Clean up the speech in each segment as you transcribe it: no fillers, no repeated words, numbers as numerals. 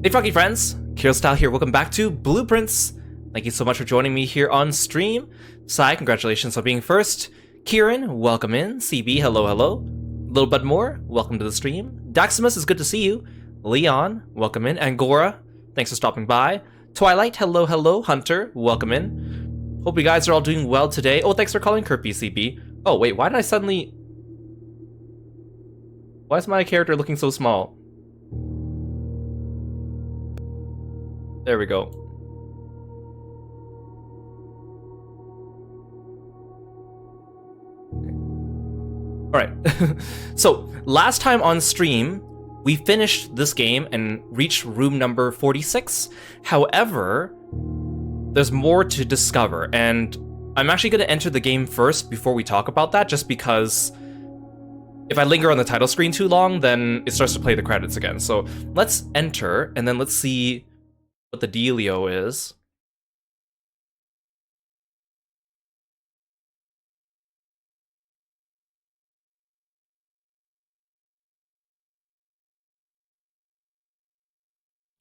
Hey Froggy friends, Kirostyle here, welcome back to Blueprints. Thank you so much for joining me here on stream. Sai, congratulations on being first. Kieran, welcome in. CB, hello, hello. Little Bud More, welcome to the stream. Daximus, is good to see you. Leon, welcome in. Angora, thanks for stopping by. Twilight, hello, hello. Hunter, welcome in. Hope you guys are all doing well today. Oh, thanks for calling Kirby, CB. Oh, wait, why did I suddenly... Why is my character looking so small? There we go. Alright, so last time on stream, we finished this game and reached room number 46. However, there's more to discover, and I'm actually going to enter the game first before we talk about that, just because if I linger on the title screen too long, then it starts to play the credits again. So let's enter, and then let's see what the dealio is.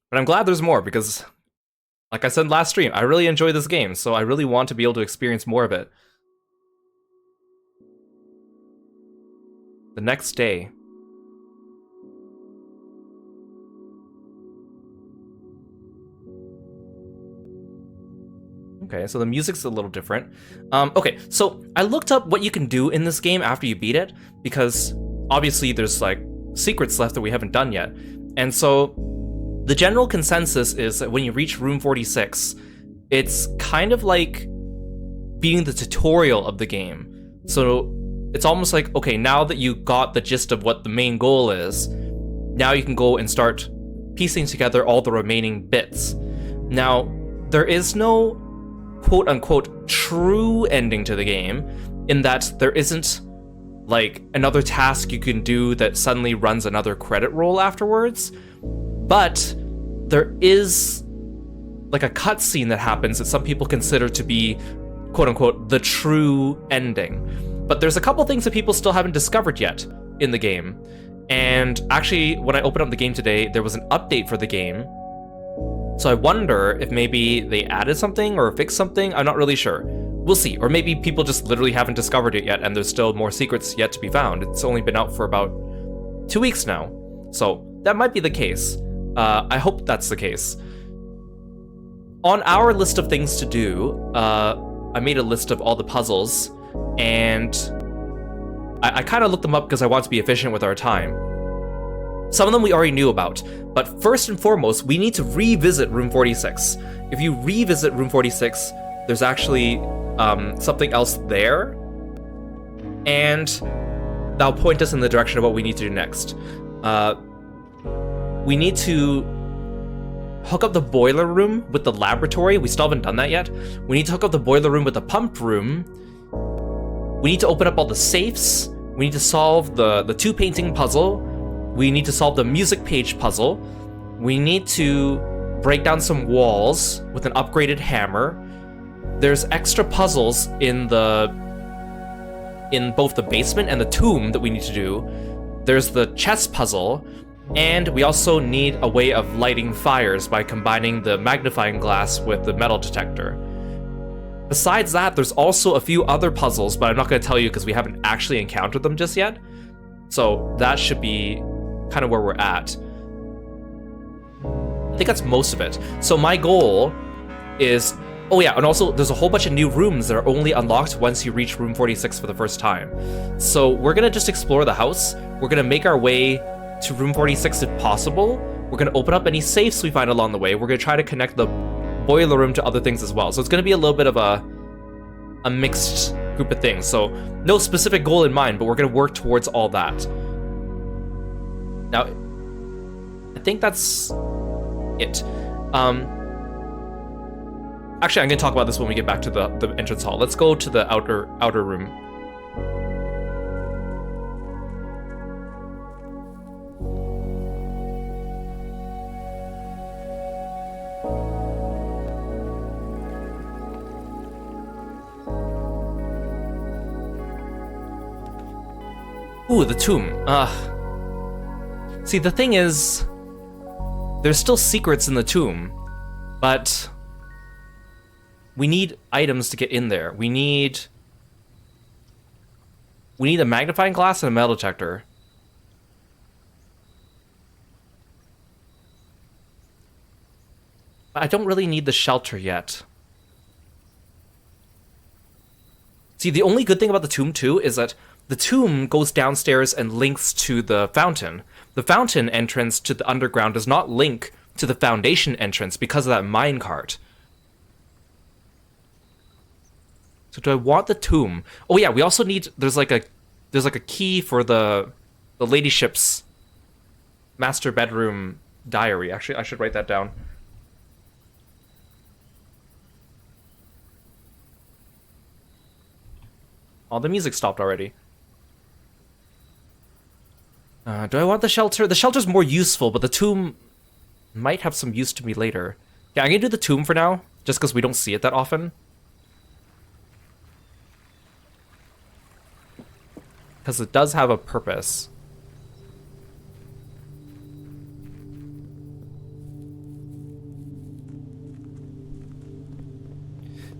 But I'm glad there's more, because like I said last stream, I really enjoy this game, so I really want to be able to experience more of it. The next day. Okay, so the music's a little different. Okay, so I looked up what you can do in this game after you beat it, because obviously there's like secrets left that we haven't done yet. And so the general consensus is that when you reach room 46, it's kind of like being the tutorial of the game. So it's almost like, okay, now that you got the gist of what the main goal is, now you can go and start piecing together all the remaining bits. Now, there is no quote-unquote true ending to the game, in that there isn't like another task you can do that suddenly runs another credit roll afterwards, but there is like a cutscene that happens that some people consider to be quote-unquote the true ending. But there's a couple things that people still haven't discovered yet in the game, and actually when I opened up the game today, there was an update for the game. So I wonder if maybe they added something or fixed something. I'm not really sure. We'll see. Or maybe people just literally haven't discovered it yet and there's still more secrets yet to be found. It's only been out for about 2 weeks now. So that might be the case. I hope that's the case. On our list of things to do, I made a list of all the puzzles, and I kind of looked them up because I want to be efficient with our time. Some of them we already knew about, but first and foremost, we need to revisit room 46. If you revisit room 46, there's actually something else there, and that'll point us in the direction of what we need to do next. We need to hook up the boiler room with the laboratory. We still haven't done that yet. We need to hook up the boiler room with the pump room. We need to open up all the safes. We need to solve the 2 painting puzzle. We need to solve the music page puzzle. We need to break down some walls with an upgraded hammer. There's extra puzzles in both the basement and the tomb that we need to do. There's the chest puzzle, and we also need a way of lighting fires by combining the magnifying glass with the metal detector. Besides that, there's also a few other puzzles, but I'm not going to tell you because we haven't actually encountered them just yet. So that should be kind of where we're at. I think that's most of it. So my goal is... Oh yeah, and also there's a whole bunch of new rooms that are only unlocked once you reach room 46 for the first time. So we're going to just explore the house. We're going to make our way to room 46 if possible. We're going to open up any safes we find along the way. We're going to try to connect the boiler room to other things as well. So it's going to be a little bit of a mixed group of things. So no specific goal in mind, but we're going to work towards all that. Now, I think that's it. Actually, I'm going to talk about this when we get back to the entrance hall. Let's go to the outer room. Ooh, the tomb. See, the thing is, there's still secrets in the tomb, but we need items to get in there. We need a magnifying glass and a metal detector. I don't really need the shelter yet. See, the only good thing about the tomb, too, is that the tomb goes downstairs and links to the fountain. The fountain entrance to the underground does not link to the foundation entrance because of that minecart. So do I want the tomb? Oh yeah, we also need, there's like a key for the ladyship's master bedroom diary. Actually, I should write that down. Oh, the music stopped already. Do I want the shelter? The shelter's more useful, but the tomb might have some use to me later. Yeah, I'm gonna do the tomb for now, just because we don't see it that often. Because it does have a purpose.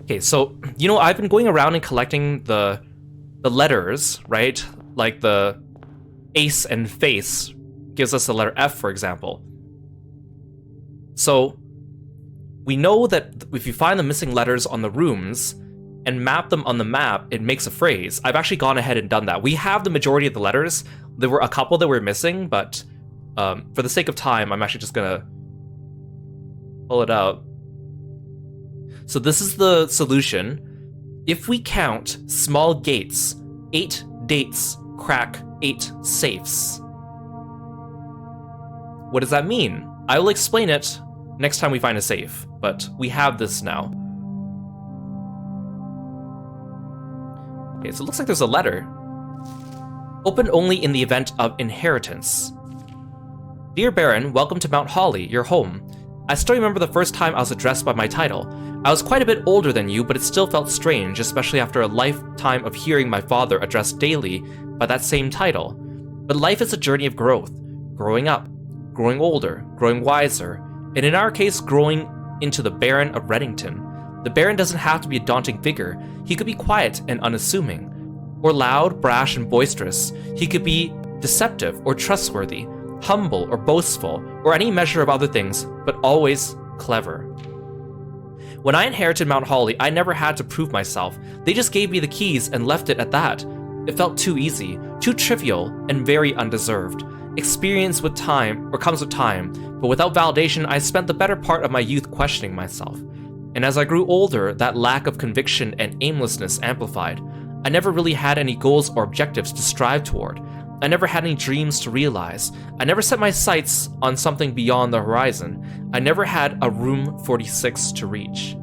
Okay, so, you know, I've been going around and collecting the letters, right? Like the ace and face gives us the letter F, for example. So we know that if you find the missing letters on the rooms and map them on the map, it makes a phrase. I've actually gone ahead and done that. We have the majority of the letters. There were a couple that were missing, but for the sake of time, I'm actually just gonna pull it up. So this is the solution. If we count small gates, 8 dates crack 8 safes. What does that mean? I will explain it next time we find a safe, but we have this now. Okay, so it looks like there's a letter. Open only in the event of inheritance. Dear Baron, welcome to Mount Holly, your home. I still remember the first time I was addressed by my title. I was quite a bit older than you, but it still felt strange, especially after a lifetime of hearing my father addressed daily by that same title. But life is a journey of growth. Growing up, growing older, growing wiser, and in our case, growing into the Baron of Reddington. The Baron doesn't have to be a daunting figure. He could be quiet and unassuming, or loud, brash, and boisterous. He could be deceptive or trustworthy, humble or boastful, or any measure of other things, but always clever. When I inherited Mount Holly, I never had to prove myself. They just gave me the keys and left it at that. It felt too easy, too trivial, and very undeserved. Experience with time, or comes with time, but without validation, I spent the better part of my youth questioning myself. And as I grew older, that lack of conviction and aimlessness amplified. I never really had any goals or objectives to strive toward. I never had any dreams to realize. I never set my sights on something beyond the horizon. I never had a room 46 to reach.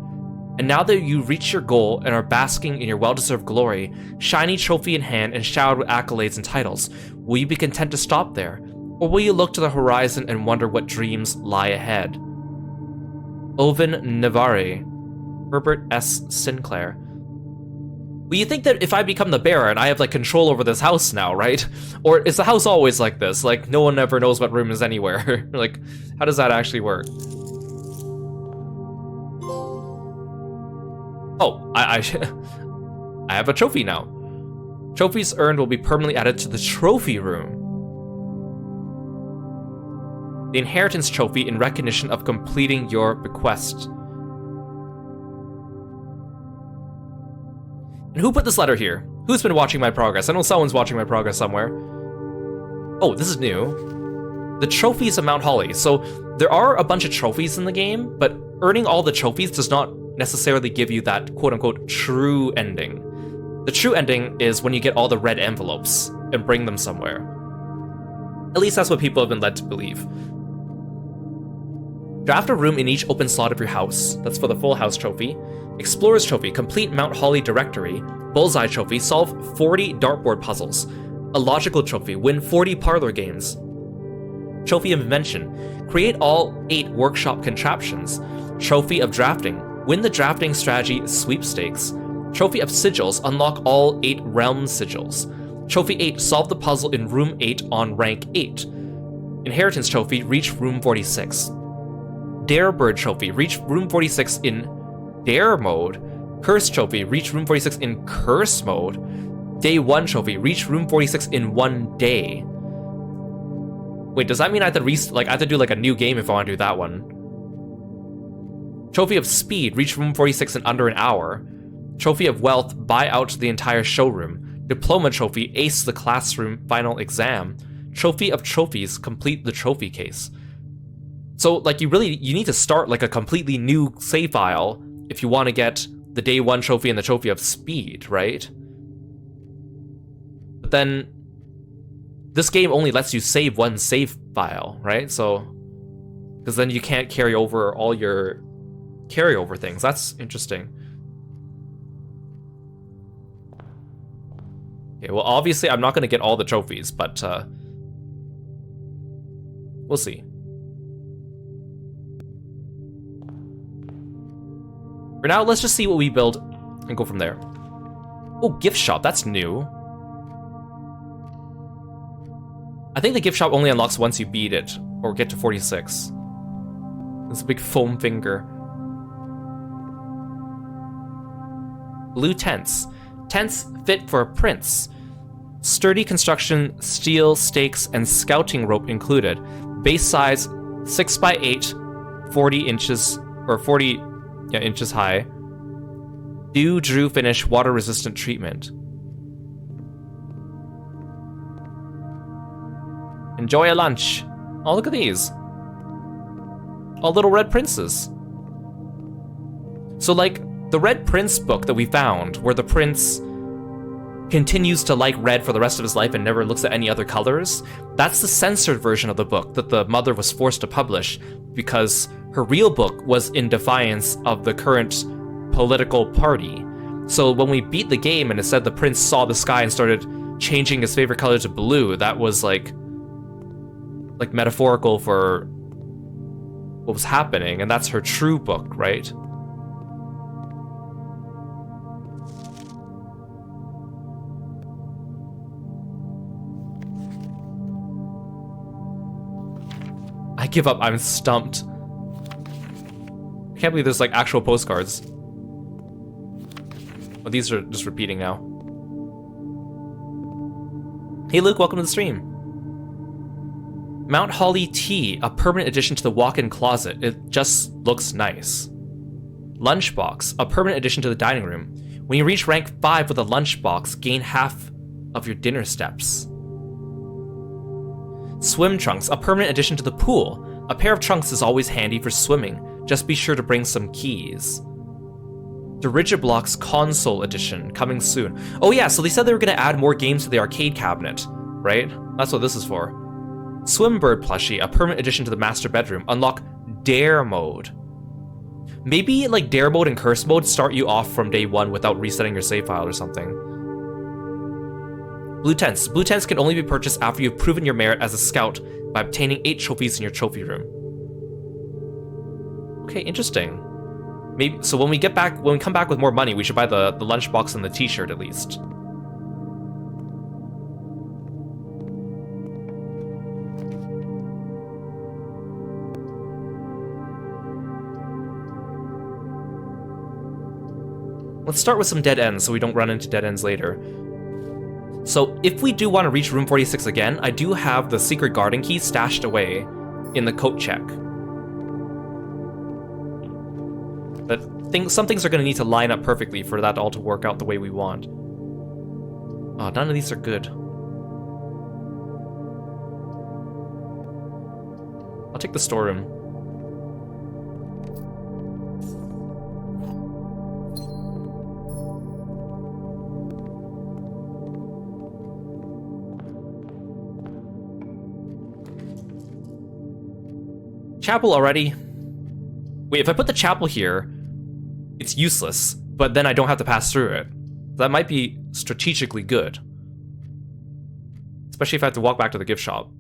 And now that you reach your goal and are basking in your well-deserved glory, shiny trophy in hand and showered with accolades and titles, will you be content to stop there? Or will you look to the horizon and wonder what dreams lie ahead? Oven Navarre, Herbert S. Sinclair. Well, you think that if I become the Baron, I have, like, control over this house now, right? Or is the house always like this? Like, no one ever knows what room is anywhere. Like, how does that actually work? Oh, I have a trophy now. Trophies earned will be permanently added to the trophy room. The inheritance trophy in recognition of completing your bequest. And who put this letter here? Who's been watching my progress? I know someone's watching my progress somewhere. Oh, this is new. The trophies of Mount Holly. So there are a bunch of trophies in the game, but earning all the trophies does not necessarily give you that quote-unquote true ending. The true ending is when you get all the red envelopes and bring them somewhere. At least that's what people have been led to believe. Draft a room in each open slot of your house. That's for the full house trophy. Explorer's trophy, complete Mount Holly directory. Bullseye trophy, solve 40 dartboard puzzles. A logical trophy, win 40 parlor games. Trophy of invention, create all 8 workshop contraptions. Trophy of drafting, win the drafting strategy sweepstakes. Trophy of sigils, unlock all 8 realm sigils. Trophy 8, solve the puzzle in room 8 on rank 8. Inheritance trophy, reach room 46. Dare Bird Trophy, reach room 46 in Dare mode. Curse Trophy, reach room 46 in Curse mode. Day 1 Trophy, reach room 46 in 1 day. Wait, does that mean I have to I have to do like a new game if I want to do that one? Trophy of Speed, reach room 46 in under an hour. Trophy of Wealth, buy out the entire showroom. Diploma Trophy, ace the classroom final exam. Trophy of Trophies, complete the trophy case. So, like, you need to start like a completely new save file if you want to get the day 1 trophy and the Trophy of Speed, right? But then this game only lets you save one save file, right? So, because then you can't carry over all your carryover things. That's interesting. Okay, well, obviously I'm not going to get all the trophies, but we'll see. For now, let's just see what we build and go from there. Oh, gift shop, that's new. I think the gift shop only unlocks once you beat it, or get to 46. It's a big foam finger. Blue tents. Tents fit for a prince. Sturdy construction, steel, stakes, and scouting rope included. Base size 6x8, 40 inches, or 40 inches high. Dew, Drew finish, water resistant treatment. Enjoy a lunch. Oh, look at these. All little red princes. So, like, the Red Prince book that we found, where the prince continues to like red for the rest of his life and never looks at any other colors, that's the censored version of the book that the mother was forced to publish because her real book was in defiance of the current political party. So when we beat the game and it said the prince saw the sky and started changing his favorite color to blue, that was like metaphorical for what was happening, and that's her true book, right? I give up, I'm stumped. I can't believe there's like actual postcards. Oh, these are just repeating now. Hey Luke, welcome to the stream. Mount Holly Tea, a permanent addition to the walk-in closet. It just looks nice. Lunchbox, a permanent addition to the dining room. When you reach rank 5 with a lunchbox, gain half of your dinner steps. Swim trunks, a permanent addition to the pool. A pair of trunks is always handy for swimming. Just be sure to bring some keys. Dirigiblocks console edition, coming soon. Oh yeah, so they said they were going to add more games to the arcade cabinet, right? That's what this is for. Swimbird plushie, a permanent addition to the master bedroom. Unlock Dare mode. Maybe like Dare mode and Curse mode start you off from day 1 without resetting your save file or something. Blue tents. Blue tents can only be purchased after you've proven your merit as a scout by obtaining 8 trophies in your trophy room. Okay, interesting. Maybe so when we come back with more money, we should buy the lunchbox and the t-shirt at least. Let's start with some dead ends so we don't run into dead ends later. So if we do want to reach room 46 again, I do have the secret garden key stashed away in the coat check. But some things are going to need to line up perfectly for that all to work out the way we want. Oh, none of these are good. I'll take the storeroom. Chapel already. Wait, if I put the chapel here, it's useless, but then I don't have to pass through it. That might be strategically good. Especially if I have to walk back to the gift shop.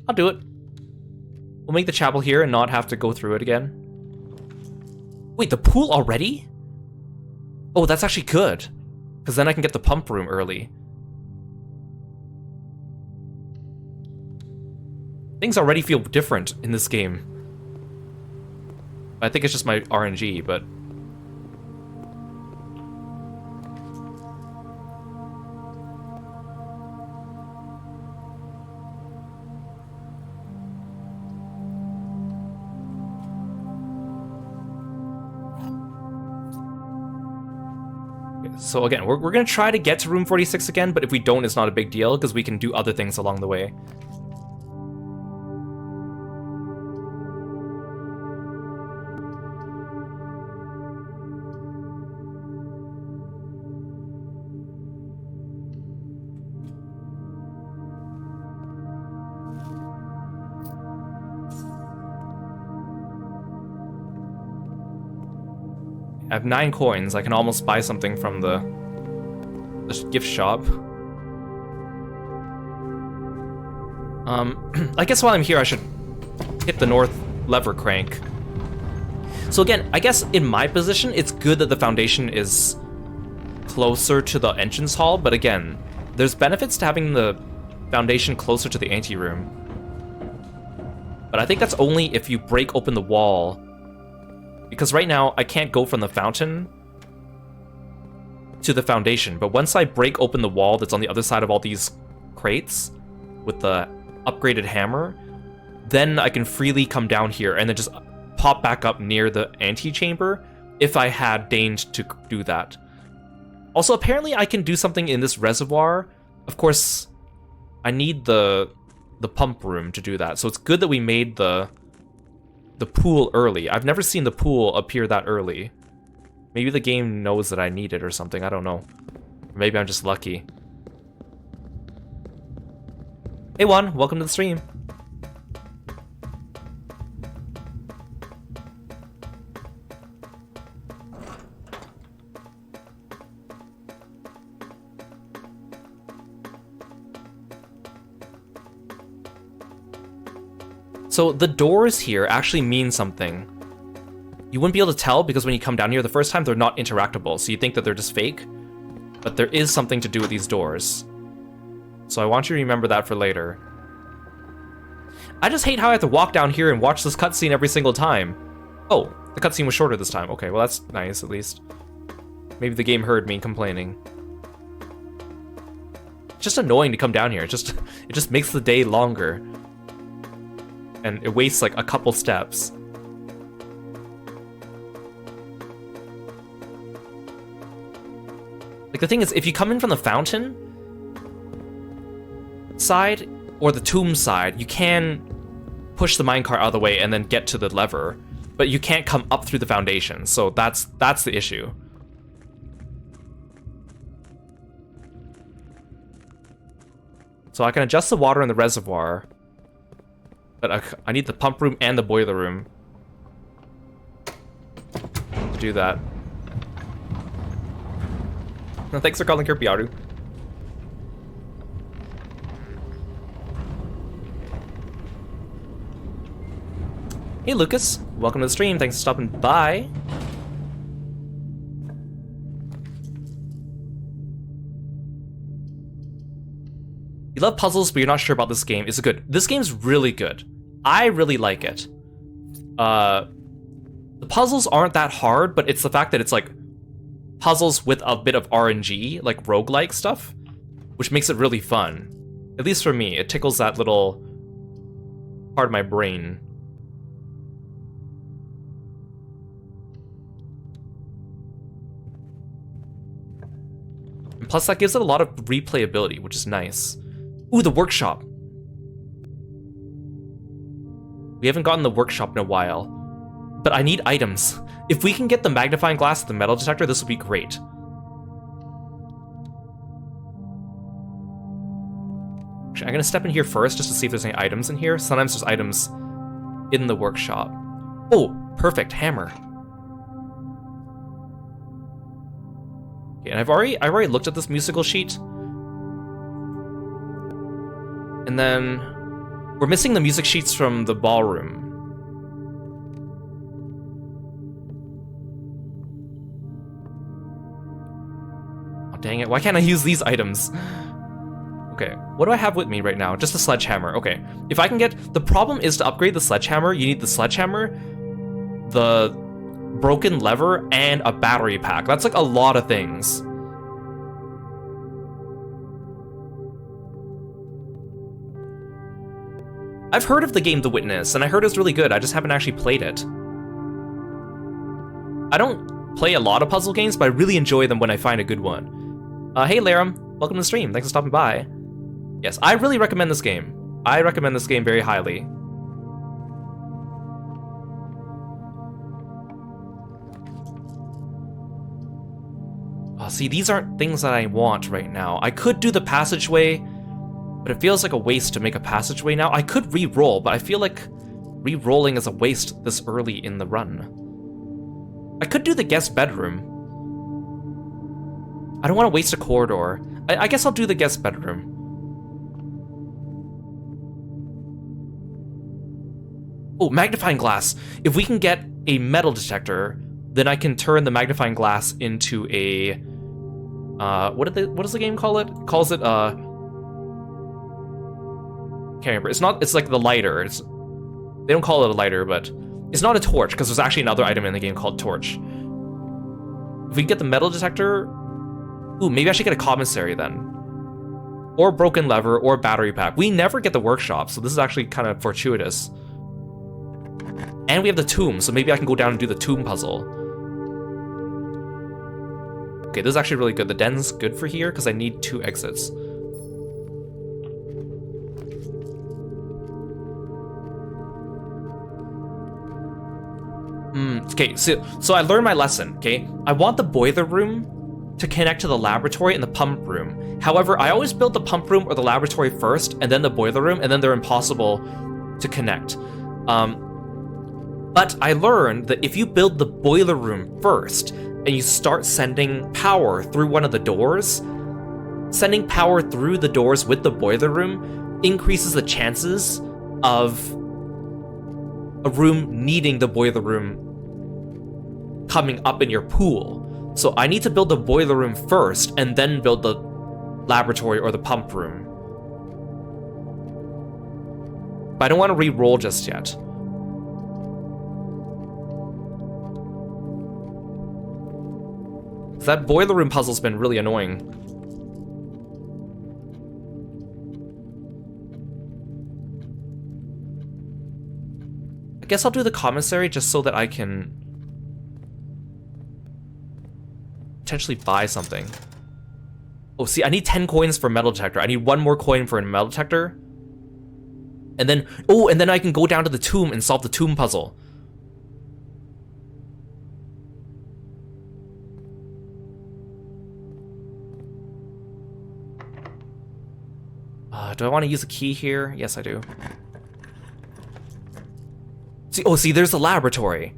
I'll do it. We'll make the chapel here and not have to go through it again. Wait, the pool already? Oh, that's actually good. Because because then I can get the pump room early. Things already feel different in this game. I think it's just my RNG, but... So again, we're going to try to get to room 46 again, but if we don't, it's not a big deal, because we can do other things along the way. I have 9 coins. I can almost buy something from the gift shop. I guess while I'm here, I should hit the north lever crank. So again, I guess in my position, it's good that the foundation is closer to the entrance hall, but again, there's benefits to having the foundation closer to the anteroom. But I think that's only if you break open the wall. Because right now, I can't go from the fountain to the foundation, but once I break open the wall that's on the other side of all these crates with the upgraded hammer, then I can freely come down here and then just pop back up near the antechamber if I had deigned to do that. Also, apparently I can do something in this reservoir. Of course, I need the pump room to do that, so it's good that we made the pool early. I've never seen the pool appear that early. Maybe the game knows that I need it or something, I don't know. Or maybe I'm just lucky. Hey Juan, welcome to the stream. So the doors here actually mean something. You wouldn't be able to tell because when you come down here the first time, they're not interactable, so you think that they're just fake. But there is something to do with these doors. So I want you to remember that for later. I just hate how I have to walk down here and watch this cutscene every single time. Oh, the cutscene was shorter this time. Okay, well that's nice at least. Maybe the game heard me complaining. It's just annoying to come down here. It just makes the day longer. And it wastes like a couple steps. Like the thing is, if you come in from the fountain side or the tomb side, you can push the minecart out of the way and then get to the lever, but you can't come up through the foundation, so that's the issue. So I can adjust the water in the reservoir, but I need the pump room and the boiler room to do that. Thanks for calling Kirpiaru. Hey Lucas, welcome to the stream. Thanks for stopping by. You love puzzles, but you're not sure about this game. Is it good? This game's really good. I really like it. The puzzles aren't that hard, but it's the fact that it's like puzzles with a bit of RNG, like roguelike stuff, which makes it really fun. At least for me, it tickles that little part of my brain. And plus, that gives it a lot of replayability, which is nice. Ooh, the workshop. We haven't gotten the workshop in a while, but I need items. If we can get the magnifying glass at the metal detector, this would be great. Actually, I'm gonna step in here first just to see if there's any items in here. Sometimes there's items in the workshop. Oh, perfect, hammer. Okay, and I've already looked at this musical sheet. And then we're missing the music sheets from the ballroom. dang it. Why can't I use these items? Okay, what do I have with me right now? Just a sledgehammer. Okay, if I can get... The problem is to upgrade the sledgehammer, you need the sledgehammer, the broken lever, and a battery pack. That's like a lot of things. I've heard of the game The Witness, and I heard it's really good. I just haven't actually played it. I don't play a lot of puzzle games, but I really enjoy them when I find a good one. Hey Laram, welcome to the stream. Thanks for stopping by. Yes, I really recommend this game. I recommend this game very highly. Oh, see, these aren't things that I want right now. I could do the passageway, but it feels like a waste to make a passageway now. I could re-roll, but I feel like re-rolling is a waste this early in the run. I could do the guest bedroom. I don't want to waste a corridor. I guess I'll do the guest bedroom. Oh, magnifying glass. If we can get a metal detector, then I can turn the magnifying glass into a... what does the game call it? It calls it, can't remember. It's like the lighter. They don't call it a lighter, but it's not a torch, because there's actually another item in the game called torch. If we can get the metal detector... Ooh, maybe I should get a commissary then. Or broken lever, or battery pack. We never get the workshop, so this is actually kind of fortuitous. And we have the tomb, so maybe I can go down and do the tomb puzzle. Okay, this is actually really good. The den's good for here, because I need 2 exits. Okay, so I learned my lesson, okay? I want the boiler room to connect to the laboratory and the pump room. However, I always build the pump room or the laboratory first, and then the boiler room, and then they're impossible to connect. But I learned that if you build the boiler room first, and you start sending power through one of the doors, sending power through the doors with the boiler room increases the chances of a room needing the boiler room coming up in your pool. So I need to build the boiler room first, and then build the laboratory or the pump room. But I don't want to re-roll just yet. That boiler room puzzle's been really annoying. I guess I'll do the commissary just so that I can potentially buy something. Oh, see, I need 10 coins for a metal detector. I need 1 more coin for a metal detector. And then, oh, and then I can go down to the tomb and solve the tomb puzzle. Do I want to use a key here? Yes, I do. See, there's the laboratory.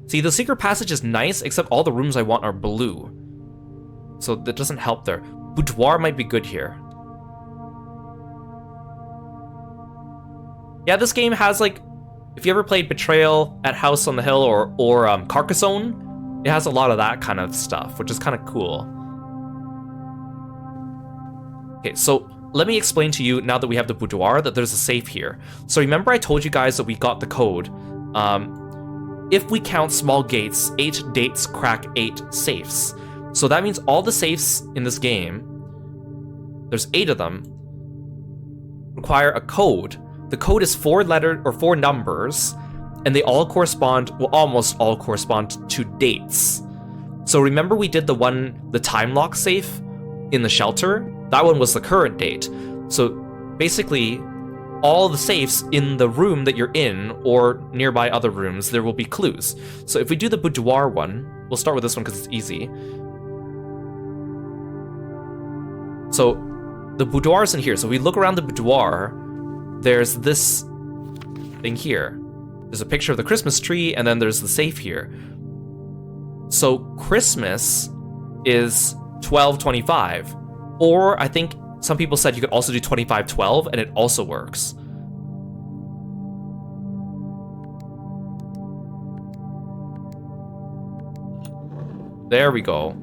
See, the secret passage is nice, except all the rooms I want are blue. So that doesn't help there. Boudoir might be good here. Yeah, this game has, like, if you ever played Betrayal at House on the Hill or Carcassonne, it has a lot of that kind of stuff, which is kind of cool. Okay, so let me explain to you, now that we have the boudoir, that there's a safe here. So remember I told you guys that we got the code. If we count small gates, 8 dates crack 8 safes. So that means all the safes in this game, there's 8 of them, require a code. The code is 4 numbers, and they all correspond, well, almost all correspond to dates. So remember we did the time lock safe in the shelter? That one was the current date. So basically, all the safes in the room that you're in, or nearby other rooms, there will be clues. So if we do the boudoir one, we'll start with this one because it's easy. So the boudoir is in here. So we look around the boudoir, there's this thing here. There's a picture of the Christmas tree, and then there's the safe here. So Christmas is 1225. Or I think some people said you could also do 2512, and it also works. There we go.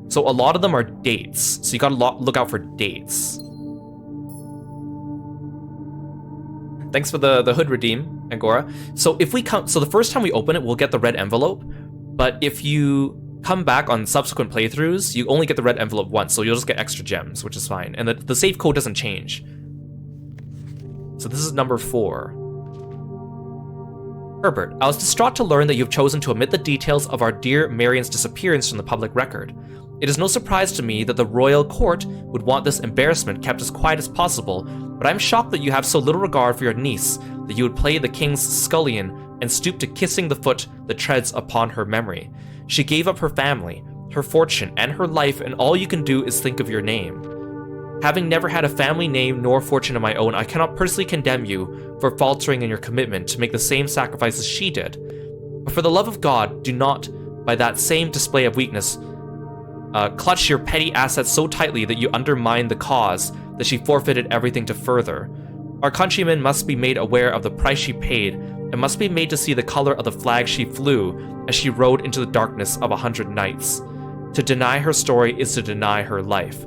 So a lot of them are dates. So you gotta look out for dates. Thanks for the hood redeem, Angora. So if we come, so the first time we open it, we'll get the red envelope. But if you come back on subsequent playthroughs, you only get the red envelope once, so you'll just get extra gems, which is fine. And the save code doesn't change. So this is number 4. Herbert, I was distraught to learn that you've chosen to omit the details of our dear Marian's disappearance from the public record. It is no surprise to me that the royal court would want this embarrassment kept as quiet as possible, but I'm shocked that you have so little regard for your niece that you would play the king's scullion and stoop to kissing the foot that treads upon her memory. She gave up her family, her fortune, and her life, and all you can do is think of your name. Having never had a family name nor fortune of my own, I cannot personally condemn you for faltering in your commitment to make the same sacrifices she did. But for the love of God, do not, by that same display of weakness, clutch your petty assets so tightly that you undermine the cause that she forfeited everything to further. Our countrymen must be made aware of the price she paid, and must be made to see the color of the flag she flew as she rode into the darkness of 100 nights. To deny her story is to deny her life.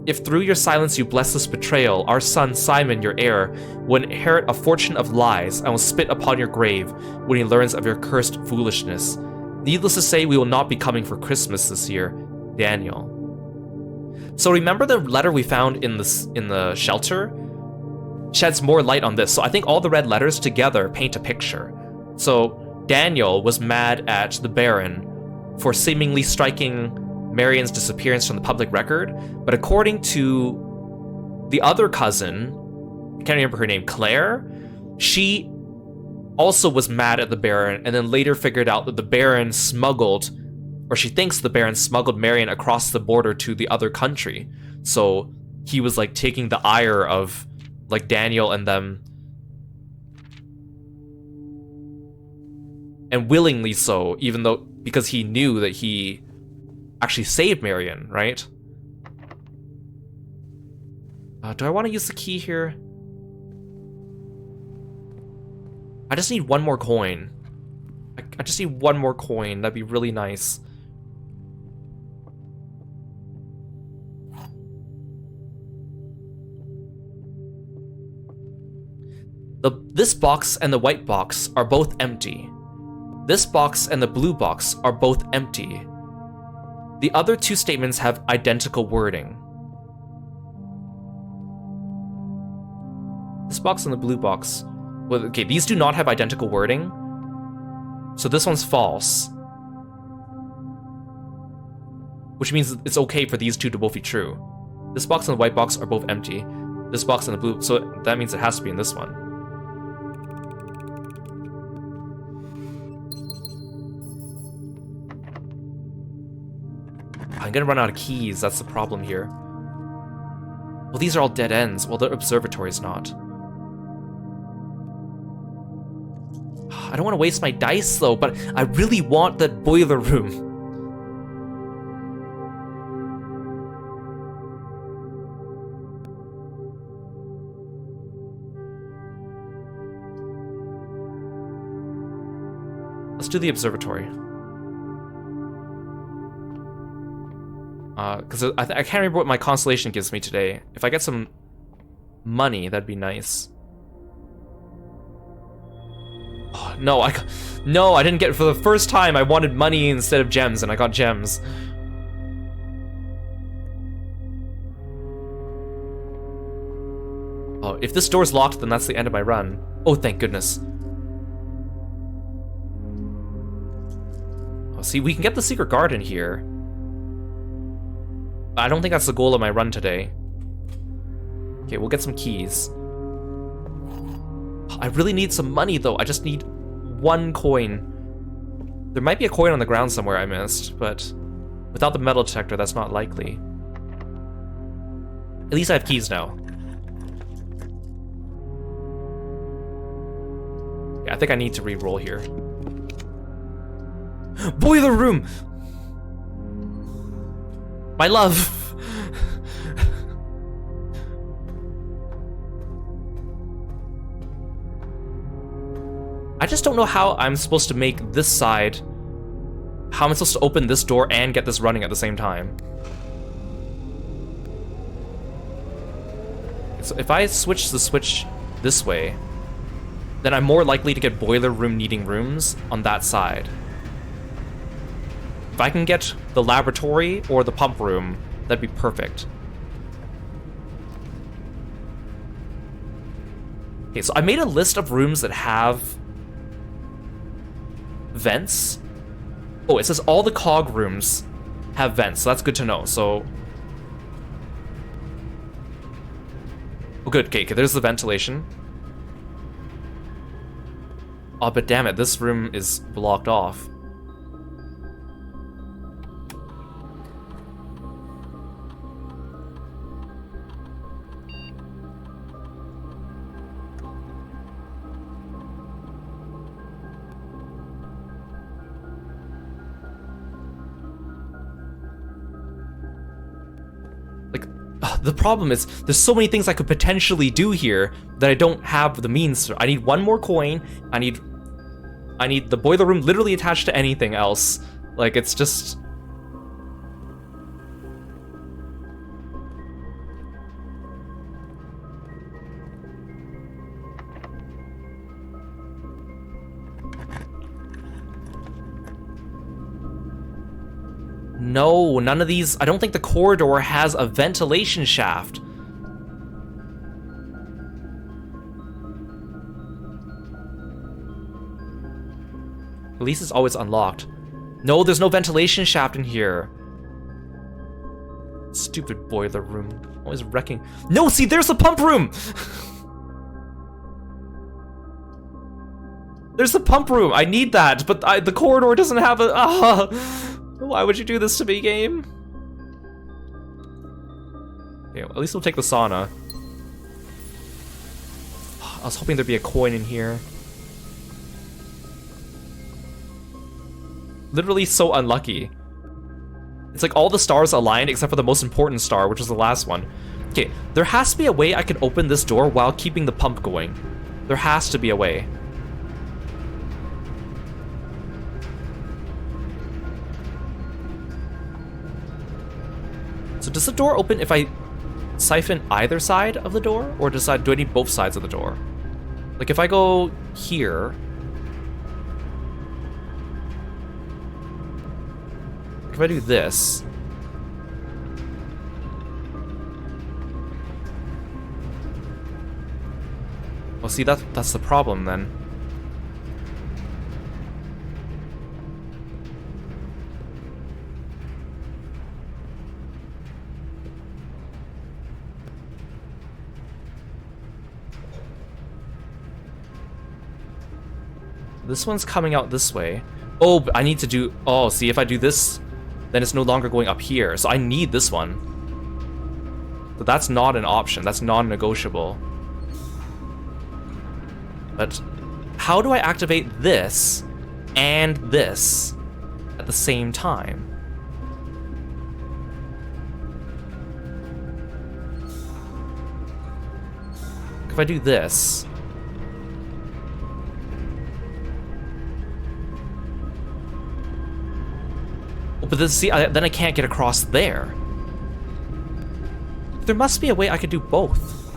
If through your silence you bless this betrayal, our son Simon, your heir, will inherit a fortune of lies and will spit upon your grave when he learns of your cursed foolishness. Needless to say, we will not be coming for Christmas this year. Daniel. So remember the letter we found in the shelter? Sheds more light on this. So I think all the red letters together paint a picture. So Daniel was mad at the Baron for seemingly striking Marian's disappearance from the public record, but according to the other cousin, I can't remember her name, Claire, she also was mad at the Baron and then later figured out that the Baron smuggled, or she thinks the Baron smuggled Marian across the border to the other country. So he was like taking the ire of like Daniel and them, and willingly so, even though, because he knew that he actually saved Marian, right? Do I want to use the key here? I just need one more coin. I just need one more coin. That'd be really nice. This box and the white box are both empty. This box and the blue box are both empty. The other two statements have identical wording. This box and the blue box. Well, okay, these do not have identical wording. So this one's false. Which means it's okay for these two to both be true. This box and the white box are both empty. This box and the blue, so that means it has to be in this one. I'm gonna run out of keys, that's the problem here. Well, these are all dead ends. Well, the observatory's not. I don't want to waste my dice, though, but I really want that boiler room. Let's do the observatory. Because I can't remember what my constellation gives me today. If I get some money, that'd be nice. Oh, no, I didn't get it for the first time. I wanted money instead of gems, and I got gems. Oh, if this door's locked, then that's the end of my run. Oh, thank goodness. Oh, see, we can get the secret garden here. I don't think that's the goal of my run today. Okay, we'll get some keys. I really need some money, though. I just need one coin. There might be a coin on the ground somewhere I missed, but without the metal detector, that's not likely. At least I have keys now. Yeah, I think I need to re-roll here. Boiler room! My love! I just don't know how I'm supposed to make this side... how am I supposed to open this door and get this running at the same time? So if I switch the switch this way, then I'm more likely to get boiler room needing rooms on that side. If I can get the laboratory or the pump room, that'd be perfect. Okay, so I made a list of rooms that have vents. Oh, it says all the cog rooms have vents, so that's good to know. So, oh, good. Okay, there's the ventilation. Oh, but damn it, this room is blocked off. The problem is, there's so many things I could potentially do here that I don't have the means to. I need one more coin. I need the boiler room literally attached to anything else. Like, it's just... No, none of these... I don't think the corridor has a ventilation shaft. At least it's always unlocked. No, there's no ventilation shaft in here. Stupid boiler room. Always wrecking. No, see, there's the pump room! There's the pump room. I need that, but the corridor doesn't have a... Why would you do this to me, game? Okay, well, at least we'll take the sauna. I was hoping there'd be a coin in here. Literally so unlucky. It's like all the stars aligned except for the most important star, which is the last one. Okay, there has to be a way I can open this door while keeping the pump going. There has to be a way. So does the door open if I siphon either side of the door? Or do I need both sides of the door? Like if I go here... If I do this... Well, see, that's the problem then. This one's coming out this way. Oh, but I need to do... Oh, see, if I do this, then it's no longer going up here. So I need this one. So that's not an option. That's non-negotiable. But how do I activate this and this at the same time? If I do this... But then, see, then I can't get across there. There must be a way I could do both.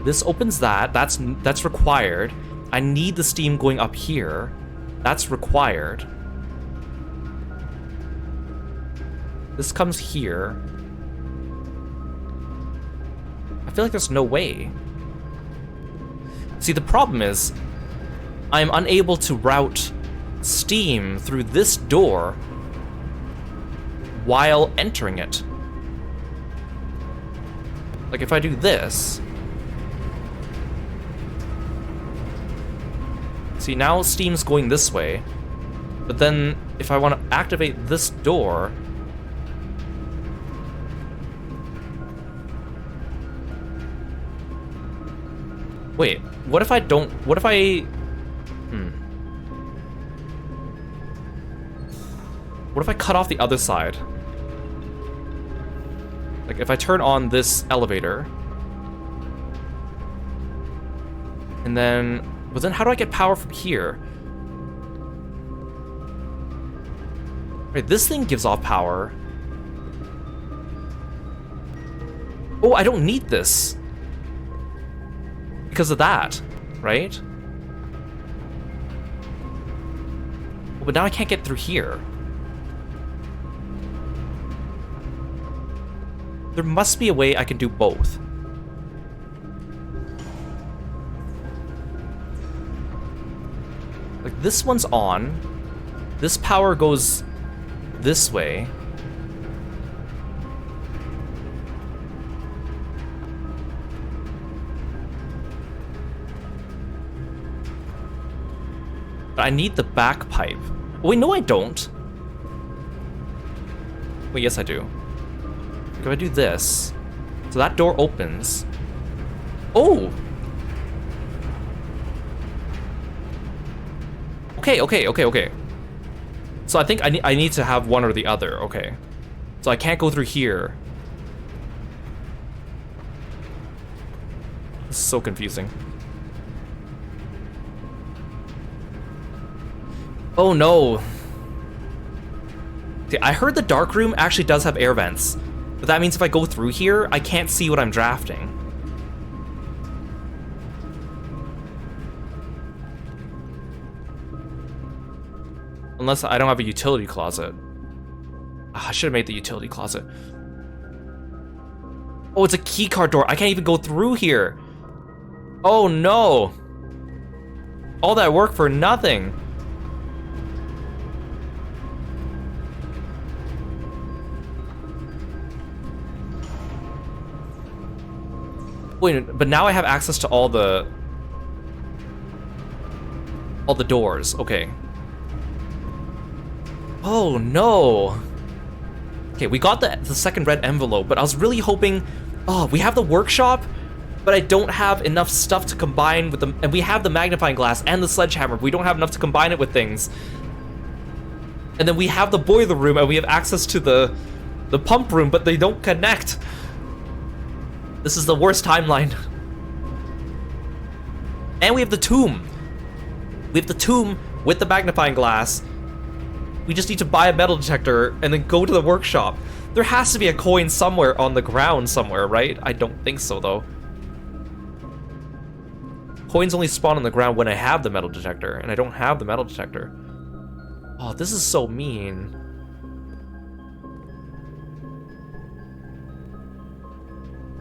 This opens that. That's required. I need the steam going up here. That's required. This comes here. I feel like there's no way. See, the problem is, I'm unable to route steam through this door while entering it. Like, if I do this... See, now steam's going this way, but then if I want to activate this door... Wait, what if I don't... What if I... What if I cut off the other side? Like, if I turn on this elevator... And then... But then how do I get power from here? Right, this thing gives off power. Oh, I don't need this. Because of that, right? But now I can't get through here. There must be a way I can do both. Like, this one's on. This power goes this way. But I need the back pipe. Wait, no I don't. Wait, yes I do. If I do this, so that door opens. Oh! Okay. So I think I need to have one or the other, okay. So I can't go through here. This is so confusing. Oh no. Okay, I heard the dark room actually does have air vents. But that means if I go through here, I can't see what I'm drafting. Unless I don't have a utility closet. I should have made the utility closet. Oh, it's a keycard door. I can't even go through here. Oh no. All that work for nothing. Wait, but now I have access to all the doors. Okay. Oh no. Okay, we got the second red envelope, but I was really hoping. Oh, we have the workshop, but I don't have enough stuff to combine with them. And we have the magnifying glass and the sledgehammer. But we don't have enough to combine it with things. And then we have the boiler room, and we have access to the pump room, but they don't connect. This is the worst timeline. And we have the tomb. We have the tomb with the magnifying glass. We just need to buy a metal detector and then go to the workshop. There has to be a coin somewhere on the ground somewhere, right? I don't think so, though. Coins only spawn on the ground when I have the metal detector, and I don't have the metal detector. Oh, this is so mean.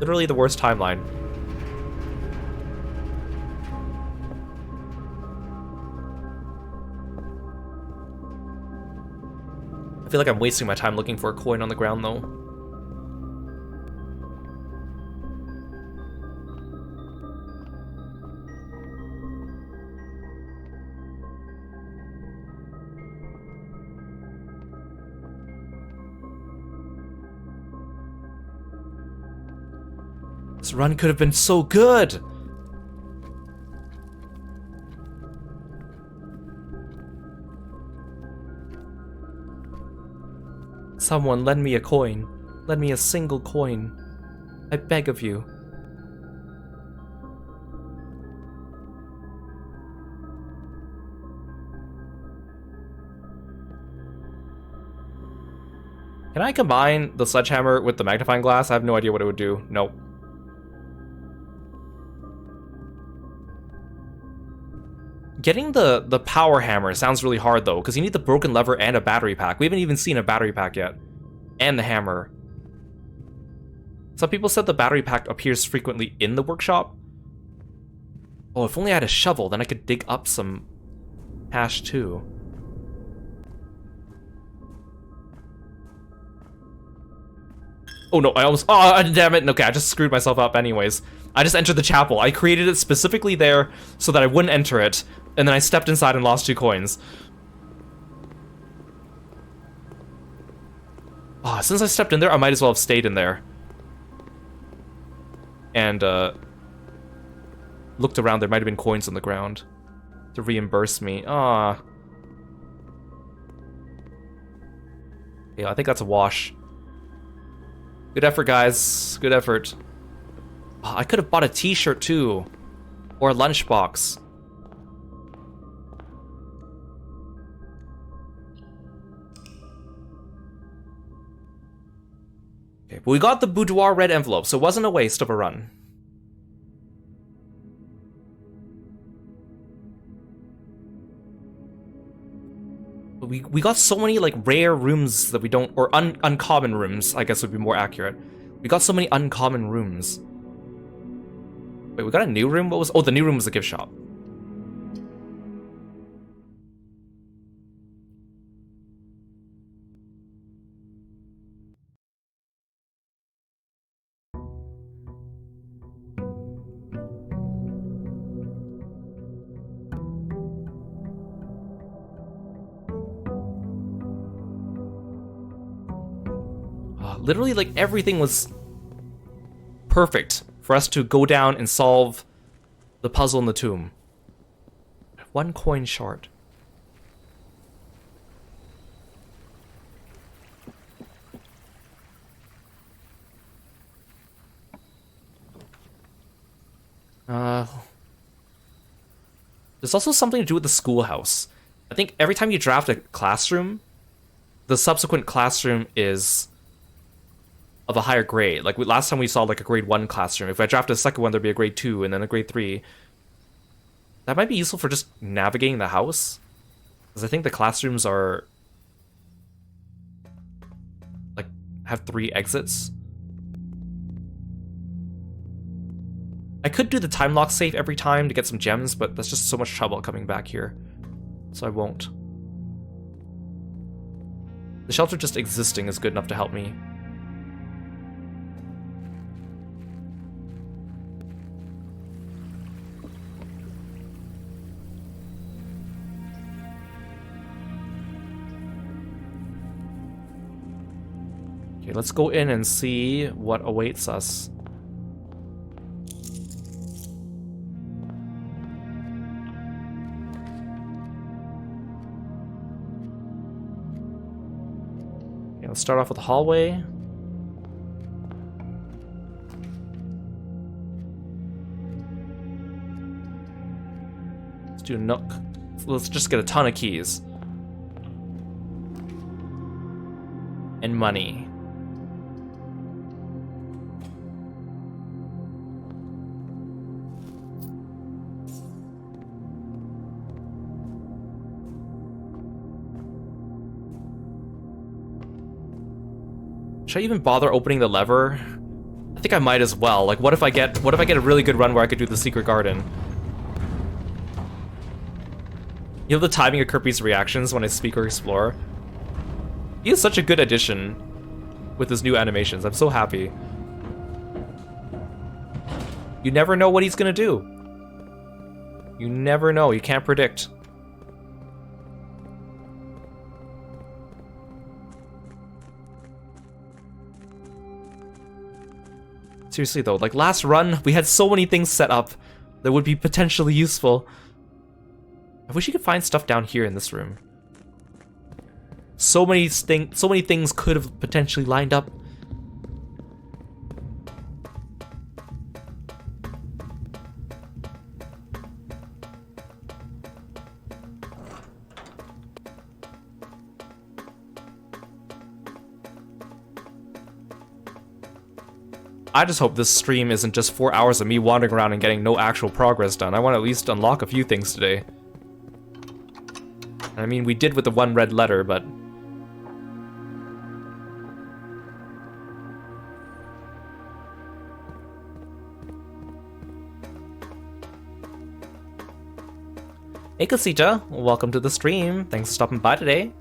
Literally the worst timeline. I feel like I'm wasting my time looking for a coin on the ground, though. This run could have been so good! Someone lend me a coin. Lend me a single coin. I beg of you. Can I combine the sledgehammer with the magnifying glass? I have no idea what it would do. Nope. Getting the power hammer sounds really hard, though, because you need the broken lever and a battery pack. We haven't even seen a battery pack yet. And the hammer. Some people said the battery pack appears frequently in the workshop. Oh, if only I had a shovel, then I could dig up some hash, too. Oh, no, I almost... Oh, damn it. Okay, I just screwed myself up anyways. I just entered the chapel. I created it specifically there so that I wouldn't enter it. And then I stepped inside and lost 2 coins. Oh, since I stepped in there, I might as well have stayed in there. And, looked around. There might have been coins on the ground to reimburse me. Ah. Yeah, I think that's a wash. Good effort, guys. Good effort. Oh, I could have bought a t-shirt, too. Or a lunchbox. Okay, but we got the boudoir red envelope, so it wasn't a waste of a run. We got so many like rare rooms that we don't, or uncommon rooms, I guess would be more accurate. We got so many uncommon rooms. Wait, we got a new room? What was? Oh, the new room was the gift shop. Literally, like, everything was perfect for us to go down and solve the puzzle in the tomb. 1 coin short. There's also something to do with the schoolhouse. I think every time you draft a classroom, the subsequent classroom is of a higher grade. Like last time we saw like a grade 1 classroom. If I drafted a second one, there'd be a grade 2 and then a grade 3. That might be useful for just navigating the house. Because I think the classrooms are like have 3 exits. I could do the time lock safe every time to get some gems, but that's just so much trouble coming back here. So I won't. The shelter just existing is good enough to help me. Okay, let's go in and see what awaits us. Okay, let's start off with the hallway. Let's do a nook. Let's just get a ton of keys. And money. Should I even bother opening the lever? I think I might as well. Like, what if I get a really good run where I could do the secret garden? You know the timing of Kirby's reactions when I speak or explore? He is such a good addition with his new animations. I'm so happy. You never know what he's gonna do. You never know. You can't predict. Seriously though, like last run, we had so many things set up that would be potentially useful. I wish you could find stuff down here in this room. So many things could have potentially lined up. I just hope this stream isn't just 4 hours of me wandering around and getting no actual progress done. I want to at least unlock a few things today. I mean, we did with the 1 red letter, but... Hey Casita, welcome to the stream. Thanks for stopping by today.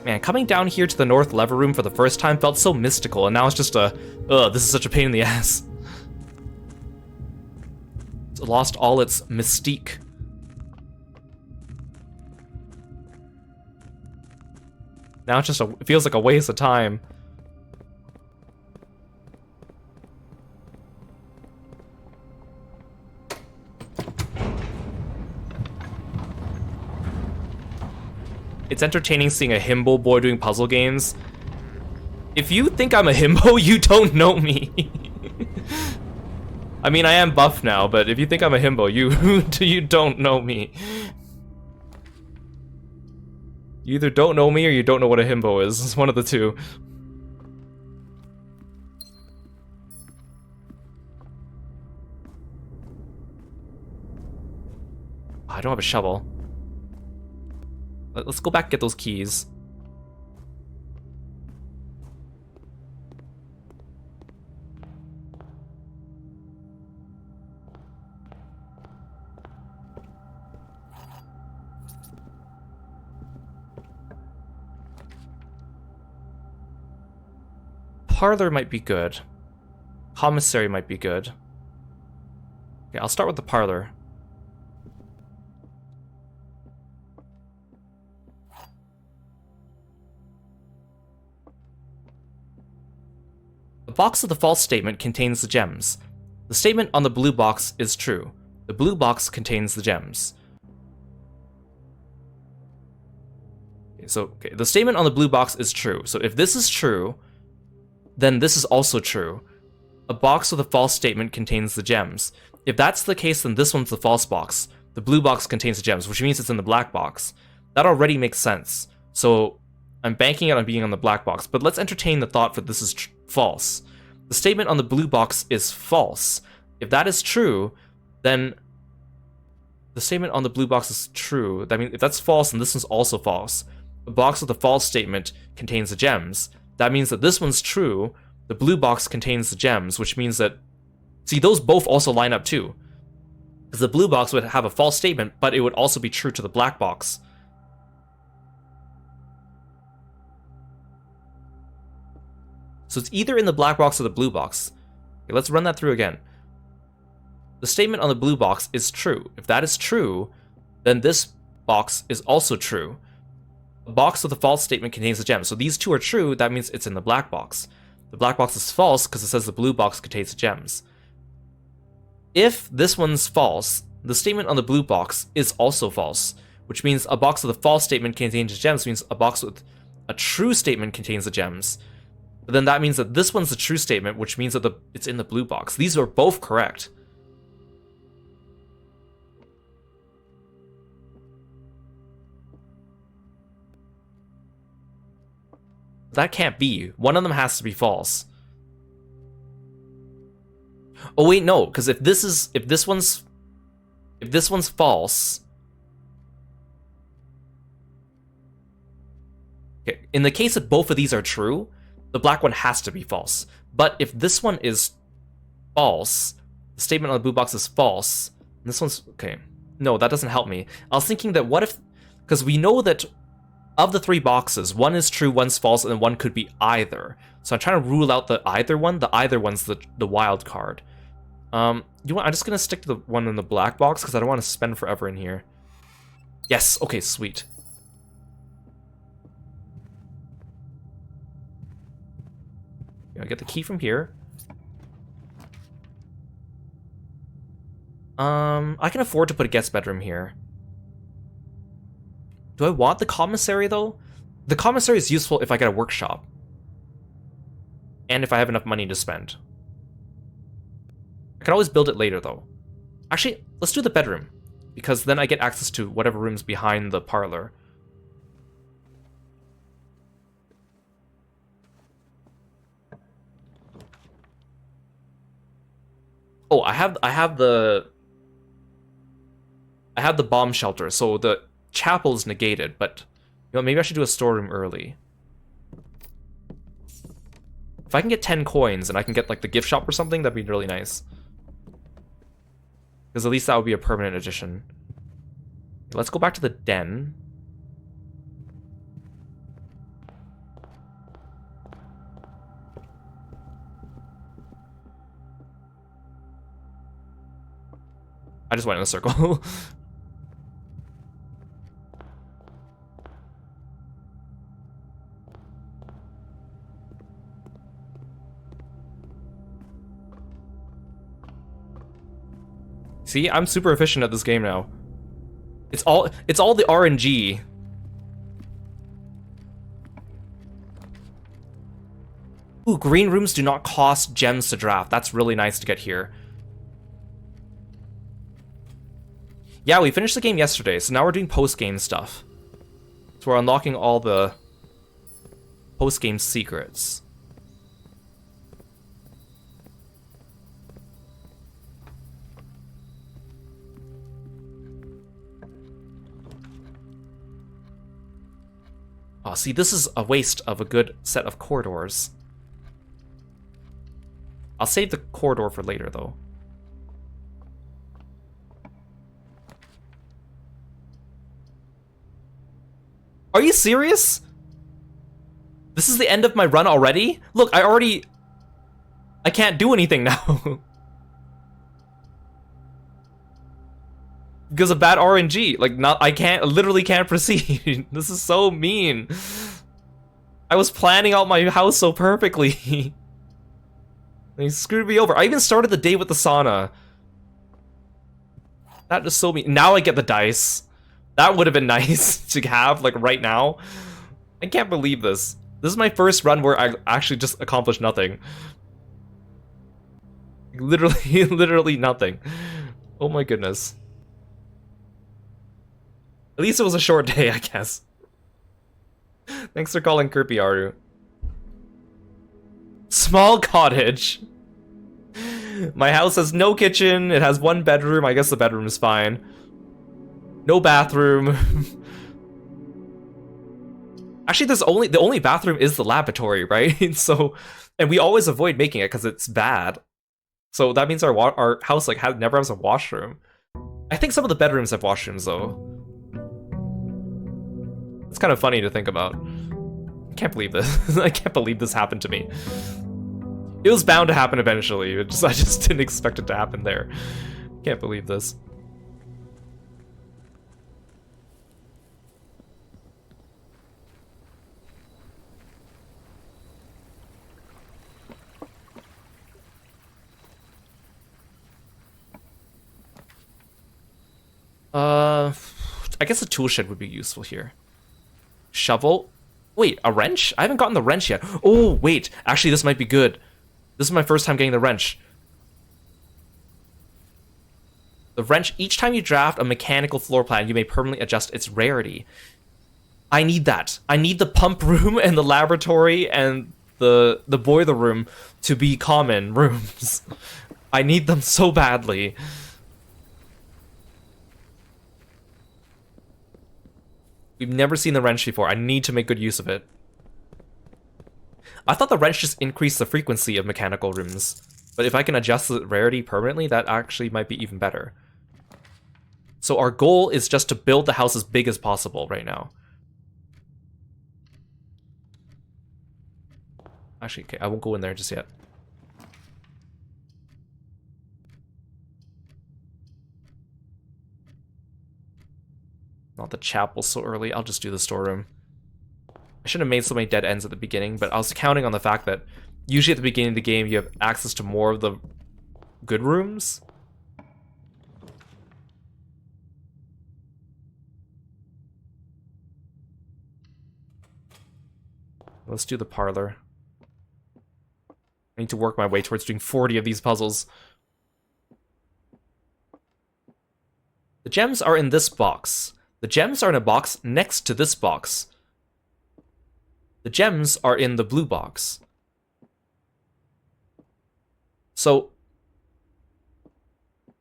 Man, coming down here to the north lever room for the first time felt so mystical, and now it's just a, ugh, this is such a pain in the ass. It's lost all its mystique. Now it's just it feels like a waste of time. it's entertaining seeing a himbo boy doing puzzle games. If you think I'm a himbo, you don't know me. I mean, I am buff now, but if you think I'm a himbo, you don't know me. You either don't know me or you don't know what a himbo is. It's one of the two. I don't have a shovel. Let's go back and get those keys. Parlor might be good. Commissary might be good. Okay, I'll start with the parlor. The box of the false statement contains the gems. The statement on the blue box is true. The blue box contains the gems. Okay, the statement on the blue box is true. So if this is true, then this is also true. A box with a false statement contains the gems. If that's the case, then this one's the false box. The blue box contains the gems, which means it's in the black box. That already makes sense. So I'm banking it on being on the black box, but let's entertain the thought that this is false. The statement on the blue box is false. If that is true, then the statement on the blue box is true. I mean, if that's false, then this one's also false. A box with a false statement contains the gems. That means that this one's true, the blue box contains the gems, which means that... See, those both also line up too. Because the blue box would have a false statement, but it would also be true to the black box. So it's either in the black box or the blue box. Okay, let's run that through again. The statement on the blue box is true. If that is true, then this box is also true. A box with a false statement contains the gems. So these two are true, that means it's in the black box. The black box is false because it says the blue box contains the gems. If this one's false, the statement on the blue box is also false, which means a box with a false statement contains the gems means a box with a true statement contains the gems. But then that means that this one's the true statement, which means that it's in the blue box. These are both correct. That can't be. One of them has to be false. Oh wait, no, because if this one's false. Okay, in the case that both of these are true, the black one has to be false. But if this one is false, the statement on the blue box is false, and this one's okay. No, that doesn't help me. I was thinking that what if, because we know that of the three boxes, one is true, one's false, and then one could be either. So I'm trying to rule out the either one. The either one's the wild card. You know what? I'm just gonna stick to the one in the black box because I don't want to spend forever in here. Yes. Okay. Sweet. I get the key from here. I can afford to put a guest bedroom here. Do I want the commissary, though? The commissary is useful if I get a workshop. And if I have enough money to spend. I can always build it later, though. Actually, let's do the bedroom. Because then I get access to whatever room's behind the parlor. Oh, I have the bomb shelter, so the chapel is negated, but you know, maybe I should do a storeroom early. If I can get 10 coins and I can get like the gift shop or something, that'd be really nice. Because at least that would be a permanent addition. Let's go back to the den. I just went in a circle. See, I'm super efficient at this game now. It's all the RNG. Ooh, green rooms do not cost gems to draft. That's really nice to get here. Yeah, we finished the game yesterday, so now we're doing post-game stuff. So we're unlocking all the post-game secrets. Oh, see, this is a waste of a good set of corridors. I'll save the corridor for later, though. Are you serious? This is the end of my run already? Look, I can't do anything now. Because of bad RNG. Like, literally can't proceed. This is so mean. I was planning out my house so perfectly. They screwed me over. I even started the day with the sauna. That is so mean. Now I get the dice. That would have been nice to have, like, right now. I can't believe this. This is my first run where I actually just accomplished nothing. Literally, literally nothing. Oh my goodness. At least it was a short day, I guess. Thanks for calling Kirby Aru. Small cottage. My house has no kitchen. It has one bedroom. I guess the bedroom is fine. No bathroom. Actually, the only bathroom is the lavatory, right? So, and we always avoid making it because it's bad. So that means our house like never has a washroom. I think some of the bedrooms have washrooms though. It's kind of funny to think about. I can't believe this. I can't believe this happened to me. It was bound to happen eventually. I just didn't expect it to happen there. Can't believe this. I guess a tool shed would be useful here. Shovel? Wait, a wrench? I haven't gotten the wrench yet. Oh, wait. Actually, this might be good. This is my first time getting the wrench. The wrench, each time you draft a mechanical floor plan, you may permanently adjust its rarity. I need that. I need the pump room and the laboratory and the boiler room to be common rooms. I need them so badly. We've never seen the wrench before. I need to make good use of it. I thought the wrench just increased the frequency of mechanical rooms. But if I can adjust the rarity permanently, that actually might be even better. So our goal is just to build the house as big as possible right now. Actually, okay, I won't go in there just yet. Not the chapel so early. I'll just do the storeroom. I should have made so many dead ends at the beginning, but I was counting on the fact that usually at the beginning of the game you have access to more of the good rooms. Let's do the parlor. I need to work my way towards doing 40 of these puzzles. The gems are in this box. The gems are in a box next to this box. The gems are in the blue box. So,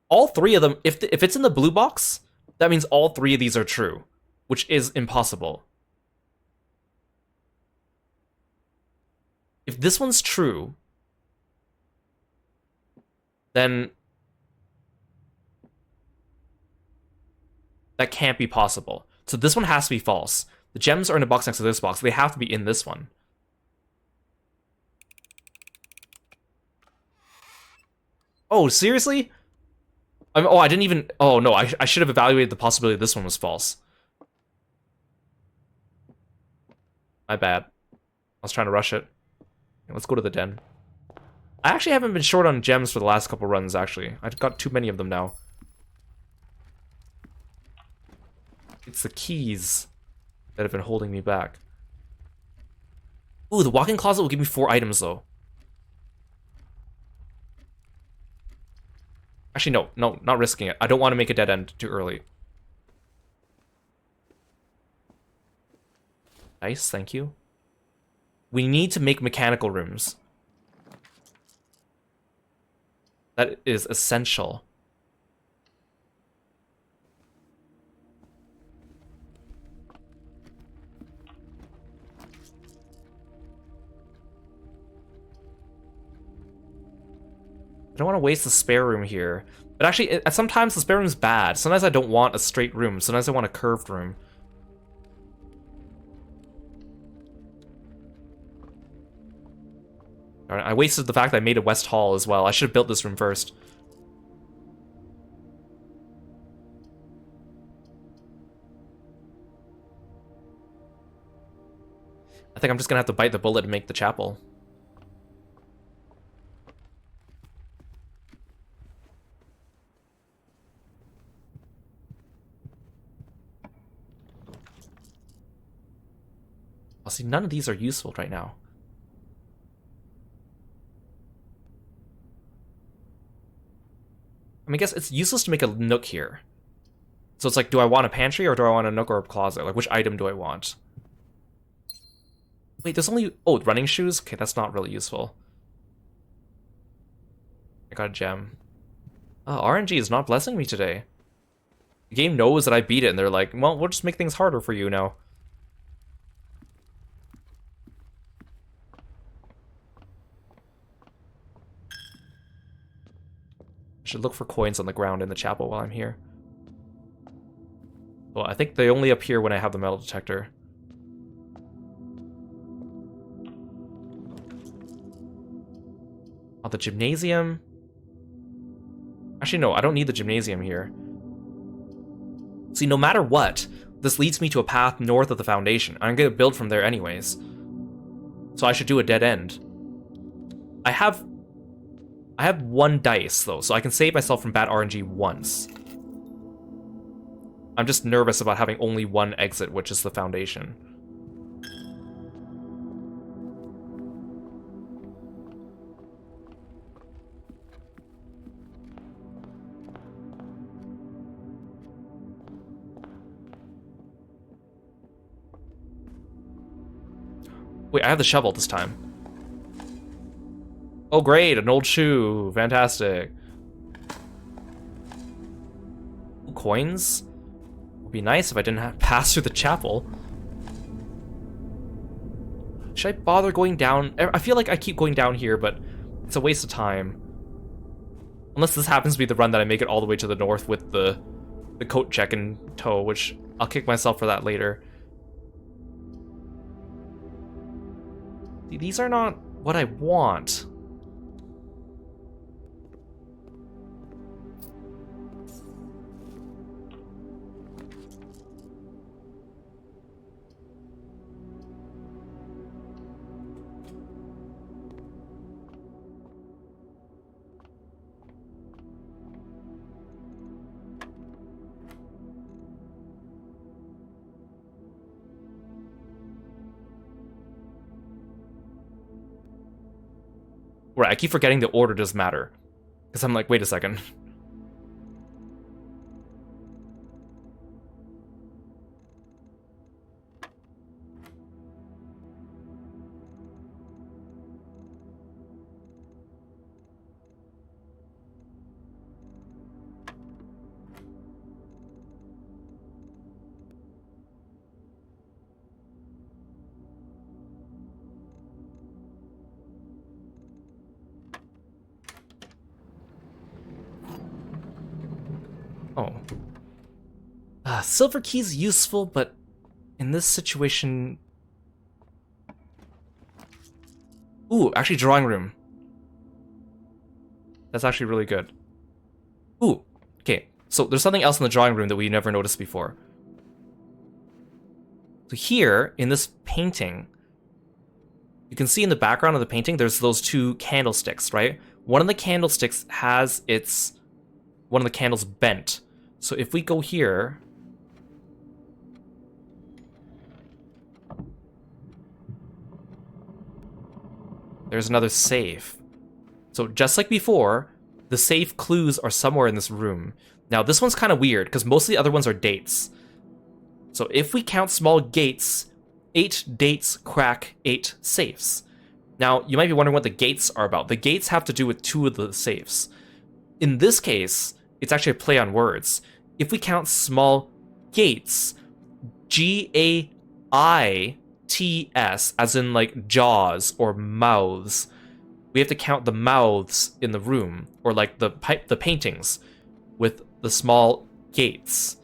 all three of them, if it's in the blue box, that means all three of these are true, which is impossible. If this one's true, then that can't be possible. So this one has to be false. The gems are in a box next to this box. They have to be in this one. Oh, seriously? I didn't even... Oh, no, I should have evaluated the possibility this one was false. My bad. I was trying to rush it. Let's go to the den. I actually haven't been short on gems for the last couple runs, actually. I've got too many of them now. It's the keys that have been holding me back. Ooh, the walk-in closet will give me 4 items, though. Actually, no. No, not risking it. I don't want to make a dead end too early. Nice, thank you. We need to make mechanical rooms. That is essential. I don't want to waste the spare room here. But actually, sometimes the spare room is bad. Sometimes I don't want a straight room. Sometimes I want a curved room. Alright, I wasted the fact that I made a West Hall as well. I should have built this room first. I think I'm just gonna have to bite the bullet and make the chapel. I'll see, none of these are useful right now. I mean, I guess it's useless to make a nook here. So it's like, do I want a pantry or do I want a nook or a closet? Like, which item do I want? Wait, there's only... Oh, running shoes? Okay, that's not really useful. I got a gem. Oh, RNG is not blessing me today. The game knows that I beat it, and they're like, well, we'll just make things harder for you now. Should look for coins on the ground in the chapel while I'm here. Well, I think they only appear when I have the metal detector. Oh, the gymnasium. Actually, no, I don't need the gymnasium here. See, no matter what, this leads me to a path north of the foundation. I'm gonna build from there anyways. So I should do a dead end. I have one dice, though, so I can save myself from bad RNG once. I'm just nervous about having only one exit, which is the foundation. Wait, I have the shovel this time. Oh, great, an old shoe. Fantastic. Ooh, coins? Would be nice if I didn't have to pass through the chapel. Should I bother going down? I feel like I keep going down here, but it's a waste of time. Unless this happens to be the run that I make it all the way to the north with the coat check in tow, which I'll kick myself for that later. These are not what I want. Right, I keep forgetting the order does matter. Because I'm like, wait a second. Oh. Silver key's useful, but in this situation... Ooh, actually drawing room. That's actually really good. Ooh, okay. So there's something else in the drawing room that we never noticed before. So here, in this painting, you can see in the background of the painting, there's those two candlesticks, right? One of the candlesticks has one of the candles bent. So if we go here... There's another safe. So just like before, The safe clues are somewhere in this room. Now, this one's kind of weird, because most of the other ones are dates. So if we count small gates, 8 dates crack 8 safes. Now, you might be wondering what the gates are about. The gates have to do with 2 of the safes. In this case, it's actually a play on words. If we count small gates, G-A-I-T-S, as in like jaws or mouths, we have to count the mouths in the room, or like the paintings with the small gates.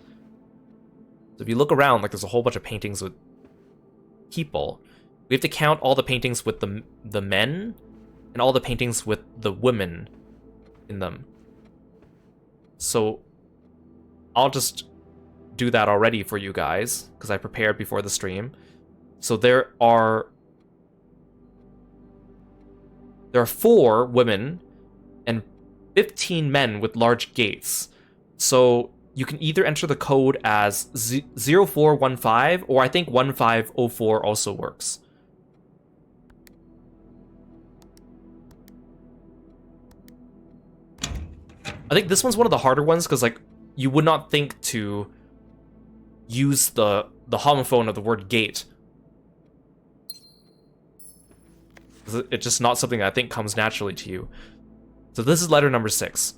So if you look around, like there's a whole bunch of paintings with people. We have to count all the paintings with the men and all the paintings with the women in them. So I'll just do that already for you guys, because I prepared before the stream. So there are 4 women and 15 men with large gates. So you can either enter the code as 0415, or I think 1504 also works. I think this one's one of the harder ones, because like you would not think to use the homophone of the word gate. It's just not something that I think comes naturally to you. So this is letter number 6.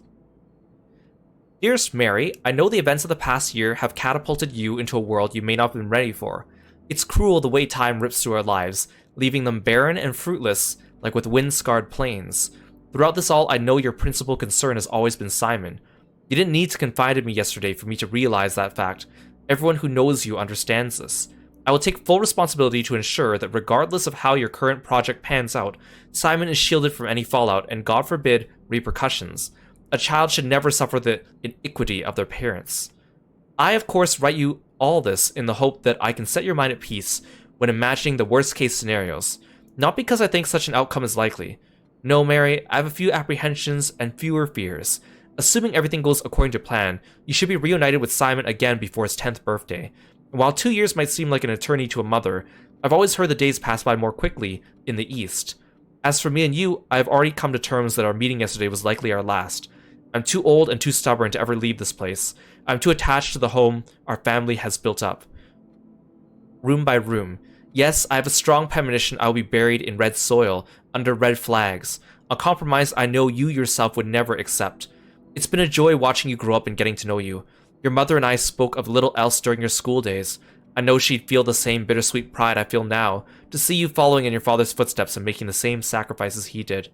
Dearest Mary, I know the events of the past year have catapulted you into a world you may not have been ready for. It's cruel the way time rips through our lives, leaving them barren and fruitless, like with wind-scarred plains. Throughout this all, I know your principal concern has always been Simon. You didn't need to confide in me yesterday for me to realize that fact. Everyone who knows you understands this. I will take full responsibility to ensure that regardless of how your current project pans out, Simon is shielded from any fallout and, God forbid, repercussions. A child should never suffer the iniquity of their parents. I, of course, write you all this in the hope that I can set your mind at peace when imagining the worst-case scenarios. Not because I think such an outcome is likely. No, Mary, I have a few apprehensions and fewer fears. Assuming everything goes according to plan, you should be reunited with Simon again before his 10th birthday. And while 2 years might seem like an eternity to a mother, I've always heard the days pass by more quickly in the East. As for me and you, I have already come to terms that our meeting yesterday was likely our last. I'm too old and too stubborn to ever leave this place. I'm too attached to the home our family has built up. Room by room. Yes, I have a strong premonition I will be buried in red soil, under red flags. A compromise I know you yourself would never accept. It's been a joy watching you grow up and getting to know you. Your mother and I spoke of little else during your school days. I know she'd feel the same bittersweet pride I feel now, to see you following in your father's footsteps and making the same sacrifices he did.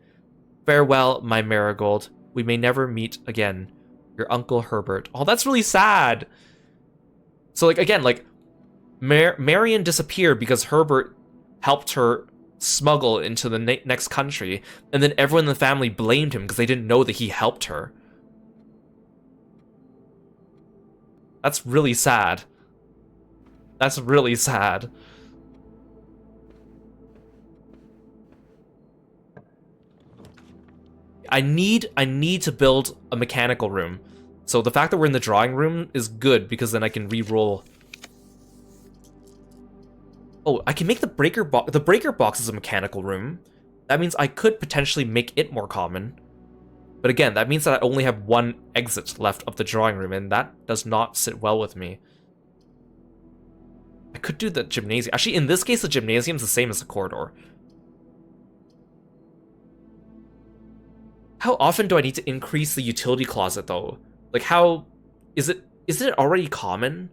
Farewell, my marigold. We may never meet again. Your Uncle Herbert. Oh, that's really sad. So, like, again, like, Marion disappeared because Herbert helped her smuggle into the next country, and then everyone in the family blamed him because they didn't know that he helped her. That's really sad. That's really sad. I need to build a mechanical room. So the fact that we're in the drawing room is good, because then I can re-roll. Oh, I can make the breaker box. The breaker box is a mechanical room. That means I could potentially make it more common. But again, that means that I only have one exit left of the drawing room, and that does not sit well with me. I could do the gymnasium. Actually, in this case, the gymnasium is the same as the corridor. How often do I need to increase the utility closet, though? Like, how... Isn't it already common?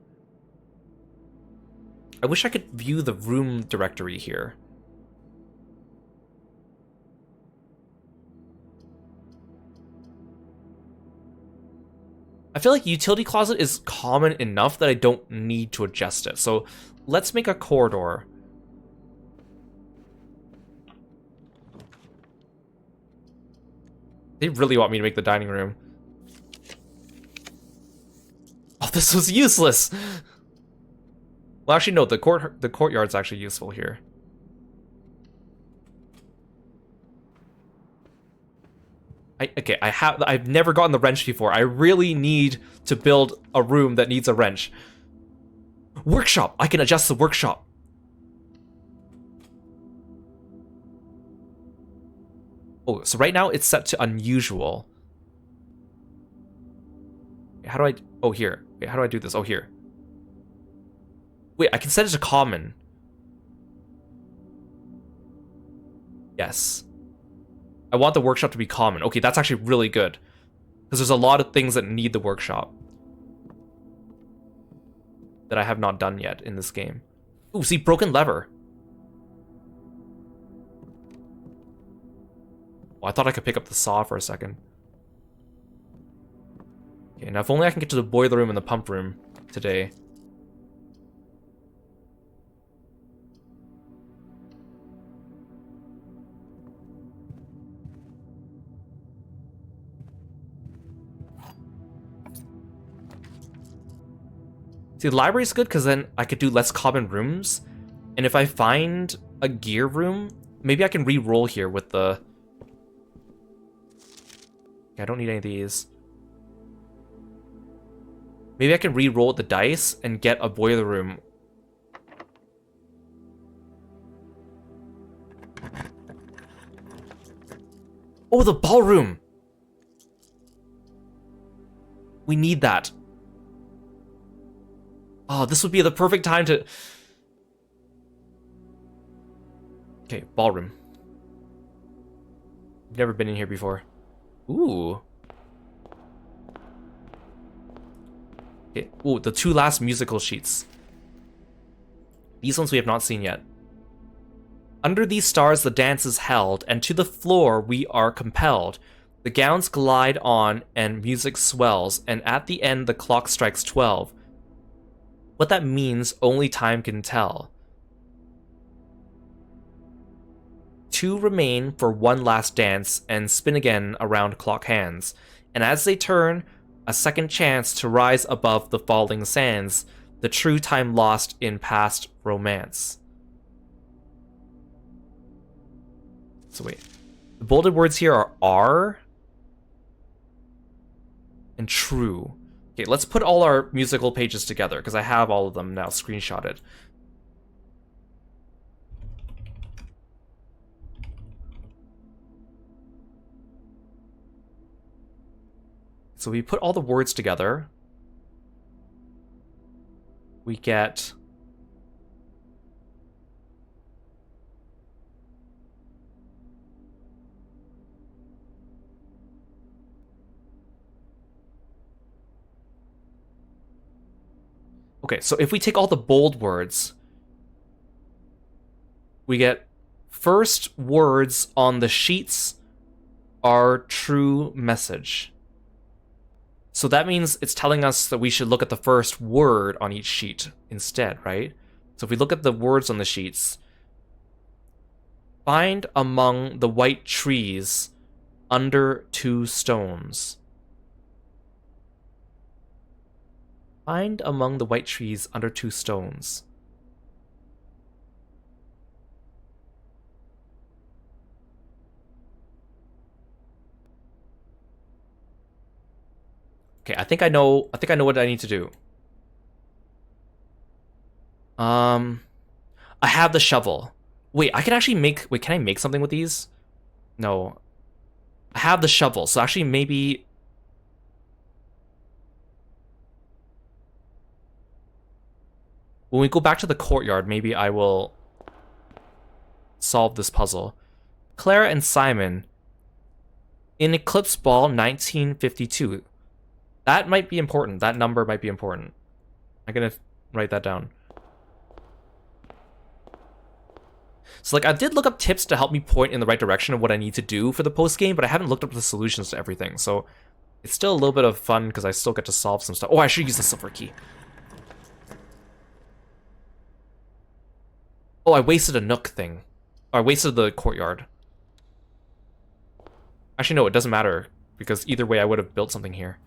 I wish I could view the room directory here. I feel like utility closet is common enough that I don't need to adjust it. So let's make a corridor. They really want me to make the dining room. Oh, this was useless. Well, actually, no. The courtyard's actually useful here. I've never gotten the wrench before. I really need to build a room that needs a wrench. Workshop. I can adjust the workshop. Oh, so right now it's set to unusual. How do I... Oh, here. Wait, how do I do this? Oh, here. Wait, I can set it to common. Yes. I want the workshop to be common. Okay, that's actually really good. Because there's a lot of things that need the workshop. That I have not done yet in this game. Ooh, see, broken lever. Oh, I thought I could pick up the saw for a second. Okay, now if only I can get to the boiler room and the pump room today. See, the library's good because then I could do less common rooms. And if I find a gear room, maybe I can re-roll here with the... Okay, I don't need any of these. Maybe I can re-roll the dice and get a boiler room. Oh, the ballroom! We need that. Oh, this would be the perfect time to... Okay, ballroom. Never been in here before. Ooh. Okay. Ooh, the 2 last musical sheets. These ones we have not seen yet. Under these stars the dance is held, and to the floor we are compelled. The gowns glide on, and music swells, and at the end the clock strikes 12. What that means, only time can tell. 2 remain for one last dance, and spin again around clock hands. And as they turn, a second chance to rise above the falling sands, the true time lost in past romance. So wait, the bolded words here are R and true. Okay, let's put all our musical pages together, because I have all of them now screenshotted. So we put all the words together. We get... Okay, so if we take all the bold words, we get first words on the sheets are true message. So that means it's telling us that we should look at the first word on each sheet instead, right? So if we look at the words on the sheets, find among the white trees under 2 stones. Find among the white trees under 2 stones. Okay, I think I know what I need to do. I have the shovel. Wait, I can actually make... Wait, can I make something with these? No. I have the shovel, so actually maybe... When we go back to the courtyard, maybe I will solve this puzzle. Clara and Simon in Eclipse Ball 1952. That might be important. That number might be important. I'm gonna write that down. So, like, I did look up tips to help me point in the right direction of what I need to do for the post-game, but I haven't looked up the solutions to everything, so it's still a little bit of fun because I still get to solve some stuff. Oh, I should use the silver key. Oh, I wasted a nook thing. Oh, I wasted the courtyard. Actually, no, it doesn't matter, because either way I would have built something here.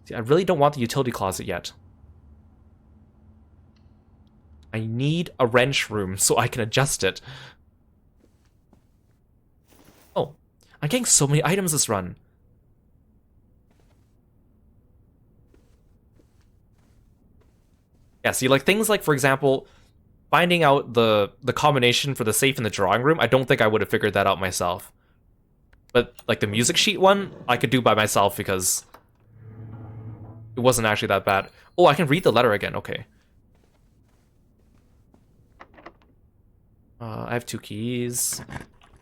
See, I really don't want the utility closet yet. I need a wrench room so I can adjust it. Oh, I'm getting so many items this run. Yeah, see, like, things like, for example, finding out the combination for the safe in the drawing room, I don't think I would have figured that out myself. But like the music sheet one, I could do by myself because it wasn't actually that bad. Oh, I can read the letter again. Okay. I have 2 keys.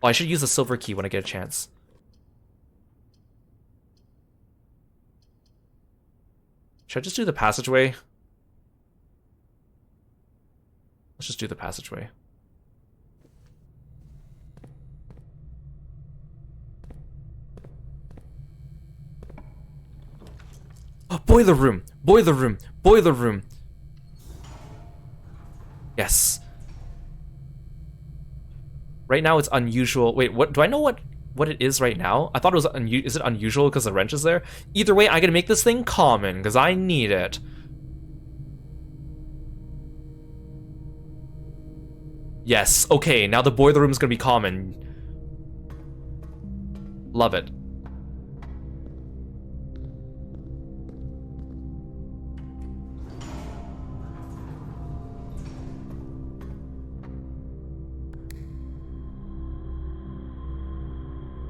Oh, I should use the silver key when I get a chance. Should I just do the passageway? Let's just do the passageway. Oh, boiler room! Boiler room! Boiler room! Yes. Right now it's unusual. Wait, what? Do I know what it is right now? I thought it was is it unusual because the wrench is there? Either way, I gotta make this thing common because I need it. Yes, okay, now the boiler room is gonna be common. Love it.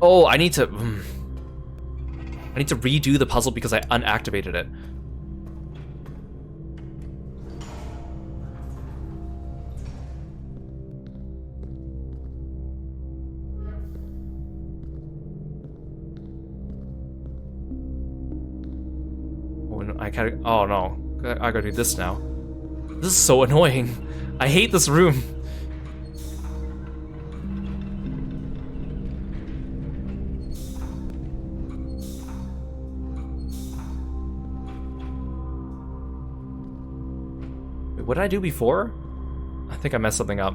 Oh, I need to redo the puzzle because I unactivated it. Oh no, I gotta do this now. This is so annoying. I hate this room. Wait, what did I do before? I think I messed something up.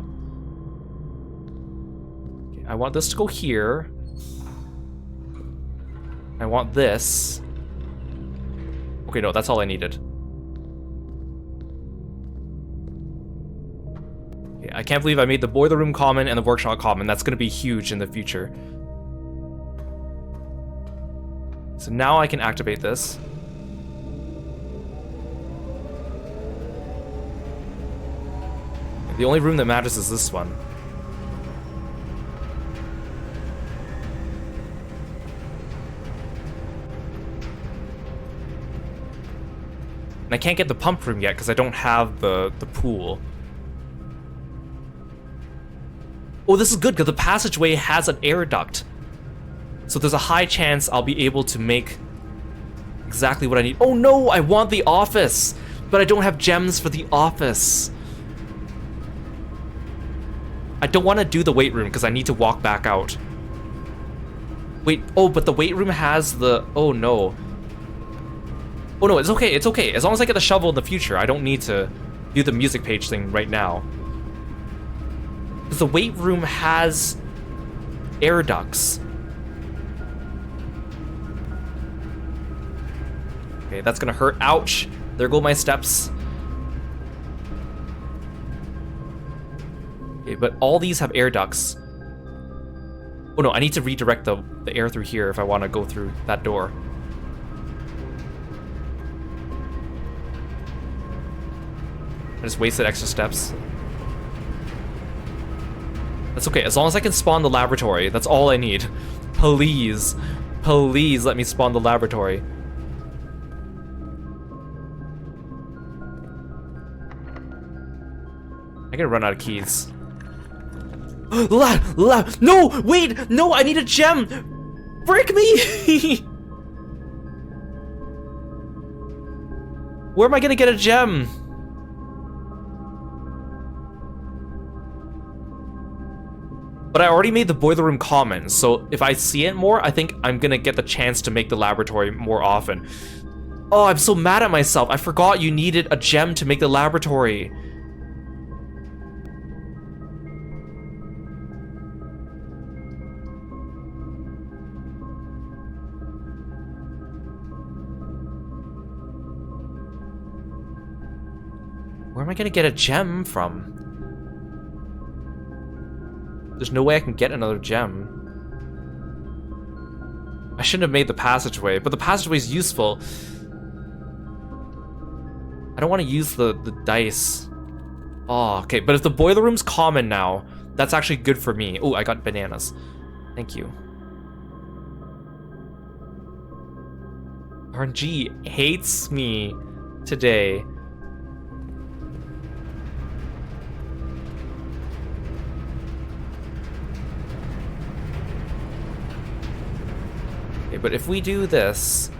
Okay, I want this to go here. I want this. Okay, no, that's all I needed. Okay, I can't believe I made the boiler room common and the workshop common. That's gonna be huge in the future. So now I can activate this. The only room that matters is this one. And I can't get the pump room yet because I don't have the pool. Oh, this is good because the passageway has an air duct. So there's a high chance I'll be able to make exactly what I need. Oh no, I want the office, but I don't have gems for the office. I don't want to do the weight room because I need to walk back out. Wait, oh, but the weight room has the... Oh no. Oh no, it's okay, it's okay. As long as I get the shovel in the future, I don't need to do the music page thing right now. Because the weight room has air ducts. Okay, that's gonna hurt. Ouch! There go my steps. Okay, but all these have air ducts. Oh no, I need to redirect the air through here if I want to go through that door. I just wasted extra steps. That's okay, as long as I can spawn the laboratory, that's all I need. Please, please let me spawn the laboratory. I'm gonna run out of keys. No, wait, no, I need a gem. Frick me. Where am I gonna get a gem? But I already made the boiler room common, so if I see it more, I think I'm gonna get the chance to make the laboratory more often. Oh, I'm so mad at myself. I forgot you needed a gem to make the laboratory. Where am I gonna get a gem from? There's no way I can get another gem. I shouldn't have made the passageway, but the passageway is useful. I don't want to use the dice. Oh, okay, but if the boiler room's common now, that's actually good for me. Oh, I got bananas. Thank you. RNG hates me today. Okay, but if we do this...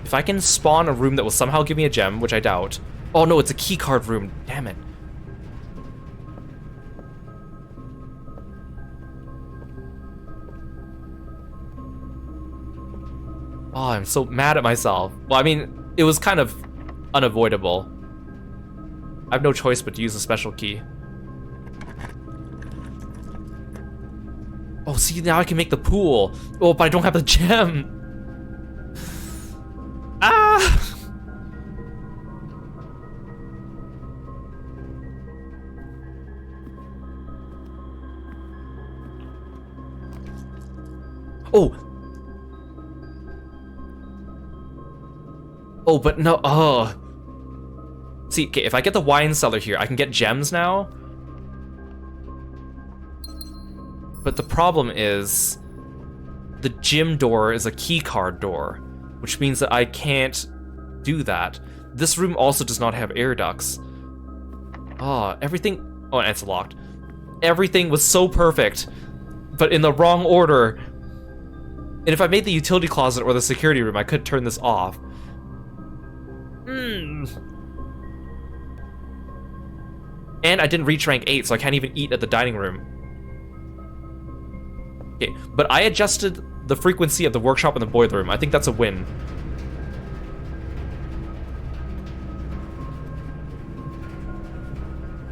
If I can spawn a room that will somehow give me a gem, which I doubt. Oh no, it's a keycard room. Damn it. Oh, I'm so mad at myself. Well, I mean, it was kind of unavoidable. I have no choice but to use a special key. Oh, see, now I can make the pool. Oh, but I don't have the gem. Ah! Oh! Oh, but no, oh. See, okay, if I get the wine cellar here, I can get gems now. But the problem is, the gym door is a keycard door, which means that I can't do that. This room also does not have air ducts. Oh, everything, oh, and it's locked. Everything was so perfect, but in the wrong order. And if I made the utility closet or the security room, I could turn this off. And I didn't reach rank 8, so I can't even eat at the dining room. Okay, but I adjusted the frequency of the workshop and the boiler room. I think that's a win.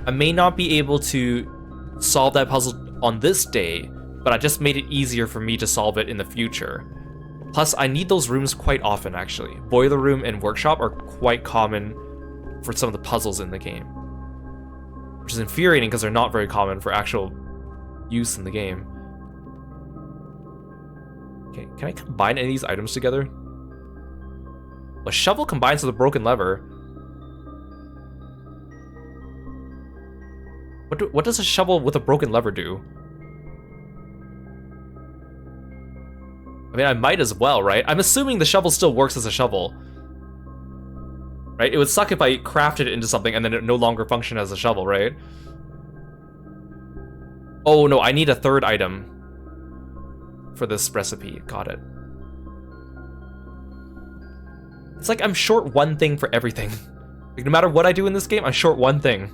I may not be able to solve that puzzle on this day, but I just made it easier for me to solve it in the future. Plus, I need those rooms quite often, actually. Boiler room and workshop are quite common for some of the puzzles in the game. Which is infuriating because they're not very common for actual use in the game. Okay, can I combine any of these items together? A shovel combines with a broken lever. What does a shovel with a broken lever do? I mean, I might as well, right? I'm assuming the shovel still works as a shovel. Right? It would suck if I crafted it into something and then it no longer functioned as a shovel, right? Oh no, I need a third item for this recipe. Got it. It's like I'm short one thing for everything. Like, no matter what I do in this game, I'm short one thing.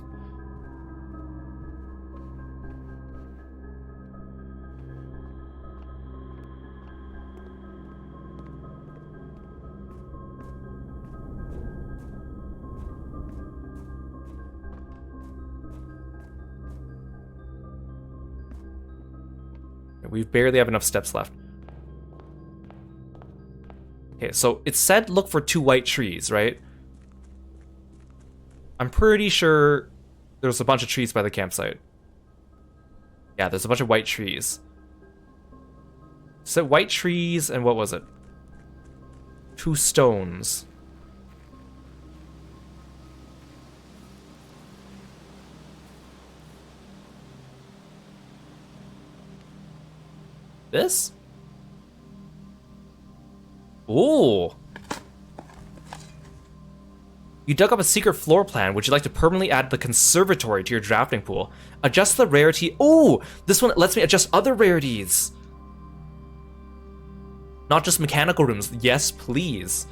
We barely have enough steps left. Okay, so it said look for 2 white trees, right? I'm pretty sure there's a bunch of trees by the campsite. Yeah, there's a bunch of white trees. So white trees and what was it? 2 stones. This? Ooh. You dug up a secret floor plan. Would you like to permanently add the conservatory to your drafting pool? Adjust the rarity. Ooh, this one lets me adjust other rarities. Not just mechanical rooms. Yes, please.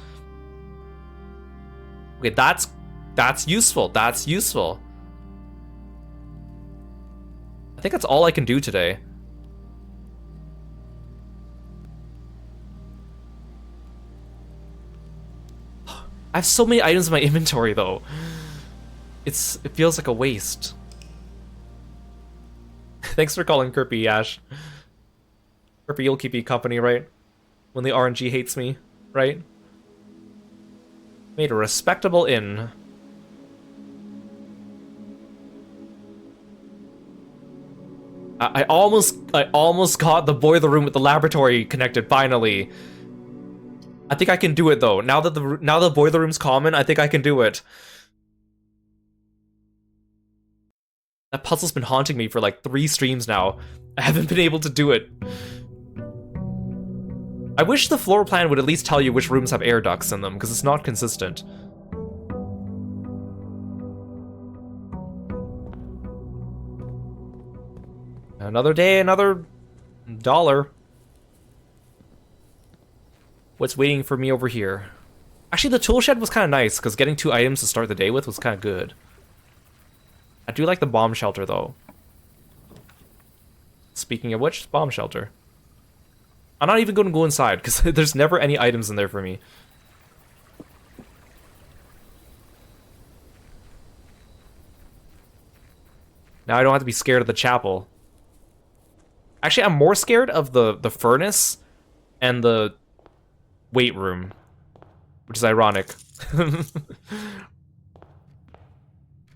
Okay, that's useful. That's useful. I think that's all I can do today. I have so many items in my inventory, though. It feels like a waste. Thanks for calling Kirby, Ash. Kirby, you'll keep me company, right? When the RNG hates me, right? Made a respectable inn. I almost got the boiler room with the laboratory connected, finally. I think I can do it though. Now that the boiler room's common, I think I can do it. That puzzle's been haunting me for like 3 streams now. I haven't been able to do it. I wish the floor plan would at least tell you which rooms have air ducts in them, because it's not consistent. Another day, another $1. What's waiting for me over here? Actually, the tool shed was kind of nice, because getting 2 items to start the day with was kind of good. I do like the bomb shelter, though. Speaking of which, bomb shelter. I'm not even going to go inside, because there's never any items in there for me. Now I don't have to be scared of the chapel. Actually, I'm more scared of the furnace and the weight room, which is ironic. The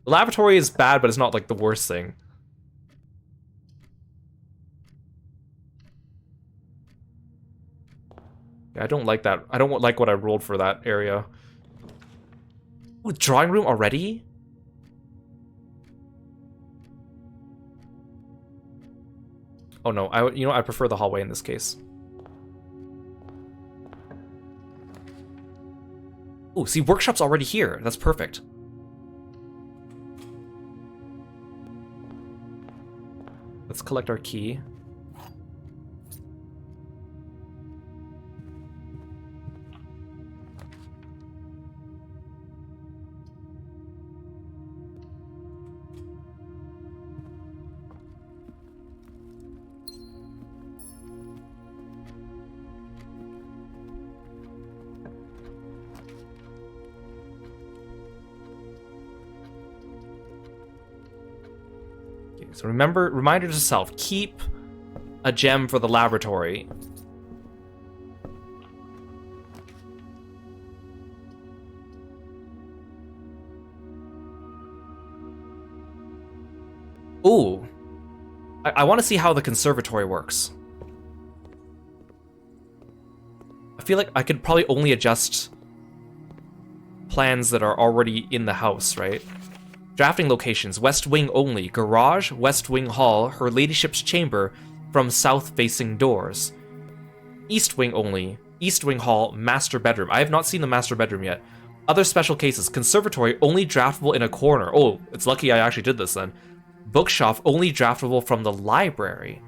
laboratory is bad, but it's not like the worst thing. Yeah, I don't like that. I don't like what I rolled for that area. Ooh, drawing room already? Oh no, I prefer the hallway in this case. Ooh, see, workshop's already here. That's perfect. Let's collect our key. So reminder to self, keep a gem for the laboratory. Ooh. I want to see how the conservatory works. I feel like I could probably only adjust plans that are already in the house, right? Drafting locations, West Wing only. Garage, West Wing Hall, Her Ladyship's Chamber, from south-facing doors. East Wing only. East Wing Hall, Master Bedroom. I have not seen the Master Bedroom yet. Other special cases, Conservatory, only draftable in a corner. Oh, it's lucky I actually did this then. Bookshop, only draftable from the library.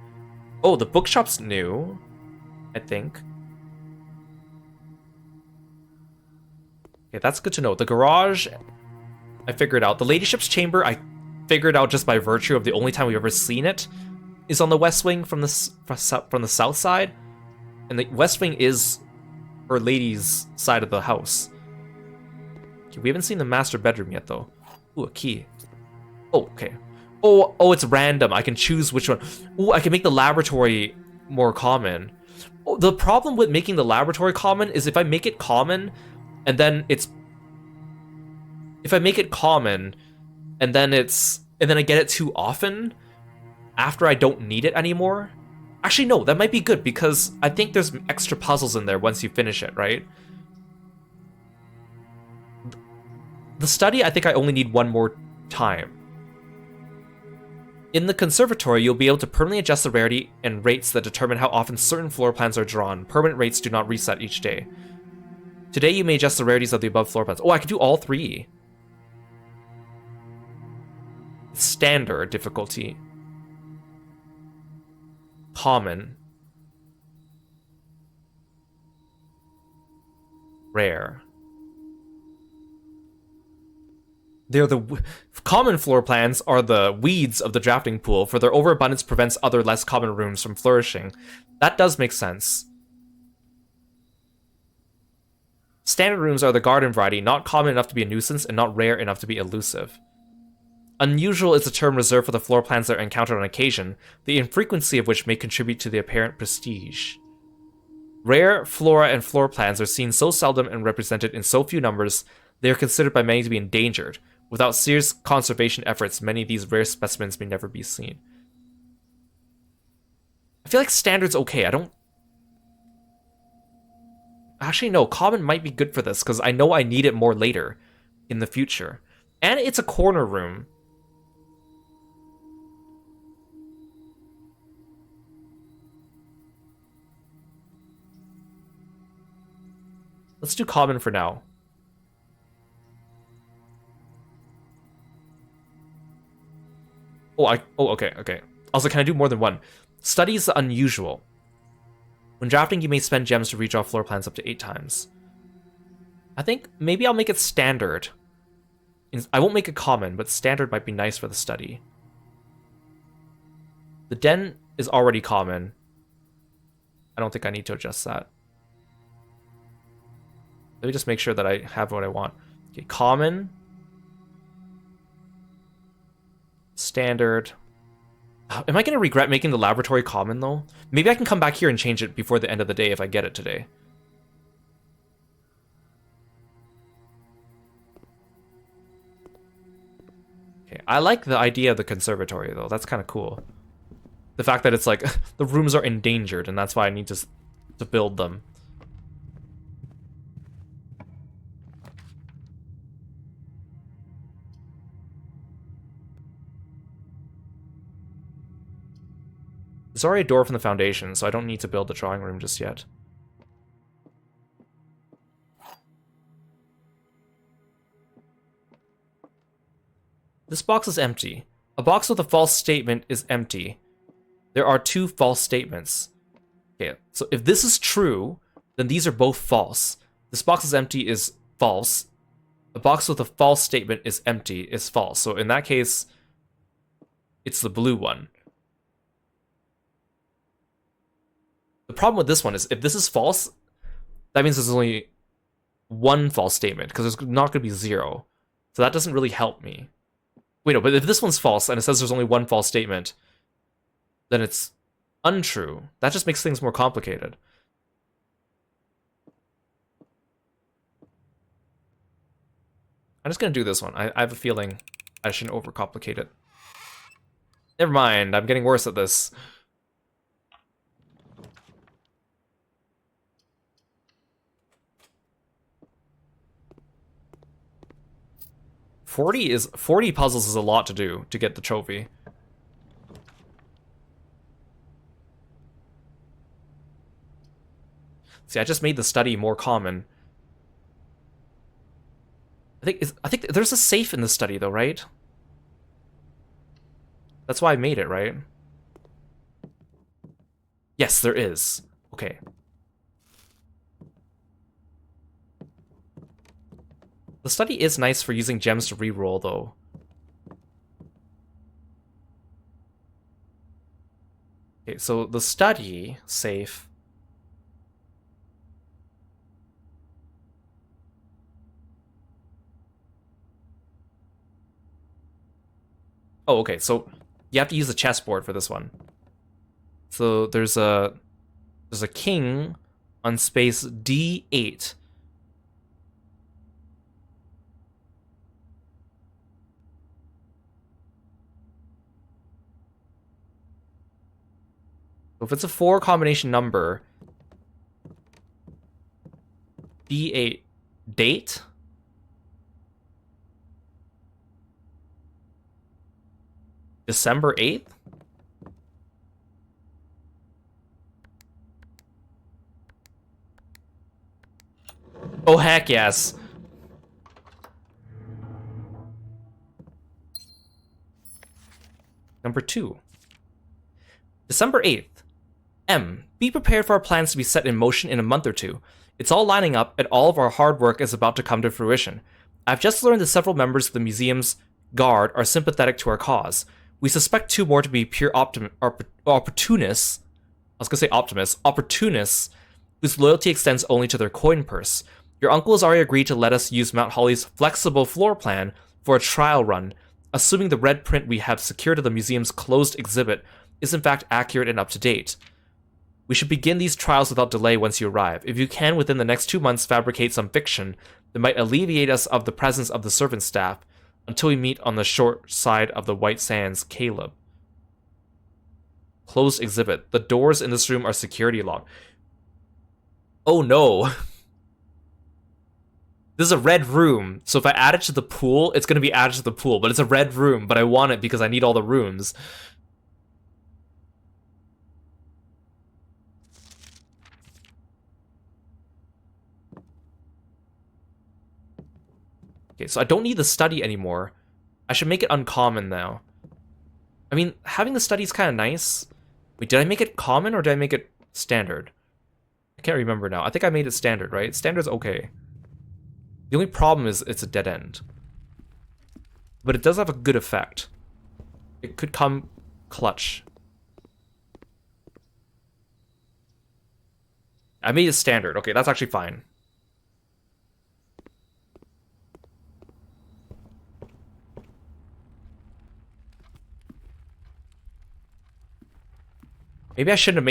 Oh, the bookshop's new, I think. Okay, that's good to know. The garage, I figured out. The Ladyship's Chamber, I figured out just by virtue of the only time we've ever seen it is on the West Wing from the south side. And the West Wing is Her Lady's side of the house. Okay, we haven't seen the Master Bedroom yet, though. Ooh, a key. Oh, okay. Oh, it's random. I can choose which one. Ooh, I can make the laboratory more common. Oh, the problem with making the laboratory common is if I make it common, and then it's... If I make it common, and then I get it too often, after I don't need it anymore. Actually, no, that might be good, because I think there's extra puzzles in there once you finish it, right? The study, I think I only need one more time. In the conservatory, you'll be able to permanently adjust the rarity and rates that determine how often certain floor plans are drawn. Permanent rates do not reset each day. Today, you may adjust the rarities of the above floor plans. Oh, I can do all 3. Standard difficulty. Common. Rare. They're the common floor plans are the weeds of the drafting pool, for their overabundance prevents other less common rooms from flourishing. That does make sense. Standard rooms are the garden variety, not common enough to be a nuisance and not rare enough to be elusive. Unusual is a term reserved for the floor plans that are encountered on occasion, the infrequency of which may contribute to the apparent prestige. Rare flora and floor plans are seen so seldom and represented in so few numbers, they are considered by many to be endangered. Without serious conservation efforts, many of these rare specimens may never be seen. I feel like standard's okay. I don't... Actually, no, common might be good for this, because I know I need it more later in the future. And it's a corner room. Let's do common for now. Oh, okay. Also, can I do more than one? Study is unusual. When drafting, you may spend gems to redraw floor plans up to 8 times. I think maybe I'll make it standard. I won't make it common, but standard might be nice for the study. The den is already common. I don't think I need to adjust that. Let me just make sure that I have what I want. Okay, common. Standard. Am I going to regret making the laboratory common, though? Maybe I can come back here and change it before the end of the day if I get it today. Okay, I like the idea of the conservatory, though. That's kind of cool. The fact that it's like, the rooms are endangered, and that's why I need to build them. There's already a door from the foundation, so I don't need to build the drawing room just yet. This box is empty. A box with a false statement is empty. There are 2 false statements. Okay, so if this is true, then these are both false. This box is empty is false. A box with a false statement is empty is false. So in that case, it's the blue one. The problem with this one is if this is false, that means there's only 1 false statement, because there's not going to be 0. So that doesn't really help me. Wait, no, but if this one's false and it says there's only 1 false statement, then it's untrue. That just makes things more complicated. I'm just going to do this one. I have a feeling I shouldn't overcomplicate it. Never mind, I'm getting worse at this. Forty puzzles is a lot to do to get the trophy. See, I just made the study more common. I think there's a safe in the study though, right? That's why I made it, right? Yes, there is. Okay. The study is nice for using gems to reroll, though. Okay, so the study safe. Oh, okay, so you have to use the chessboard for this one. So there's a king on space D8. So if it's a 4 combination number, D8 date, December 8th? Oh, heck yes. Number 2. December 8th. M. Be prepared for our plans to be set in motion in a month or 2. It's all lining up, and all of our hard work is about to come to fruition. I've just learned that several members of the museum's guard are sympathetic to our cause. We suspect 2 more to be pure opportunists. I was going to say optimists. Opportunists whose loyalty extends only to their coin purse. Your uncle has already agreed to let us use Mount Holly's flexible floor plan for a trial run, assuming the red print we have secured at the museum's closed exhibit is in fact accurate and up to date. We should begin these trials without delay once you arrive. If you can, within the next 2 months, fabricate some fiction that might alleviate us of the presence of the servant staff until we meet on the short side of the White Sands, Caleb. Closed exhibit. The doors in this room are security locked. Oh no. This is a red room, so if I add it to the pool, it's gonna be added to the pool, but it's a red room, but I want it because I need all the rooms. Okay, so I don't need the study anymore. I should make it uncommon now. I mean, having the study is kind of nice. Wait, did I make it common or did I make it standard? I can't remember now. I think I made it standard, right? Standard's okay. The only problem is it's a dead end. But it does have a good effect. It could come clutch. I made it standard. Okay, that's actually fine. Maybe I shouldn't have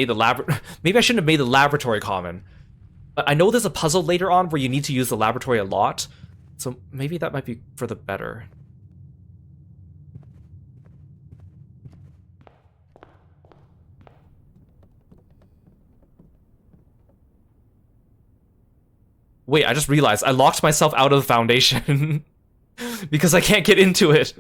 made the laboratory common. But I know there's a puzzle later on where you need to use the laboratory a lot, so maybe that might be for the better. Wait, I just realized I locked myself out of the foundation because I can't get into it.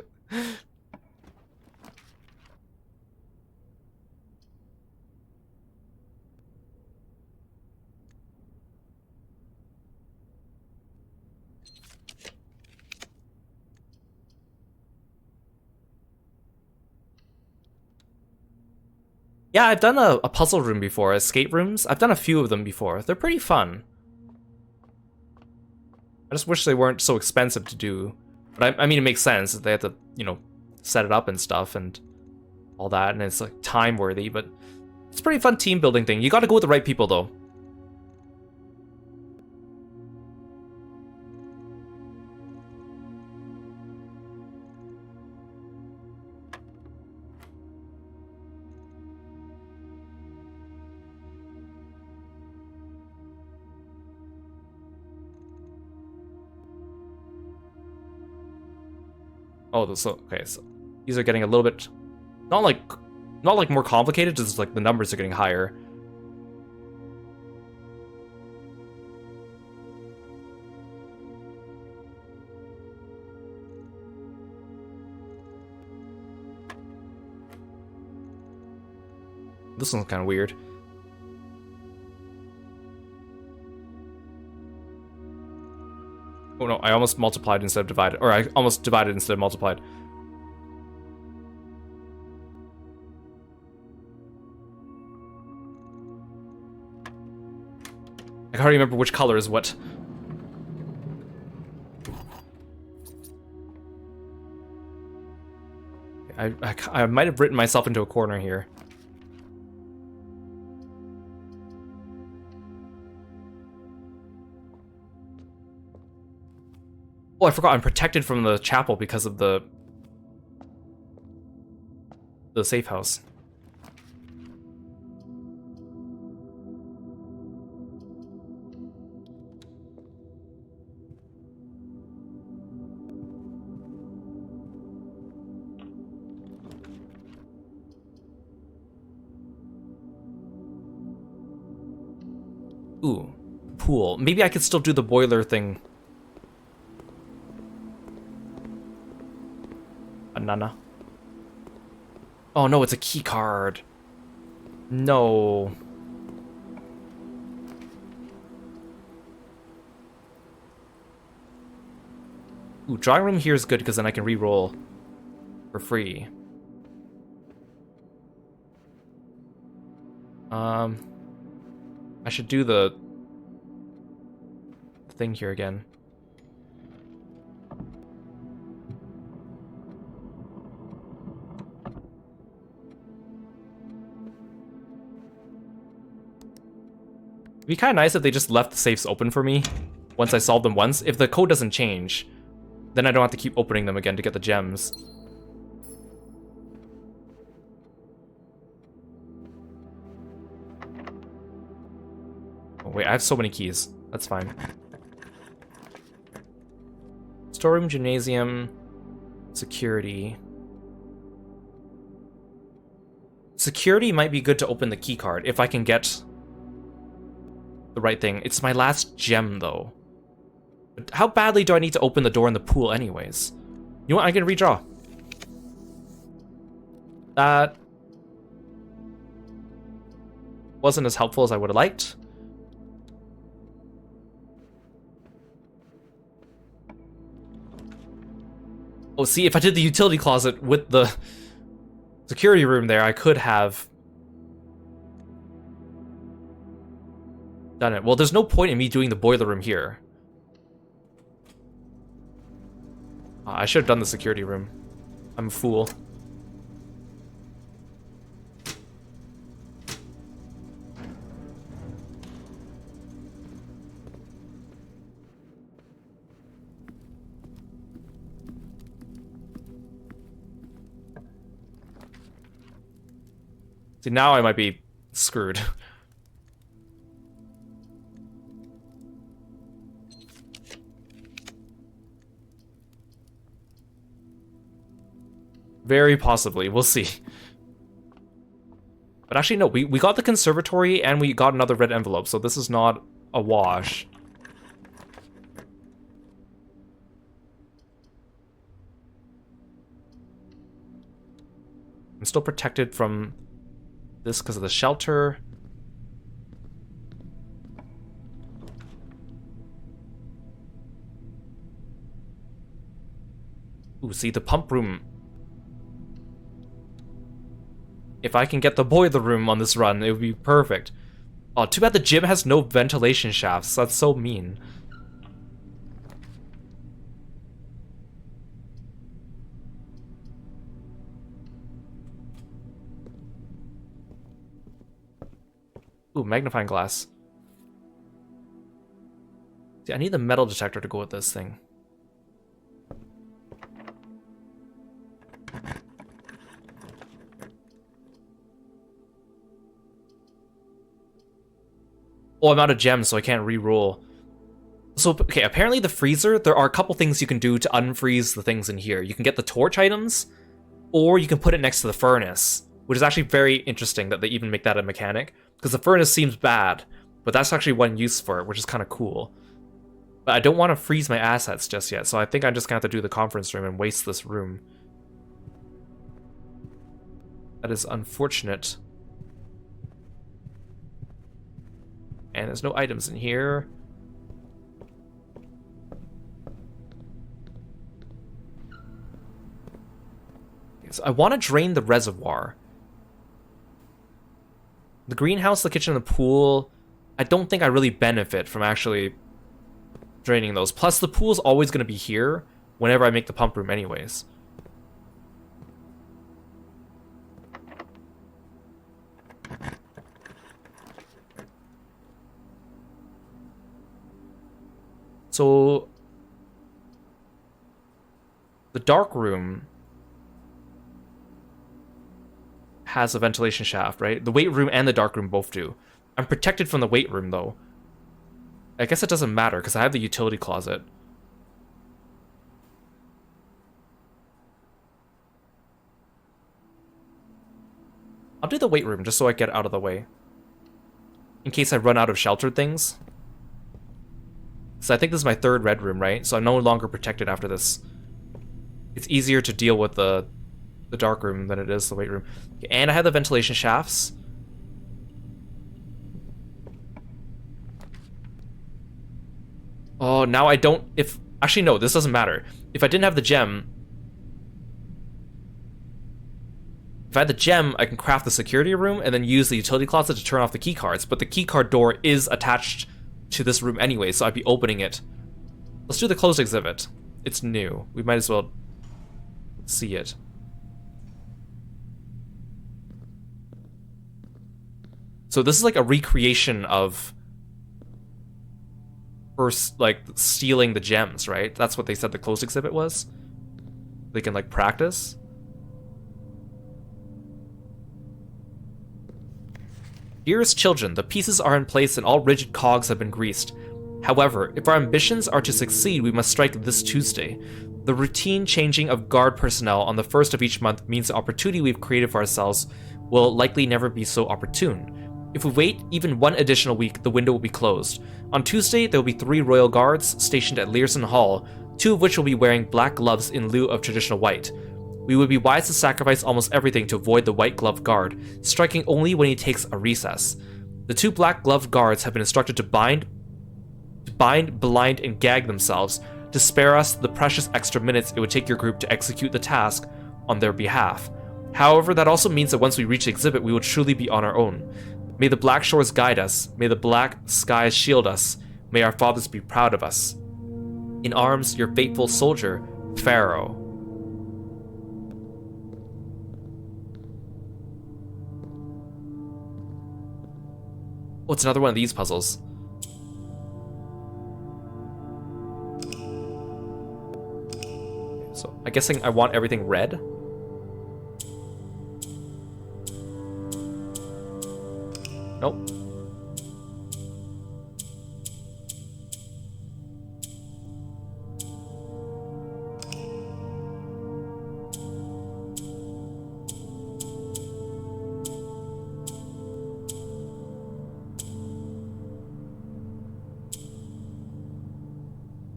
Yeah, I've done a puzzle room before, escape rooms. I've done a few of them before. They're pretty fun. I just wish they weren't so expensive to do. But I mean, it makes sense. They have to, you know, set it up and stuff and all that. And it's like time-worthy, but it's a pretty fun team-building thing. You gotta go with the right people, though. Oh, so okay, so these are getting a little bit not like more complicated, just like the numbers are getting higher. This one's kind of weird. Oh no, I almost multiplied instead of divided. Or I almost divided instead of multiplied. I can't remember which color is what. I might have written myself into a corner here. Oh, I forgot, I'm protected from the chapel because of the safe house. Ooh, pool. Maybe I could still do the boiler thing. Banana. Oh no, it's a key card. No. Ooh, drawing room here is good because then I can re-roll for free. I should do the thing here again. It'd be kind of nice if they just left the safes open for me once I solve them once. If the code doesn't change, then I don't have to keep opening them again to get the gems. Oh, wait, I have so many keys. That's fine. Storeroom, gymnasium, security. Security might be good to open the key card if I can get the right thing. It's my last gem, though. But how badly do I need to open the door in the pool anyways? You know what? I'm gonna redraw. That wasn't as helpful as I would have liked. Oh, see, if I did the utility closet with the security room there, I could have done it. Well, there's no point in me doing the boiler room here. I should have done the security room. I'm a fool. See, now I might be screwed. Very possibly. We'll see. But actually, no. We got the conservatory and we got another red envelope, so this is not a wash. I'm still protected from this because of the shelter. Ooh, see, the pump room. If I can get the boiler room on this run, it would be perfect. Oh, too bad the gym has no ventilation shafts. That's so mean. Ooh, magnifying glass. See, I need the metal detector to go with this thing. Oh, I'm out of gems, so I can't re-roll. So, okay, apparently the freezer, there are a couple things you can do to unfreeze the things in here. You can get the torch items, or you can put it next to the furnace, which is actually very interesting that they even make that a mechanic. Because the furnace seems bad, but that's actually one use for it, which is kind of cool. But I don't want to freeze my assets just yet, so I think I'm just going to have to do the conference room and waste this room. That is unfortunate. And there's no items in here. So I want to drain the reservoir. The greenhouse, the kitchen, and the pool, I don't think I really benefit from actually draining those. Plus, the pool's always going to be here whenever I make the pump room anyways. So, the dark room has a ventilation shaft, right? The weight room and the dark room both do. I'm protected from the weight room, though. I guess it doesn't matter, because I have the utility closet. I'll do the weight room, just so I get out of the way. In case I run out of sheltered things. So I think this is my third red room, right? So I'm no longer protected after this. It's easier to deal with the dark room than it is the weight room. And I have the ventilation shafts. Oh, now I don't... Actually, no, this doesn't matter. If I didn't have the gem... If I had the gem, I can craft the security room and then use the utility closet to turn off the key cards. But the key card door is attached to this room anyway, so I'd be opening it. Let's do the closed exhibit. It's new. We might as well see it. So this is like a recreation of first, like, stealing the gems, right? That's what they said the closed exhibit was. They can, like, practice. Dearest children, the pieces are in place and all rigid cogs have been greased. However, if our ambitions are to succeed, we must strike this Tuesday. The routine changing of guard personnel on the first of each month means the opportunity we've created for ourselves will likely never be so opportune. If we wait even one additional week, the window will be closed. On Tuesday, there will be 3 royal guards stationed at Learson Hall, 2 of which will be wearing black gloves in lieu of traditional white. We would be wise to sacrifice almost everything to avoid the white glove guard, striking only when he takes a recess. The 2 black gloved guards have been instructed to bind, blind, and gag themselves to spare us the precious extra minutes it would take your group to execute the task on their behalf. However, that also means that once we reach the exhibit, we will truly be on our own. May the black shores guide us. May the black skies shield us. May our fathers be proud of us. In arms, your faithful soldier, Pharaoh. Oh, it's another one of these puzzles. So, I'm guessing I want everything red. Nope.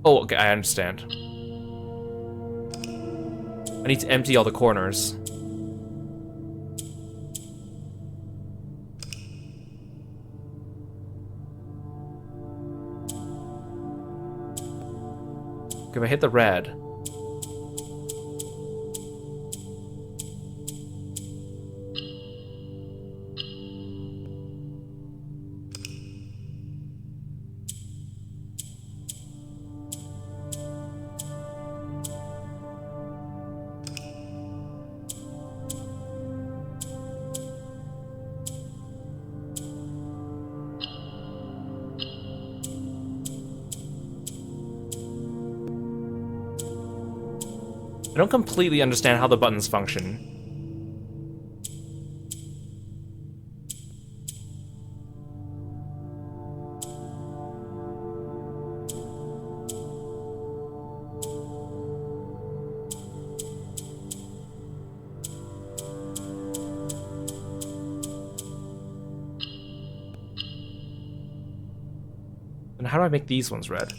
Oh, okay, I understand. I need to empty all the corners. If I hit the red. I don't completely understand how the buttons function. And how do I make these ones red?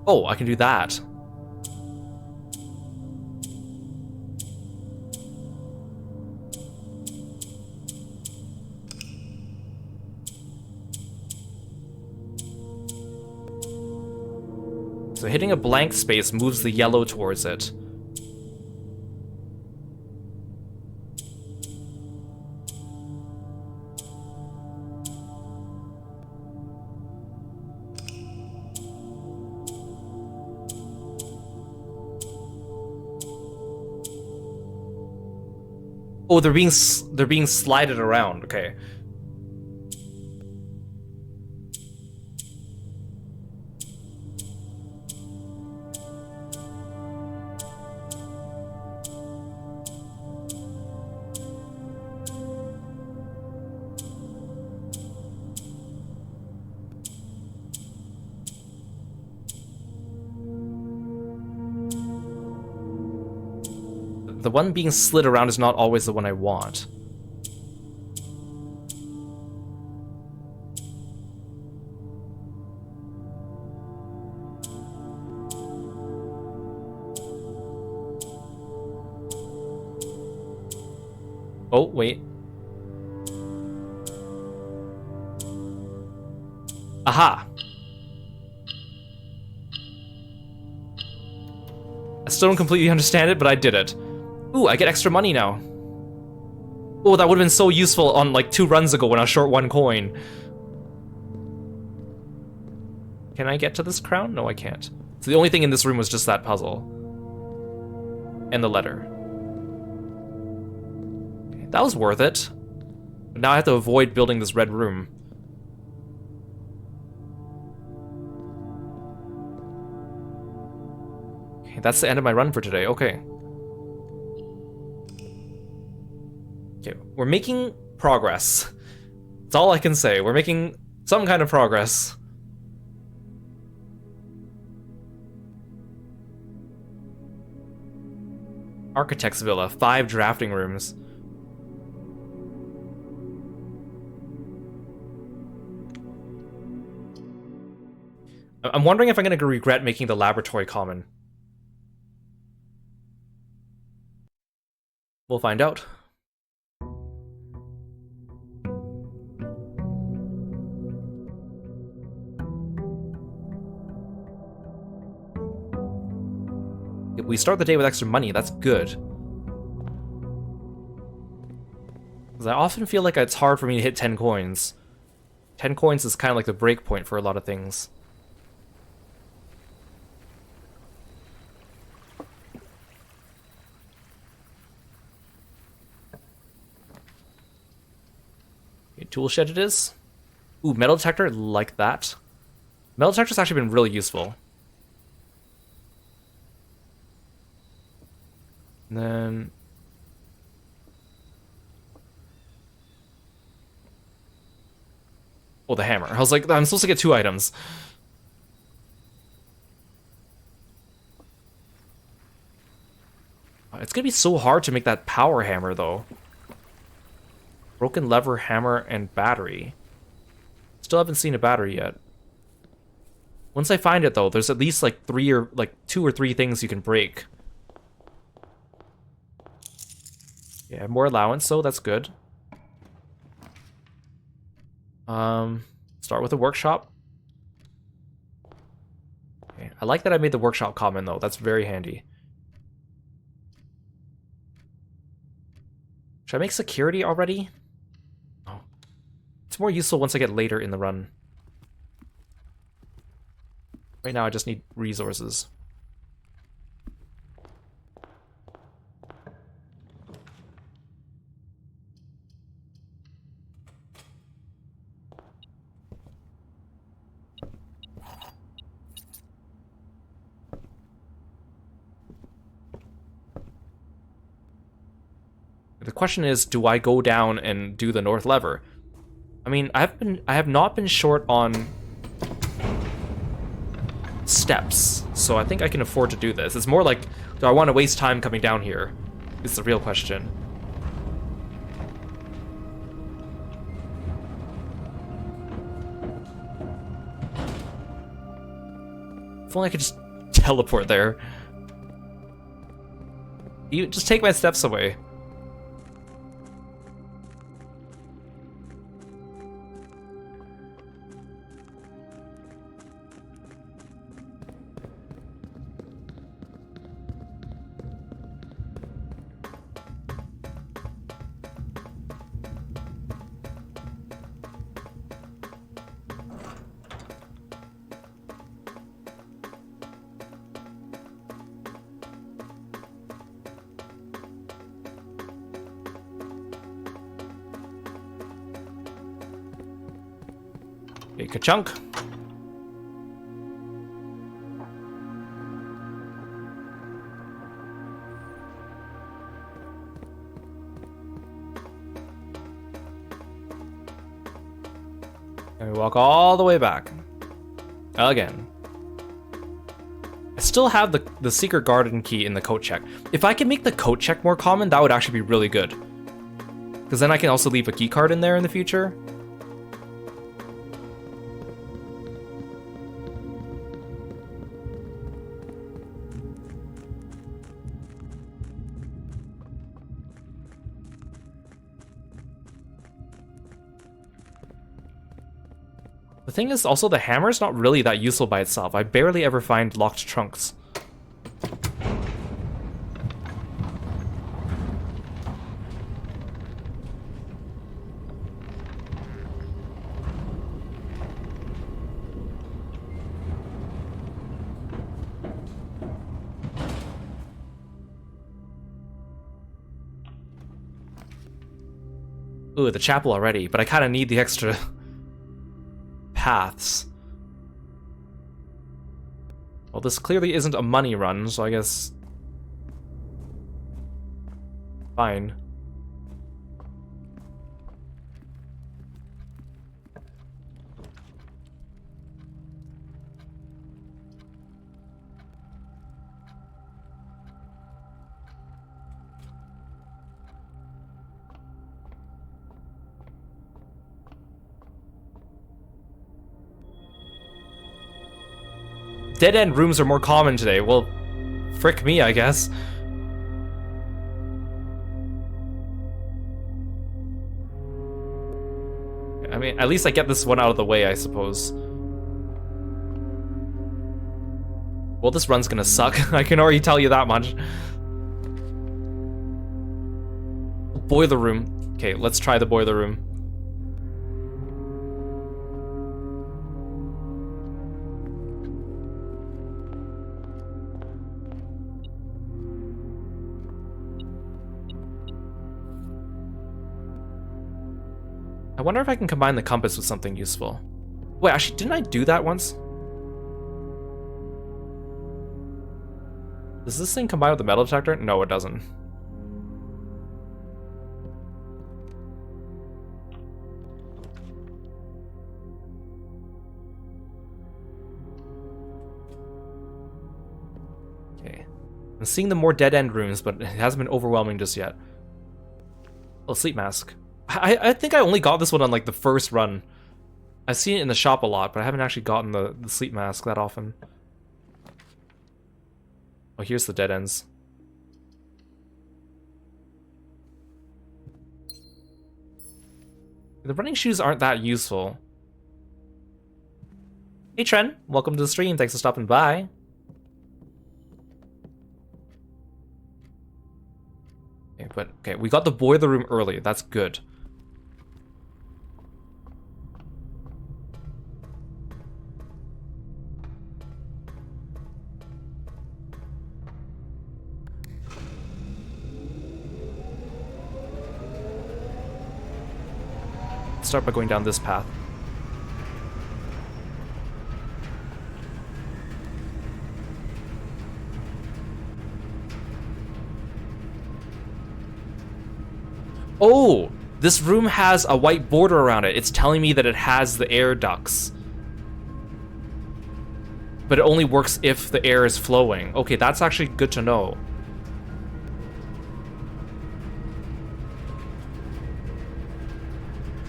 Oh, I can do that. So hitting a blank space moves the yellow towards it. Oh, they're being slided around. Okay. The one being slid around is not always the one I want. Oh, wait. Aha! I still don't completely understand it, but I did it. Ooh, I get extra money now. Oh, that would have been so useful on like 2 runs ago when I was short 1 coin. Can I get to this crown? No, I can't. So the only thing in this room was just that puzzle. And the letter. Okay, that was worth it. But now I have to avoid building this red room. Okay, that's the end of my run for today. Okay. Okay, we're making progress. That's all I can say. We're making some kind of progress. Architect's Villa, 5 drafting rooms. I'm wondering if I'm going to regret making the laboratory common. We'll find out. We start the day with extra money, that's good. Because I often feel like it's hard for me to hit 10 coins. 10 coins is kind of like the break point for a lot of things. Okay, tool shed it is. Ooh, metal detector, like that. Metal detector's actually been really useful. And then... oh, the hammer. I was like, I'm supposed to get 2 items. It's gonna be so hard to make that power hammer, though. Broken lever, hammer, and battery. Still haven't seen a battery yet. Once I find it, though, there's at least like 2 or 3 things you can break. Yeah, more allowance, so that's good. Start with a workshop. Okay. I like that I made the workshop common, though. That's very handy. Should I make security already? No. It's more useful once I get later in the run. Right now, I just need resources. The question is, do I go down and do the north lever? I mean, I have not been short on steps, so I think I can afford to do this. It's more like, do I want to waste time coming down here? Is the real question. If only I could just teleport there. You just take my steps away. Okay, ka-chunk. And we walk all the way back. Again. I still have the secret garden key in the coat check. If I can make the coat check more common, that would actually be really good. Because then I can also leave a key card in there in the future. The thing is, also, the hammer's not really that useful by itself. I barely ever find locked trunks. Ooh, the chapel already, but I kind of need the extra paths. Well, this clearly isn't a money run, so I guess... fine. dead-end rooms are more common today. Well, frick me, I guess. I mean, at least I get this one out of the way, I suppose. Well, this run's gonna suck. I can already tell you that much. Boiler room. Okay, let's try the boiler room. I wonder if I can combine the compass with something useful. Wait, actually, didn't I do that once? Does this thing combine with the metal detector? No, it doesn't. Okay. I'm seeing the more dead-end rooms, but it hasn't been overwhelming just yet. Oh, sleep mask. I think I only got this one on like the first run. I've seen it in the shop a lot, but I haven't actually gotten the sleep mask that often. Oh, here's the dead ends. The running shoes aren't that useful. Hey Tren, welcome to the stream. Thanks for stopping by. Okay, we got the boiler room early. That's good. Let's start by going down this path. Oh, this room has a white border around it. It's telling me that it has the air ducts. But it only works if the air is flowing. Okay, that's actually good to know.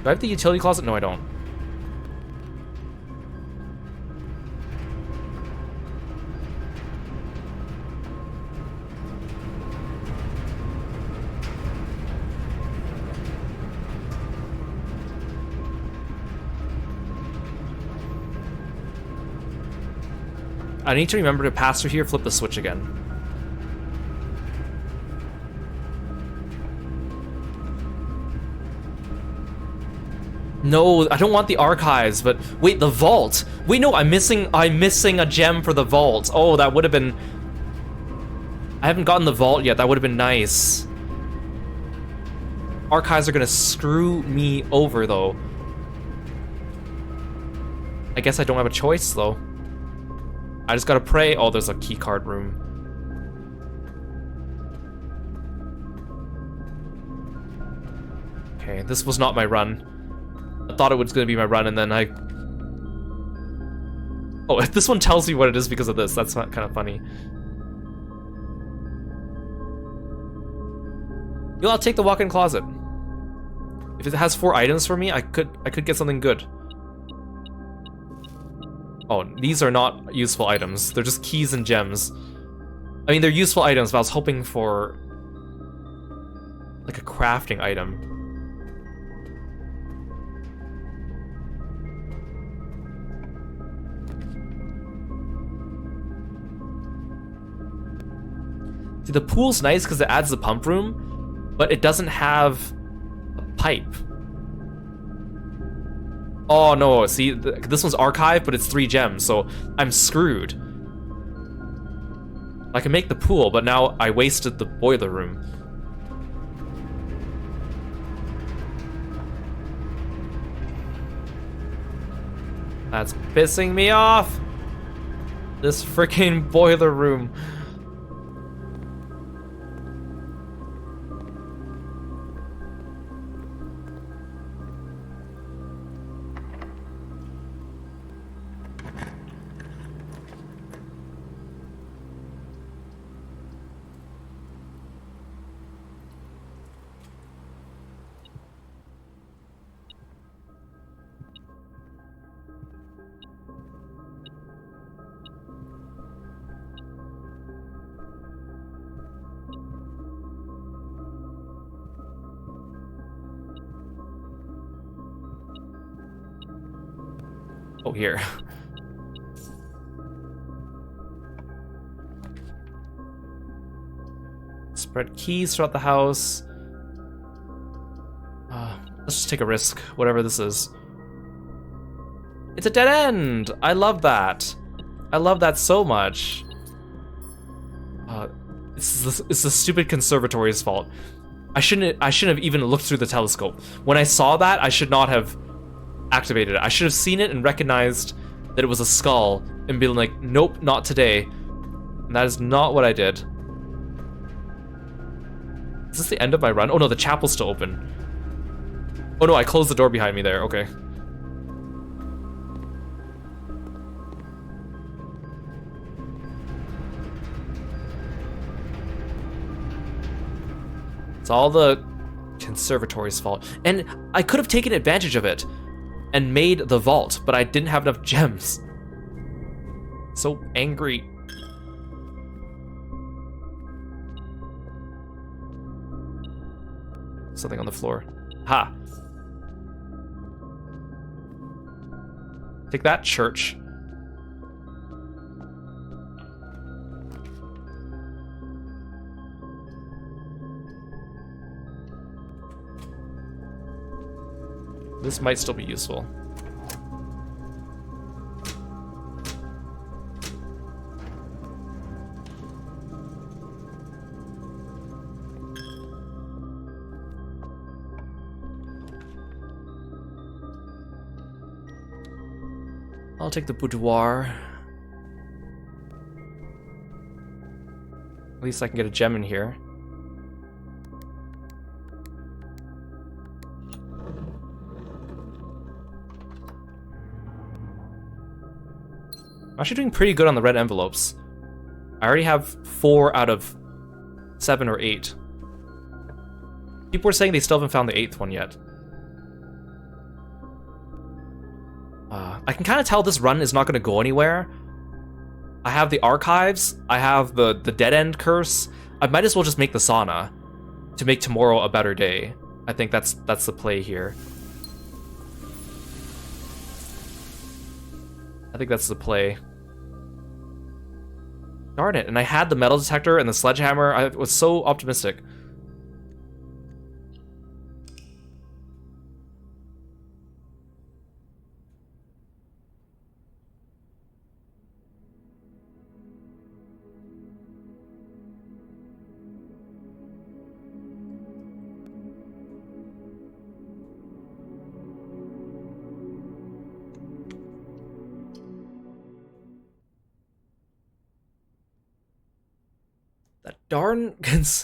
Do I have the utility closet? No, I don't. I need to remember to pass through here, flip the switch again. No, I don't want the archives, but wait, the vault. Wait, no, I'm missing a gem for the vault. Oh, that would have been... I haven't gotten the vault yet. That would have been nice. Archives are gonna screw me over, though. I guess I don't have a choice, though. I just gotta pray. Oh, there's a keycard room. Okay, this was not my run. I thought it was gonna be my run, and then I... Oh, this one tells me what it is because of this. That's kind of funny. Yo, I'll take the walk-in closet. If it has 4 items for me, I could get something good. Oh, these are not useful items. They're just keys and gems. I mean, they're useful items, but I was hoping for... like a crafting item. See, the pool's nice because it adds the pump room, but it doesn't have a pipe. Oh no, see, this one's archived, but it's 3 gems, so I'm screwed. I can make the pool, but now I wasted the boiler room. That's pissing me off! This freaking boiler room. Oh, here. Spread keys throughout the house. Let's just take a risk, whatever this is. It's a dead end! I love that. I love that so much. It's the stupid conservatory's fault. I shouldn't have even looked through the telescope. When I saw that, I should not have activated it. I should have seen it and recognized that it was a skull and been like, nope, not today. And that is not what I did. Is this the end of my run? Oh no, the chapel's still open. Oh no, I closed the door behind me there. Okay. It's all the conservatory's fault. And I could have taken advantage of it and made the vault, but I didn't have enough gems. So angry. Something on the floor. Ha! Take that, church. This might still be useful. I'll take the boudoir. At least I can get a gem in here. I'm actually doing pretty good on the red envelopes. I already have 4 out of 7 or 8. People were saying they still haven't found the 8th one yet. I can kind of tell this run is not going to go anywhere. I have the archives. I have the dead end curse. I might as well just make the sauna to make tomorrow a better day. I think that's the play here. I think that's the play. Darn it, and I had the metal detector and the sledgehammer. I was so optimistic.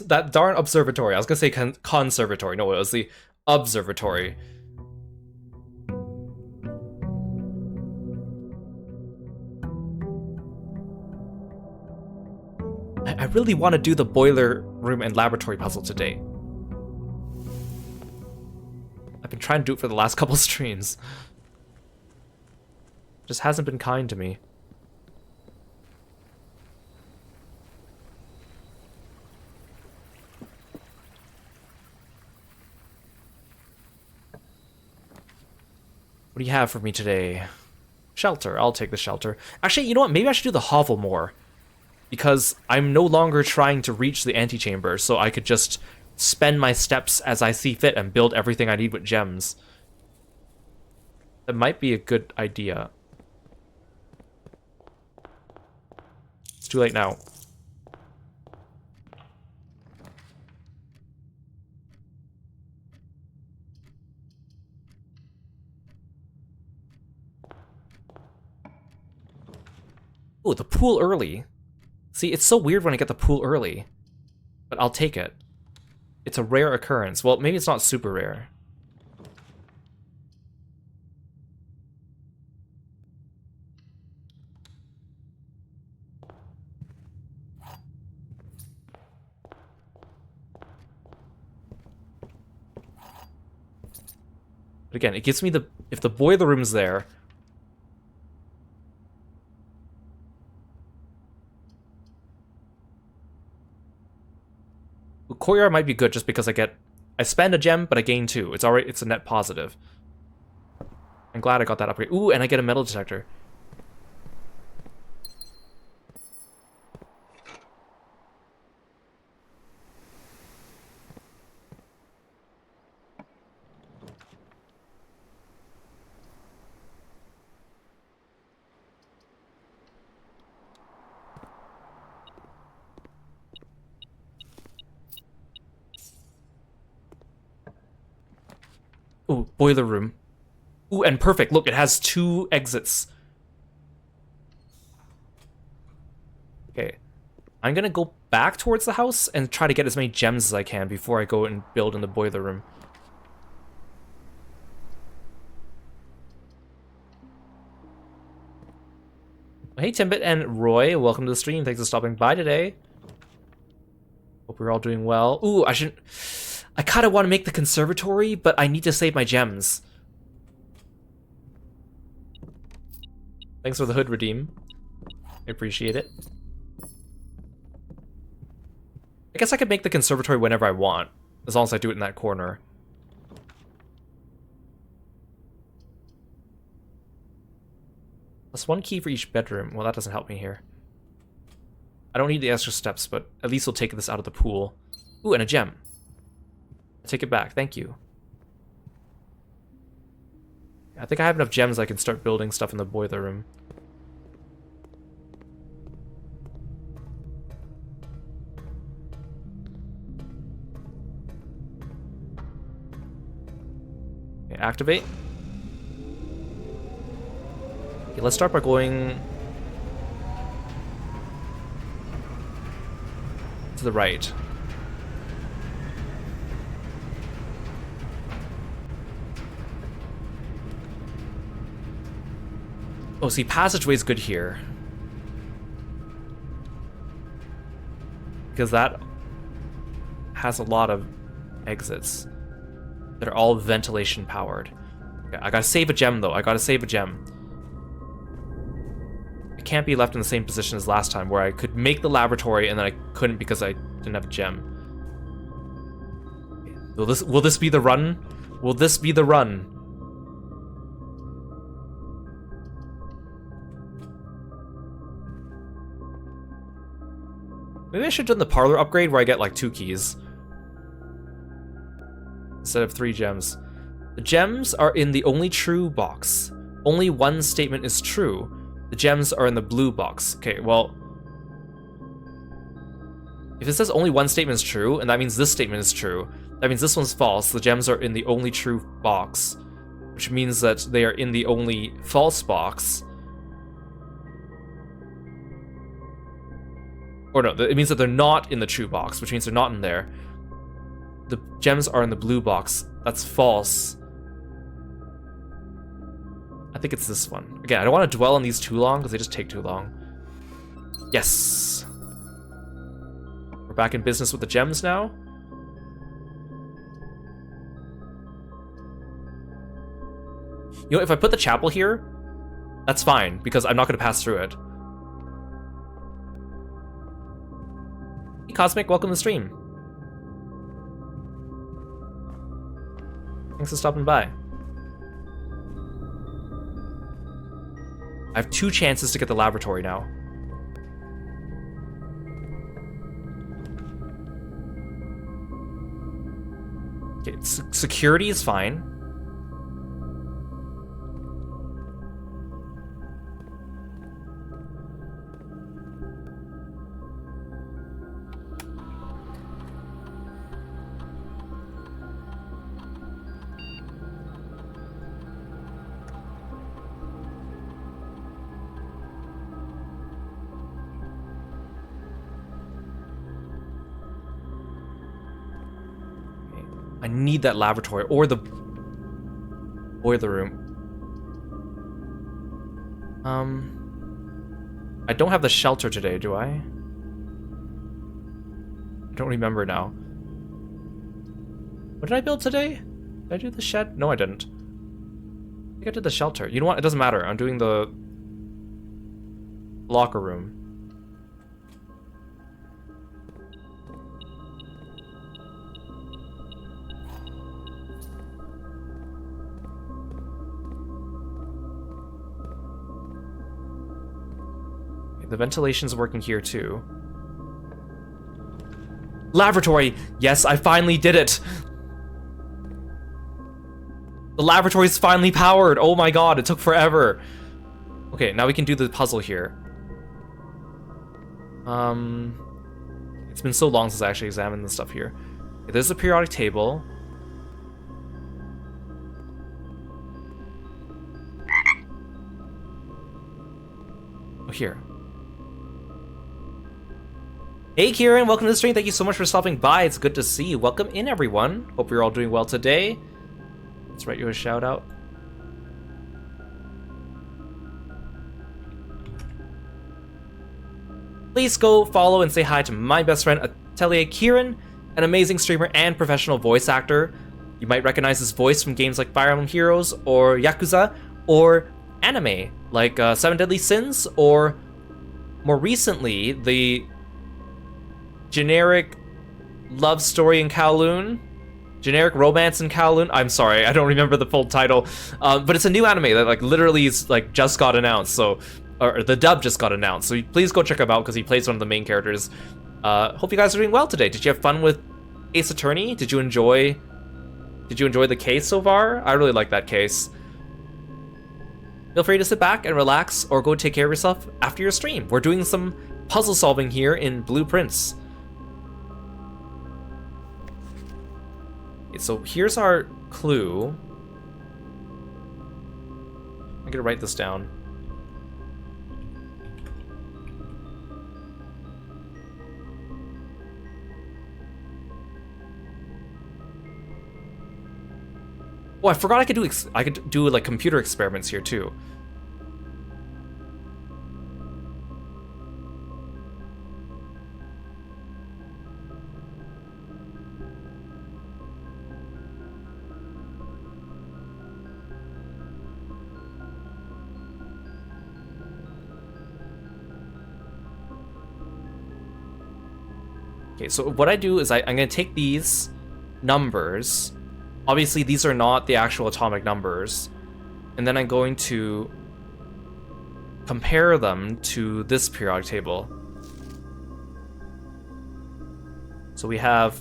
That darn observatory. I was gonna say conservatory. No, it was the observatory. I really want to do the boiler room and laboratory puzzle today. I've been trying to do it for the last couple streams. Just hasn't been kind to me. What do you have for me today? Shelter. I'll take the shelter. Actually, you know what? Maybe I should do the hovel more. Because I'm no longer trying to reach the antechamber, so I could just spend my steps as I see fit and build everything I need with gems. That might be a good idea. It's too late now. Oh, the pool early. See, it's so weird when I get the pool early. But I'll take it. It's a rare occurrence. Well, maybe it's not super rare. But again, it gives me the... If the boiler room's there... Courtyard might be good just because I spend a gem, but I gain 2. It's a net positive. I'm glad I got that upgrade. Ooh, and I get a metal detector. Ooh, boiler room. Ooh, and perfect. Look, it has 2 exits. Okay. I'm gonna go back towards the house and try to get as many gems as I can before I go and build in the boiler room. Hey, Timbit and Roy, welcome to the stream. Thanks for stopping by today. Hope we're all doing well. Ooh, I kind of want to make the conservatory, but I need to save my gems. Thanks for the hood redeem. I appreciate it. I guess I could make the conservatory whenever I want, as long as I do it in that corner. Plus 1 key for each bedroom. Well, that doesn't help me here. I don't need the extra steps, but at least we'll take this out of the pool. Ooh, and a gem. I take it back, thank you. I think I have enough gems I can start building stuff in the boiler room. Okay, activate. Okay, let's start by going to the right. Oh, see, passageway is good here. Because that has a lot of exits that are all ventilation powered. Okay, I gotta save a gem, though. I gotta save a gem. It can't be left in the same position as last time, where I could make the laboratory and then I couldn't because I didn't have a gem. Okay. Will this be the run? Will this be the run? Maybe I should have done the parlor upgrade where I get like 2 keys instead of 3 gems. The gems are in the only true box. Only 1 statement is true. The gems are in the blue box. Okay, well, if it says only 1 statement is true, and that means this statement is true, that means this one's false. The gems are in the only true box, which means that they are in the only false box. Or no, it means that they're not in the true box, which means they're not in there. The gems are in the blue box. That's false. I think it's this one. Again, I don't want to dwell on these too long because they just take too long. Yes! We're back in business with the gems now. You know, if I put the chapel here, that's fine, because I'm not going to pass through it. Hey, Cosmic, welcome to the stream. Thanks for stopping by. I have 2 chances to get the laboratory now. Okay, security is fine. I need that laboratory or the boiler room. I don't have the shelter today, do I? I don't remember now. What did I build today? Did I do the shed? No, I didn't. I think I did the shelter. You know what? It doesn't matter. I'm doing the locker room. The ventilation's working here too. Laboratory! Yes, I finally did it! The laboratory's finally powered! Oh my god, it took forever! Okay, now we can do the puzzle here. It's been so long since I actually examined the stuff here. Okay, there's a periodic table. Oh, here. Hey Kieran, welcome to the stream. Thank you so much for stopping by. It's good to see you. Welcome in, everyone. Hope you're all doing well today. Let's write you a shout out. Please go follow and say hi to my best friend Atelier Kieran, an amazing streamer and professional voice actor. You might recognize his voice from games like Fire Emblem Heroes or Yakuza, or anime like Seven Deadly Sins, or more recently the generic love story in Kowloon, generic romance in Kowloon. I'm sorry, I don't remember the full title, but it's a new anime that like literally is like just got announced. So, or the dub just got announced. So please go check him out because he plays one of the main characters. Hope you guys are doing well today. Did you have fun with Ace Attorney? Did you enjoy the case so far? I really like that case. Feel free to sit back and relax or go take care of yourself after your stream. We're doing some puzzle solving here in Blueprints. Okay, so here's our clue. I'm gonna write this down. Oh, I forgot I could do like computer experiments here too. Okay, so what I do is I'm gonna take these numbers. Obviously, these are not the actual atomic numbers. And then I'm going to compare them to this periodic table. So we have...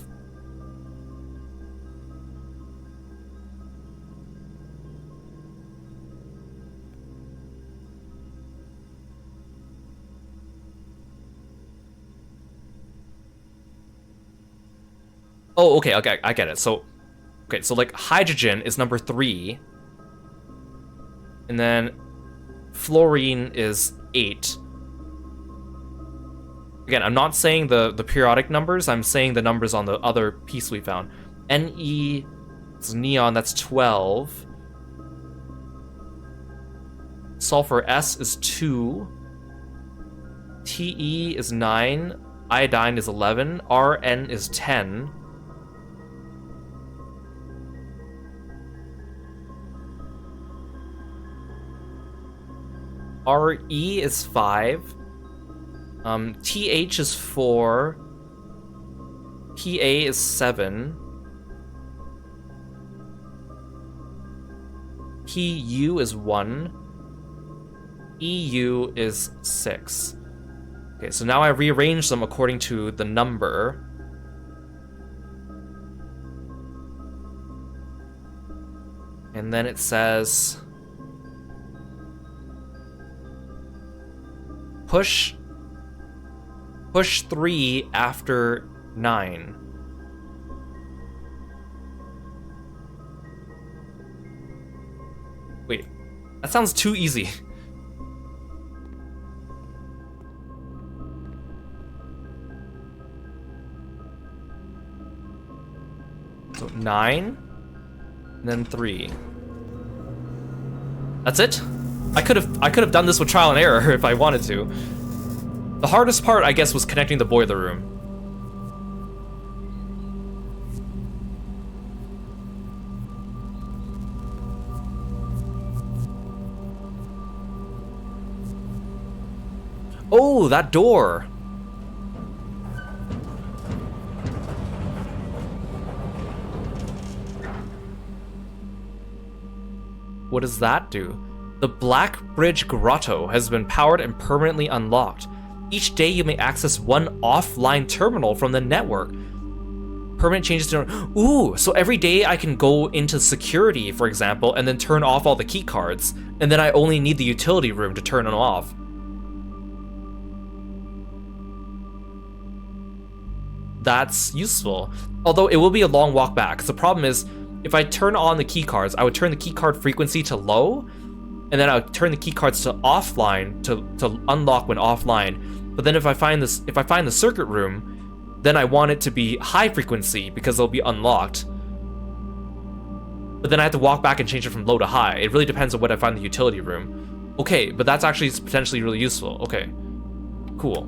Oh, okay, I get it. So... Okay, so like hydrogen is number 3, and then fluorine is 8. Again, I'm not saying the periodic numbers, I'm saying the numbers on the other piece we found. Ne is neon, that's 12. Sulfur S is 2. Te is 9. Iodine is 11. Rn is 10. Re is 5, Th is 4, Pa is 7, Pu is 1, Eu is 6. Okay, so now I rearrange them according to the number. And then it says... Push 3 after 9. Wait, that sounds too easy. So 9, and then 3. That's it? I could have done this with trial and error if I wanted to. The hardest part, I guess, was connecting the boiler room. Oh, that door. What does that do? The Black Bridge Grotto has been powered and permanently unlocked. Each day you may access one offline terminal from the network. Permanent changes to... Ooh, so every day I can go into security, for example, and then turn off all the key cards, and then I only need the utility room to turn them off. That's useful. Although it will be a long walk back, because the problem is, if I turn on the key cards, I would turn the key card frequency to low, and then I would turn the key cards to offline to unlock when offline. But then if I find the circuit room, then I want it to be high frequency because they'll be unlocked. But then I have to walk back and change it from low to high. It really depends on what I find in the utility room. Okay, but that's actually potentially really useful. Okay, cool.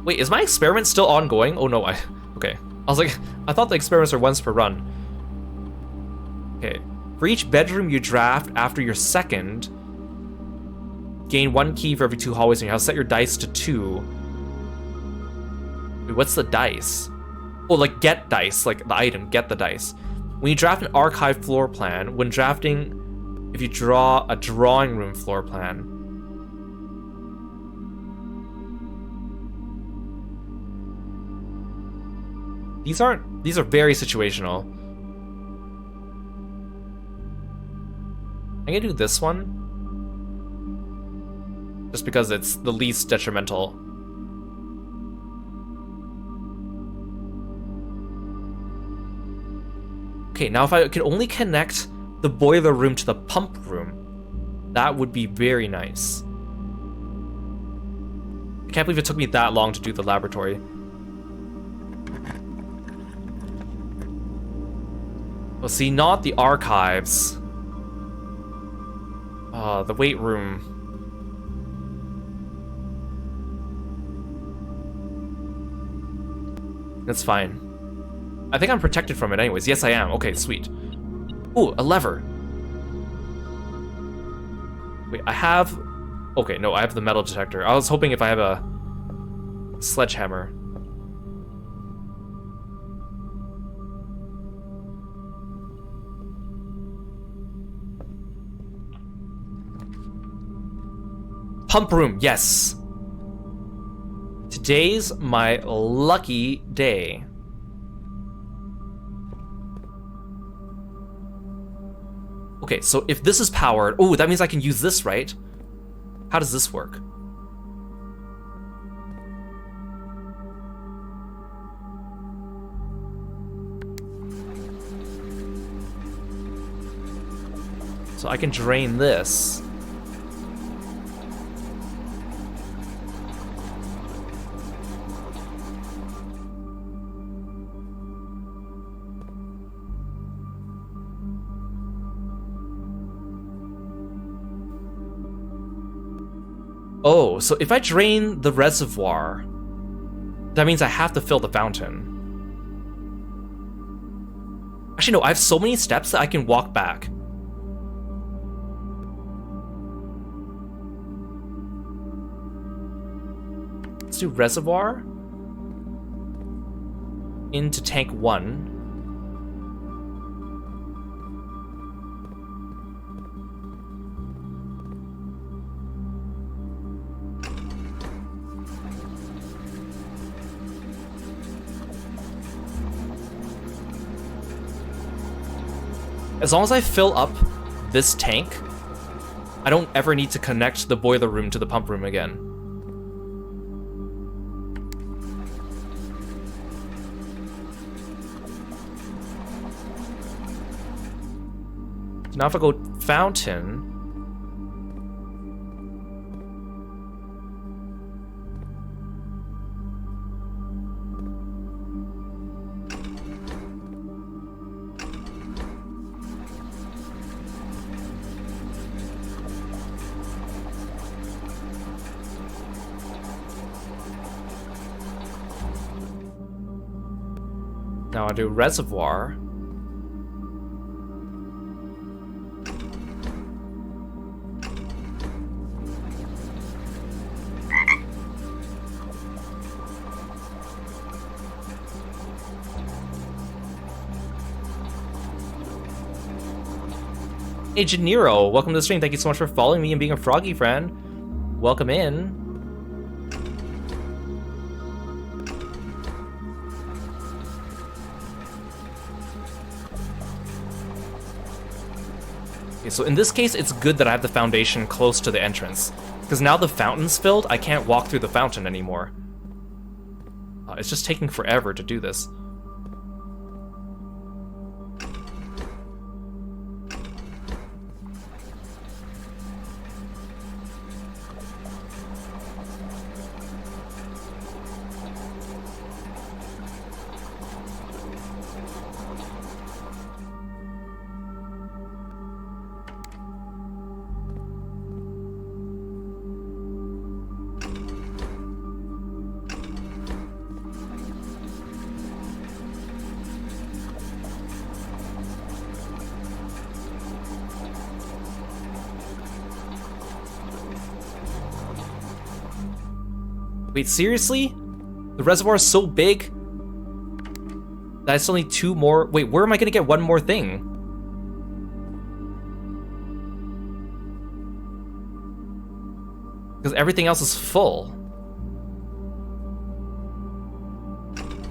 Wait, is my experiment still ongoing? Oh no, okay. I was like, I thought the experiments are once per run. Okay, for each bedroom you draft after your second, gain 1 key for every 2 hallways in your house. Set your dice to 2. Wait, what's the dice? Oh, like get dice, like the item, get the dice. When you draft an archive floor plan, when drafting, if you draw a drawing room floor plan. These are very situational. I'm gonna do this one. Just because it's the least detrimental. Okay, now if I could only connect the boiler room to the pump room, that would be very nice. I can't believe it took me that long to do the laboratory. Well, see, not the archives. The weight room. That's fine. I think I'm protected from it anyways. Yes, I am. Okay, sweet. Ooh, a lever. Wait, I have... Okay, no, I have the metal detector. I was hoping if I have a sledgehammer. Pump room, yes. Today's my lucky day. Okay, so if this is powered, oh, that means I can use this, right? How does this work? So I can drain this. Oh, so if I drain the reservoir, that means I have to fill the fountain. Actually, no, I have so many steps that I can walk back. Let's do reservoir into tank 1. As long as I fill up this tank, I don't ever need to connect the boiler room to the pump room again. Now if I go fountain, now I do reservoir. Hey, Janiro, welcome to the stream. Thank you so much for following me and being a froggy friend. Welcome in. Okay, so in this case, it's good that I have the foundation close to the entrance. Because now the fountain's filled, I can't walk through the fountain anymore. It's just taking forever to do this. Wait, seriously? The reservoir is so big that I still need 2 more. Wait, where am I gonna get 1 more thing? Because everything else is full.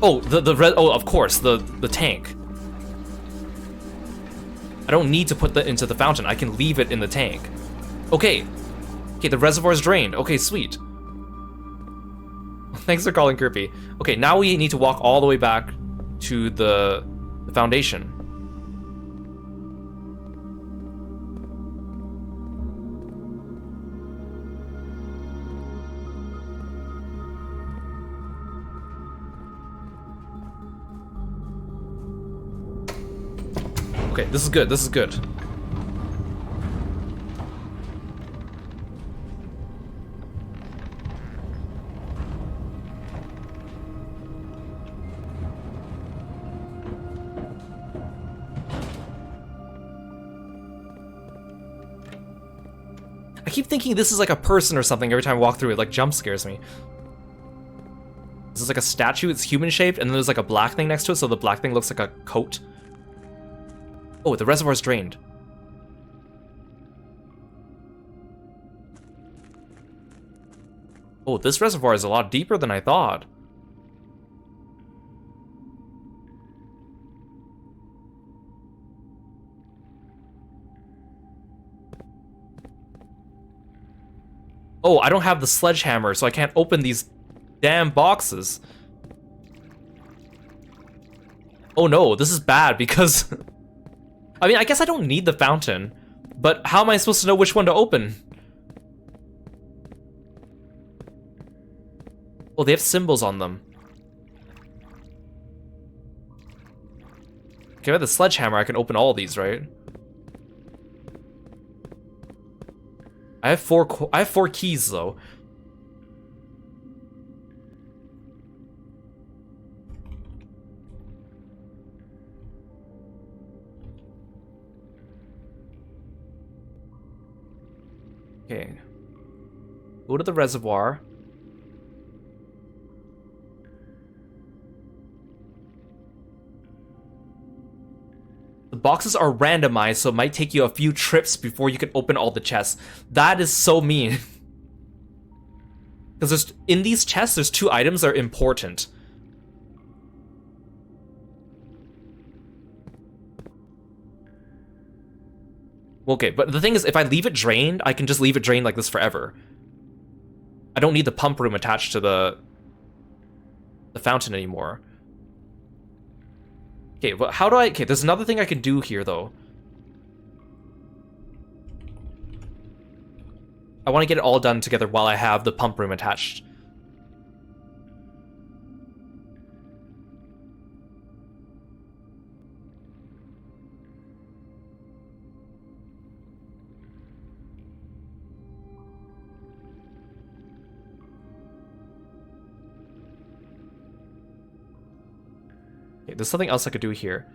Oh, oh, of course, the tank. I don't need to put that into the fountain. I can leave it in the tank. Okay. Okay, the reservoir's drained. Okay, sweet. Thanks for calling Kirby. Okay, now we need to walk all the way back to the foundation. Okay, this is good, this is good. I keep thinking this is like a person or something every time I walk through it, like jump scares me. This is like a statue, it's human shaped, and then there's like a black thing next to it, so the black thing looks like a coat. Oh, the reservoir's drained. Oh, this reservoir is a lot deeper than I thought. Oh, I don't have the sledgehammer, so I can't open these damn boxes. Oh no, this is bad because... I mean, I guess I don't need the fountain, but how am I supposed to know which one to open? Oh, they have symbols on them. Okay, with the sledgehammer, I can open all these, right? I have 4 keys though. Okay. Go to the reservoir. The boxes are randomized, so it might take you a few trips before you can open all the chests. That is so mean. Because in these chests, there's 2 items that are important. Okay, but the thing is, if I leave it drained, I can just leave it drained like this forever. I don't need the pump room attached to the fountain anymore. Okay, but how do I... Okay, there's another thing I can do here, though. I want to get it all done together while I have the pump room attached. Okay, there's something else I could do here.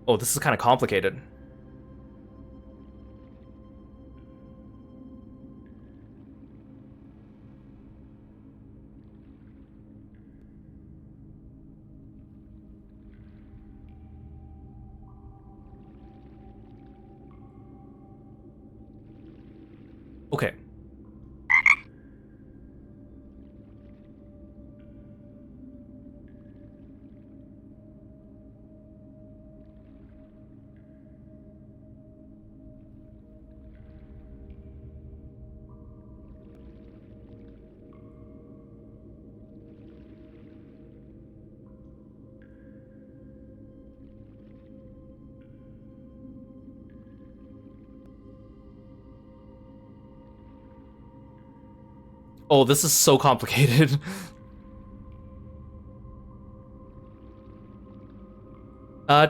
Oh, this is kind of complicated. Okay. Oh, this is so complicated.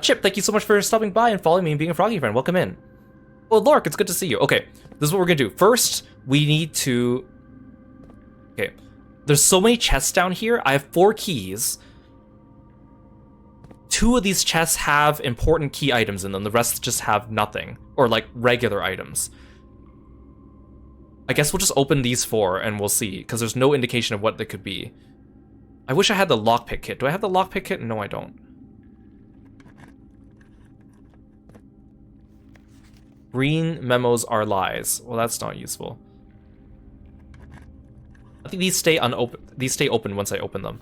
Chip, thank you so much for stopping by and following me and being a Froggy friend. Welcome in. Well, Lork, it's good to see you. Okay, this is what we're gonna do. First, we need to... Okay, there's so many chests down here. I have 4 keys. 2 of these chests have important key items in them. The rest just have nothing. Or, like, regular items. I guess we'll just open these 4 and we'll see, because there's no indication of what they could be. I wish I had the lockpick kit. Do I have the lockpick kit? No, I don't. Green memos are lies. Well, that's not useful. I think these stay open once I open them.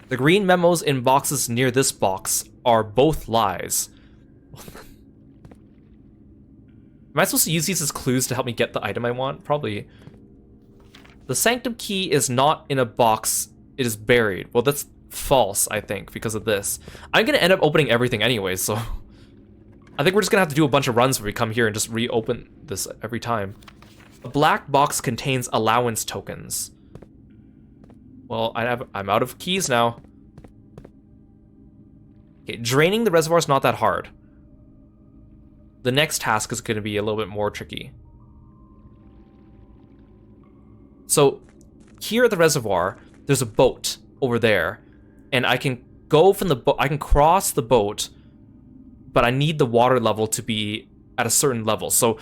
The green memos in boxes near this box are both lies. Am I supposed to use these as clues to help me get the item I want? Probably. The sanctum key is not in a box. It is buried. Well, that's false, I think, because of this. I'm going to end up opening everything anyway, so... I think we're just going to have to do a bunch of runs where we come here and just reopen this every time. A black box contains allowance tokens. Well, I'm out of keys now. Okay, draining the reservoir is not that hard. The next task is going to be a little bit more tricky. So, here at the reservoir, there's a boat over there. And I can go from the boat, I can cross the boat, but I need the water level to be at a certain level. So,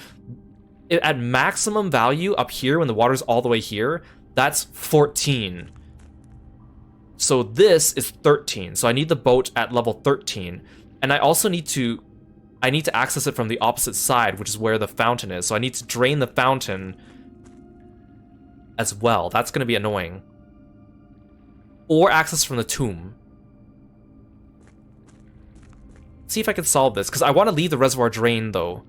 at maximum value up here, when the water's all the way here, that's 14. So this is 13. So I need the boat at level 13. And I also need to access it from the opposite side, which is where the fountain is. So I need to drain the fountain as well. That's going to be annoying. Or access from the tomb. See if I can solve this, because I want to leave the reservoir drained, though.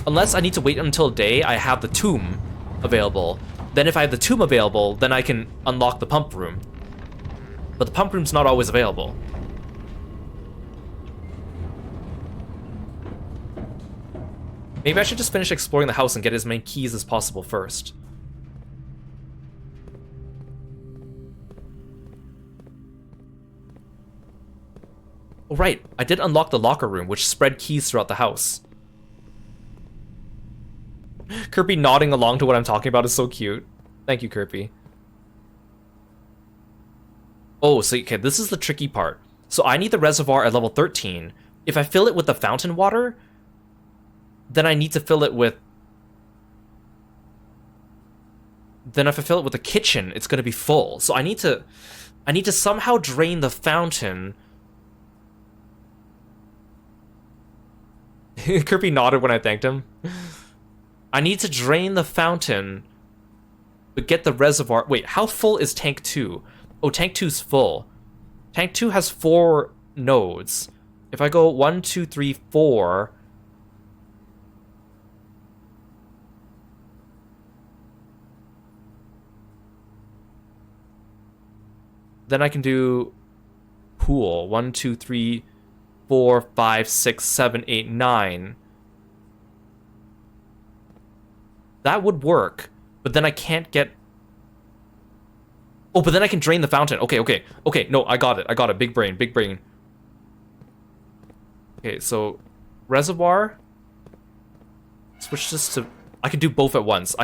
Unless I need to wait until day I have the tomb available. Then if I have the tomb available, then I can unlock the pump room. But the pump room's not always available. Maybe I should just finish exploring the house and get as many keys as possible first. Oh right, I did unlock the locker room, which spread keys throughout the house. Kirby nodding along to what I'm talking about is so cute. Thank you, Kirby. Oh, so okay, this is the tricky part. So I need the reservoir at level 13. If I fill it with the fountain water, then I need to fill it with... Then if I fill it with the kitchen, it's going to be full. So I need to somehow drain the fountain. Kirby nodded when I thanked him. I need to drain the fountain, but get the reservoir. Wait, how full is tank 2? Oh, tank 2's full. Tank 2 has 4 nodes. If I go 1, 2, 3, 4... Then I can do pool. 1, 2, 3, 4, 5, 6, 7, 8, 9. That would work, but then I can't get... Oh, but then I can drain the fountain. Okay. No, I got it. Big brain. Okay, so reservoir. Switch this to... I can do both at once.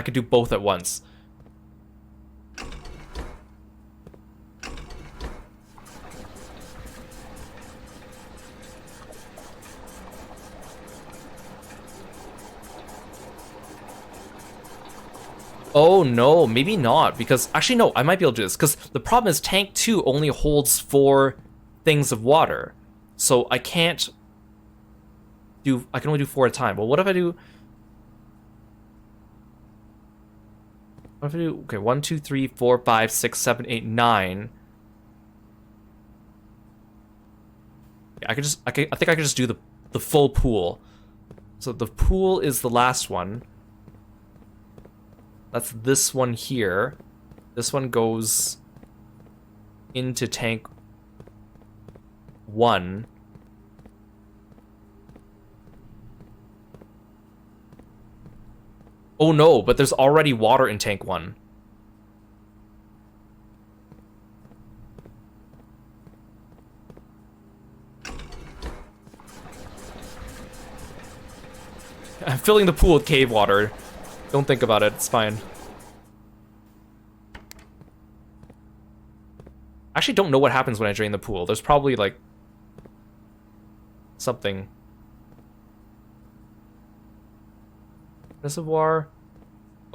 Oh no, maybe not, because actually no, I might be able to do this, because the problem is tank 2 only holds 4 things of water. So I can't do, I can only do 4 at a time. Well, what if I do, okay, 1, 2, 3, 4, 5, 6, 7, 8, 9. I think I could just do the full pool. So the pool is the last one. That's this one here. This one goes into tank 1. Oh no, but there's already water in tank 1. I'm filling the pool with cave water. Don't think about it, it's fine. I actually don't know what happens when I drain the pool. There's probably like something. Reservoir.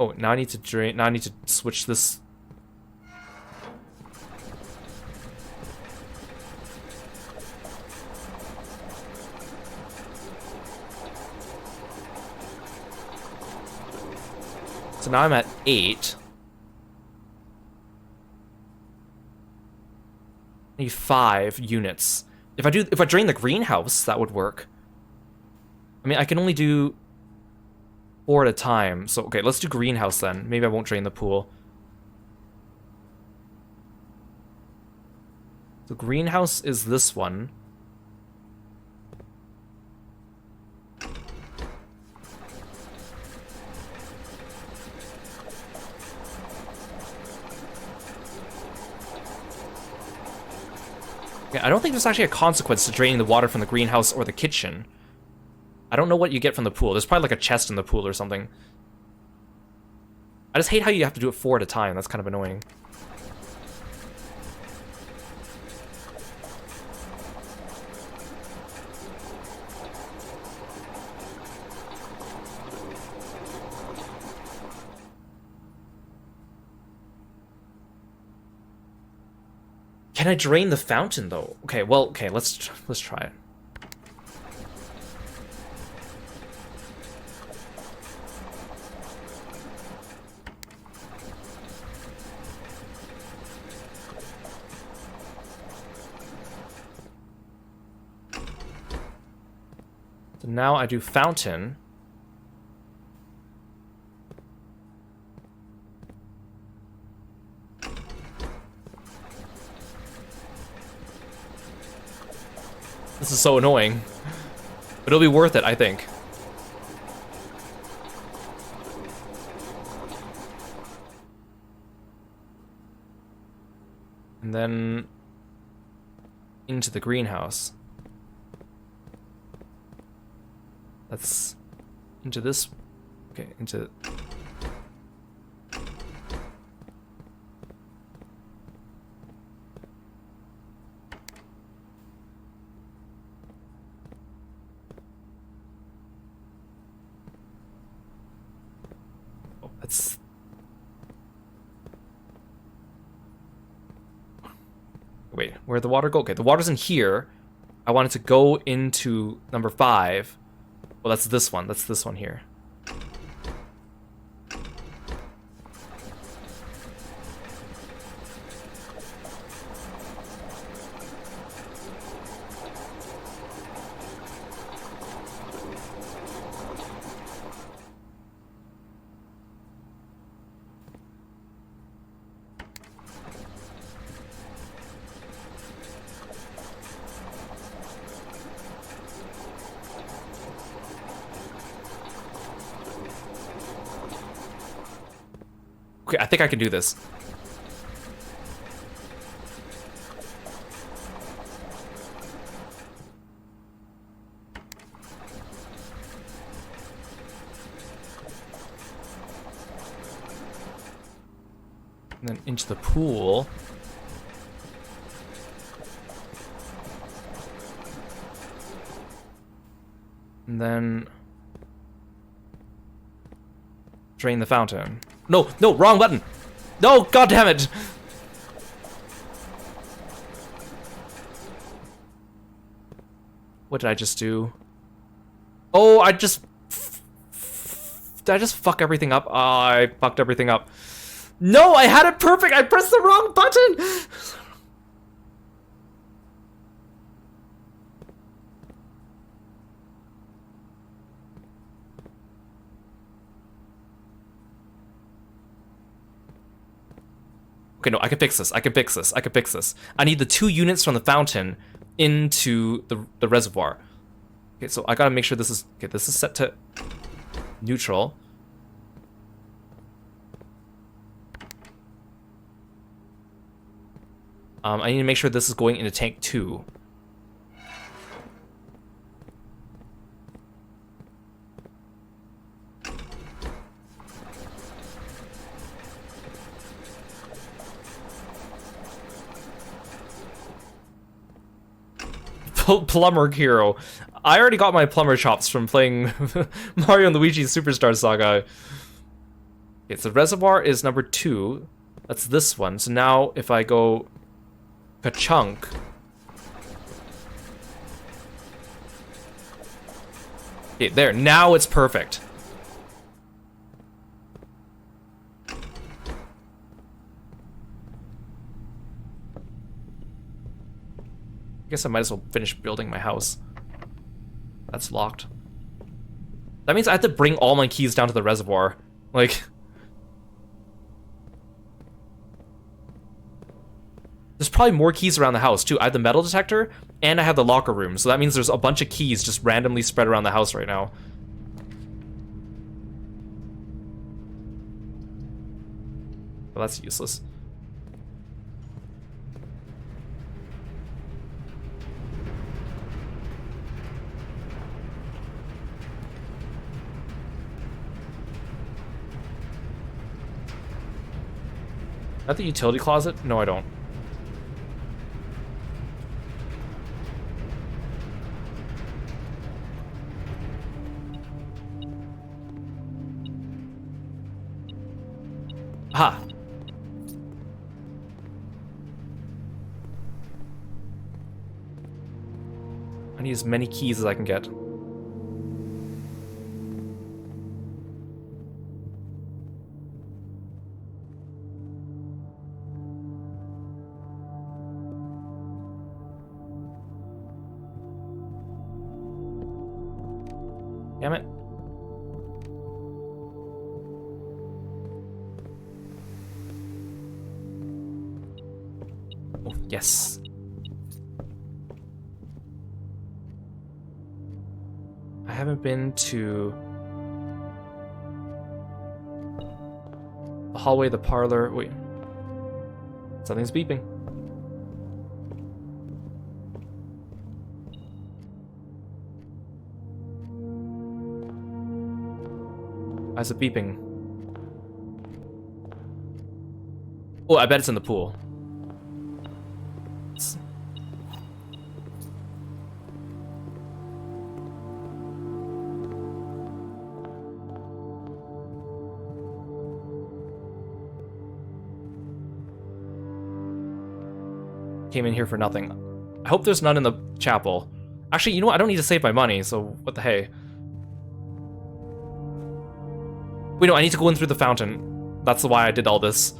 Oh, now I need to drain. Now I need to switch this. So now I'm at 8. I need 5 units. If I drain the greenhouse, that would work. I mean, I can only do 4 at a time. So okay, let's do greenhouse then. Maybe I won't drain the pool. So greenhouse is this one. I don't think there's actually a consequence to draining the water from the greenhouse or the kitchen. I don't know what you get from the pool. There's probably like a chest in the pool or something. I just hate how you have to do it 4 at a time. That's kind of annoying. Can I drain the fountain though? Okay, well, okay, let's try it. So now I do fountain. This is so annoying. But it'll be worth it, I think. And then into the greenhouse. That's into this. Okay, into. Oh, that's. Wait, where'd the water go? Okay, the water's in here. I want it to go into number 5. Well, that's this one. That's this one here. Okay, I think I can do this. And then into the pool. And then drain the fountain. No, no, wrong button. No, god damn it. What did I just do? Oh, did I just fuck everything up? Oh, I fucked everything up. No, I had it perfect. I pressed the wrong button. Okay, no, I can fix this. I can fix this. I can fix this. I need the 2 units from the fountain into the reservoir. Okay, so I gotta make sure this is... Okay, this is set to neutral. I need to make sure this is going into tank 2. Plumber Kiro. I already got my plumber chops from playing Mario and Luigi's Superstar Saga. Okay, so reservoir is number 2. That's this one. So now if I go ka-chunk. Okay, there. Now it's perfect. I guess I might as well finish building my house. That's locked. That means I have to bring all my keys down to the reservoir. Like... There's probably more keys around the house, too. I have the metal detector, and I have the locker room. So that means there's a bunch of keys just randomly spread around the house right now. Well, that's useless. At the utility closet? No, I don't. Aha! I need as many keys as I can get. Damn it. Oh, yes. I haven't been to the hallway, the parlor. Wait. Something's beeping. Why is it beeping? Oh, I bet it's in the pool. Came in here for nothing. I hope there's none in the chapel. Actually, you know what? I don't need to save my money, so what the hey. Wait, no, I need to go in through the fountain. That's why I did all this.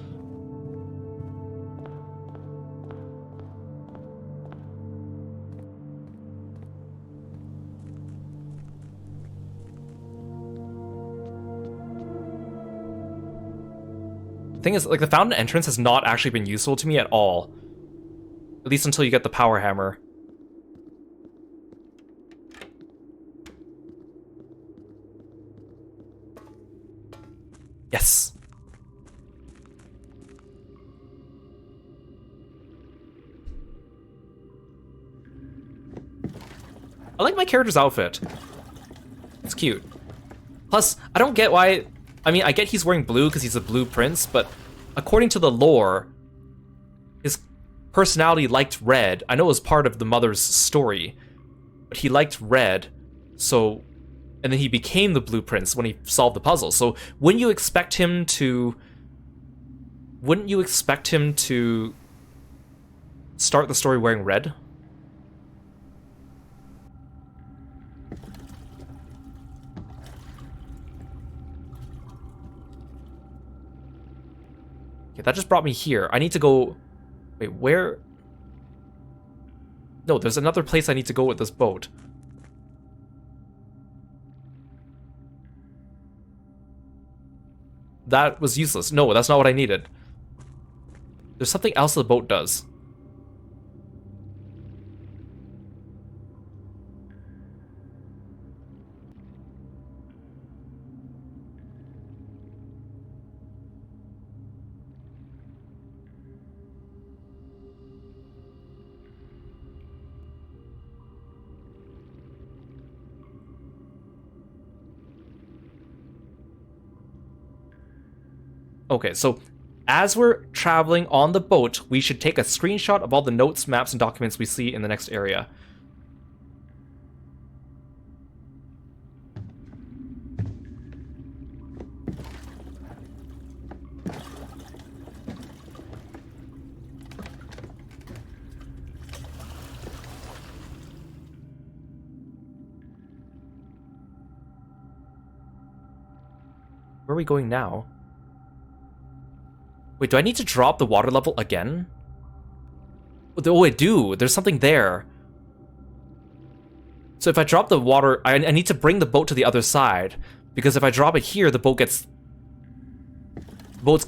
Thing is, like, the fountain entrance has not actually been useful to me at all. At least until you get the power hammer. Yes. I like my character's outfit. It's cute. Plus, I don't get why... I mean, I get he's wearing blue because he's a blue prince, but according to the lore, his personality liked red. I know it was part of the mother's story, but he liked red, so and then he became the blueprints when he solved the puzzle. So wouldn't you expect him to start the story wearing red? Okay, that just brought me here. I need to go... Wait, where? No, there's another place I need to go with this boat. That was useless. No, that's not what I needed. There's something else the boat does. Okay, so as we're traveling on the boat, we should take a screenshot of all the notes, maps, and documents we see in the next area. Where are we going now? Wait, do I need to drop the water level again? Oh, I do. There's something there. So if I drop the water, I need to bring the boat to the other side. Because if I drop it here, the boat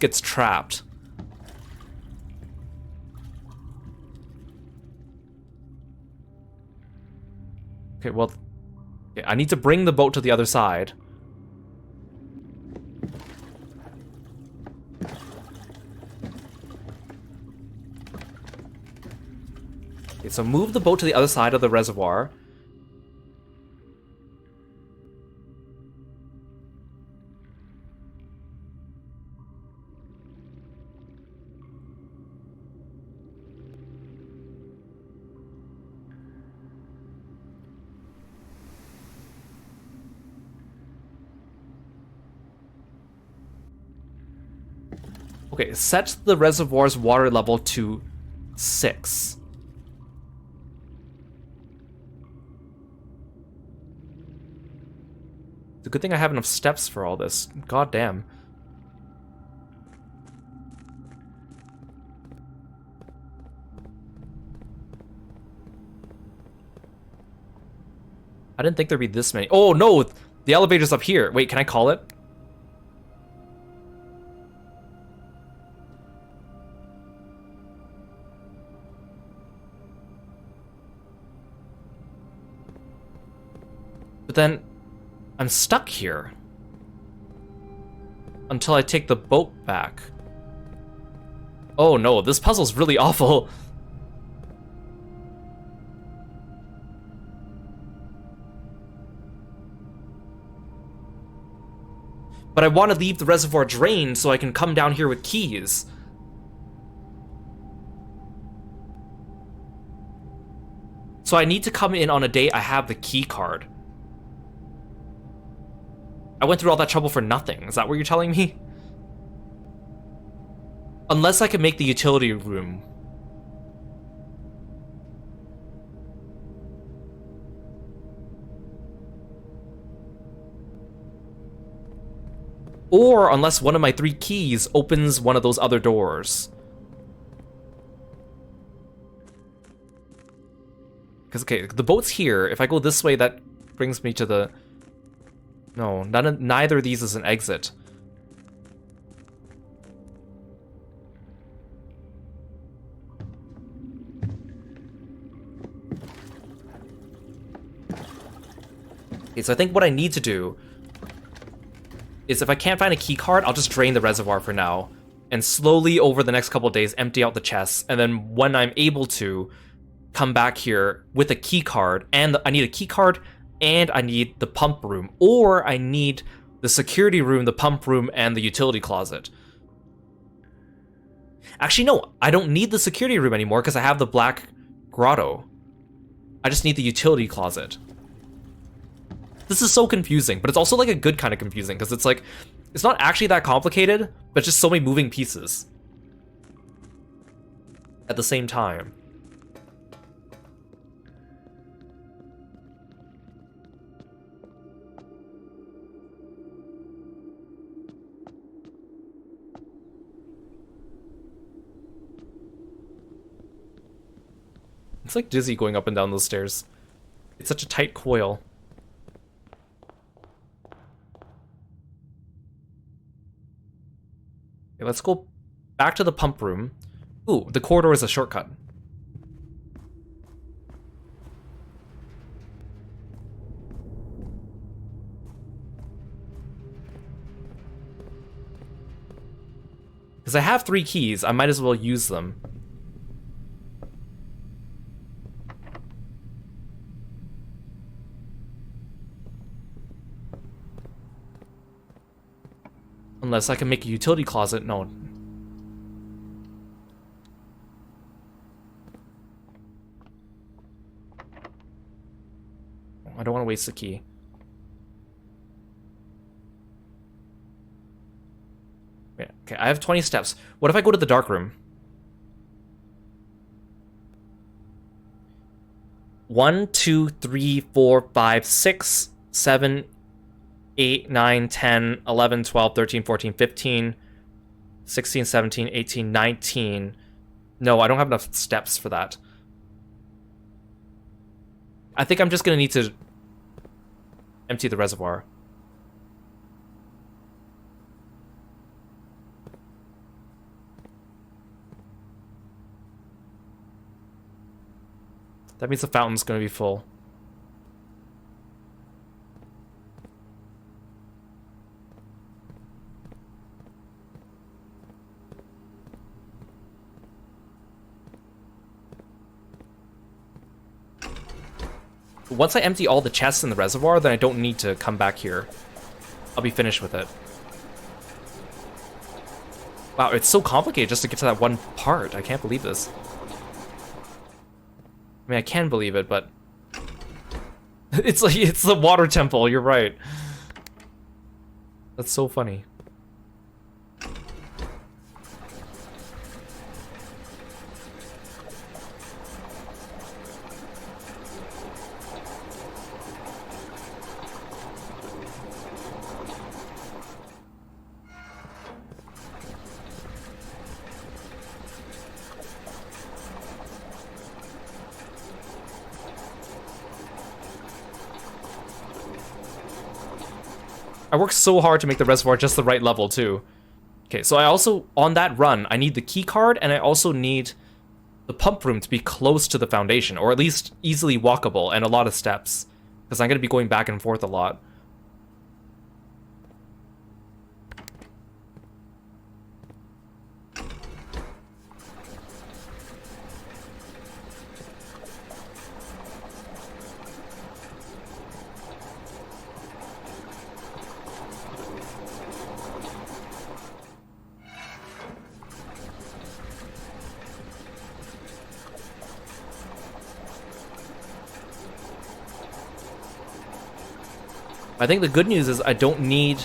gets trapped. Okay, well, I need to bring the boat to the other side. Okay, so move the boat to the other side of the reservoir. Okay, set the reservoir's water level to 6. It's a good thing I have enough steps for all this. God damn. I didn't think there'd be this many. Oh no! The elevator's up here. Wait, can I call it? But then I'm stuck here until I take the boat back. Oh no, this puzzle's really awful. But I want to leave the reservoir drained so I can come down here with keys. So I need to come in on a day I have the key card. I went through all that trouble for nothing. Is that what you're telling me? Unless I can make the utility room. Or unless one of my 3 keys opens one of those other doors. Because, okay, the boat's here. If I go this way, that brings me to the... No, neither of these is an exit. Okay, so I think what I need to do is if I can't find a key card, I'll just drain the reservoir for now. And slowly over the next couple of days, empty out the chests. And then when I'm able to, come back here with a key card. And I need a key card, and I need the pump room. Or I need the security room, the pump room, and the utility closet. Actually, no, I don't need the security room anymore because I have the black grotto. I just need the utility closet. This is so confusing, but it's also like a good kind of confusing, because it's like, it's not actually that complicated, but just so many moving pieces at the same time. It's like dizzy going up and down those stairs. It's such a tight coil. Okay, let's go back to the pump room. Ooh, the corridor is a shortcut. Because I have 3 keys, I might as well use them. Unless I can make a utility closet. No. I don't want to waste the key. Yeah, okay, I have 20 steps. What if I go to the dark room? 1, 2, 3, 4, 5, 6, 7, 8, 9, 10, 11, 12, 13, 14, 15, 16, 17, 18, 19. No, I don't have enough steps for that. I think I'm just gonna need to empty the reservoir. That means the fountain's gonna be full. Once I empty all the chests in the reservoir, then I don't need to come back here. I'll be finished with it. Wow, it's so complicated just to get to that one part. I can't believe this. I mean, I can believe it, but... it's like, it's the water temple, you're right. That's so funny. I worked so hard to make the reservoir just the right level, too. Okay, so I also, on that run, I need the key card, and I also need the pump room to be close to the foundation, or at least easily walkable, and a lot of steps. Because I'm going to be going back and forth a lot. I think the good news is I don't need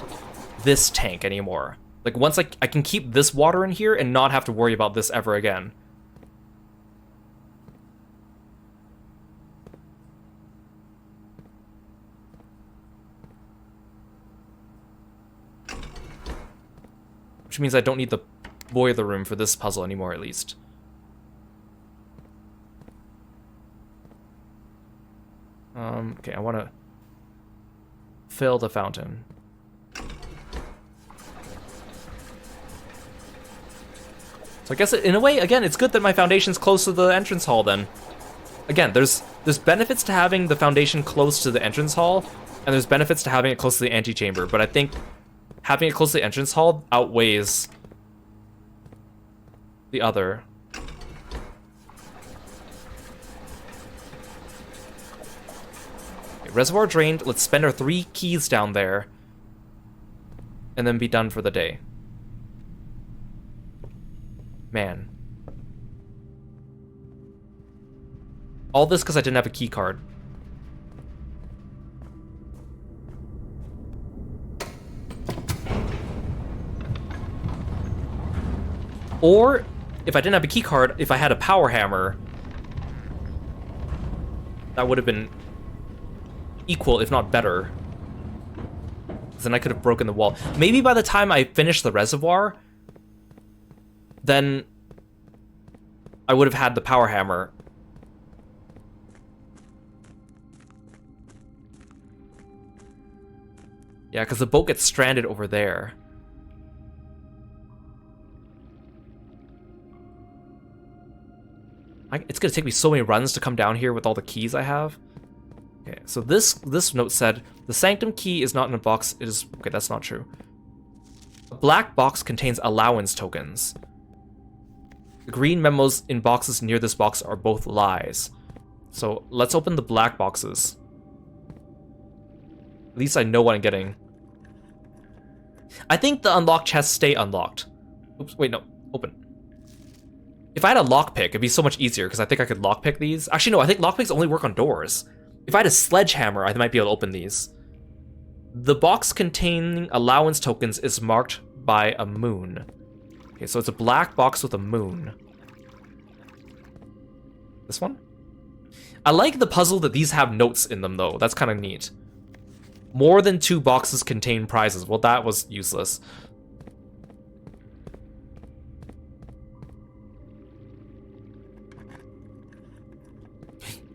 this tank anymore. Like, once I can keep this water in here and not have to worry about this ever again. Which means I don't need the boiler room for this puzzle anymore, at least. Okay, I want to fill the fountain. So I guess in a way, again, it's good that my foundation's close to the entrance hall then. Again, there's benefits to having the foundation close to the entrance hall, and there's benefits to having it close to the antechamber, but I think having it close to the entrance hall outweighs the other. Reservoir drained. Let's spend our 3 keys down there and then be done for the day. Man. All this because I didn't have a key card. Or, if I didn't have a key card, if I had a power hammer, that would have been equal, if not better. Then I could have broken the wall. Maybe by the time I finished the reservoir, then I would have had the power hammer. Yeah, because the boat gets stranded over there. It's gonna take me so many runs to come down here with all the keys I have. Okay, so this note said, the sanctum key is not in a box, it is... Okay, that's not true. A black box contains allowance tokens. The green memos in boxes near this box are both lies. So let's open the black boxes. At least I know what I'm getting. I think the unlocked chests stay unlocked. Oops, wait, no. Open. If I had a lockpick, it'd be so much easier, because I think I could lockpick these. Actually, no, I think lockpicks only work on doors. If I had a sledgehammer, I might be able to open these. The box containing allowance tokens is marked by a moon. Okay, so it's a black box with a moon. This one? I like the puzzle that these have notes in them, though. That's kind of neat. More than 2 boxes contain prizes. Well, that was useless.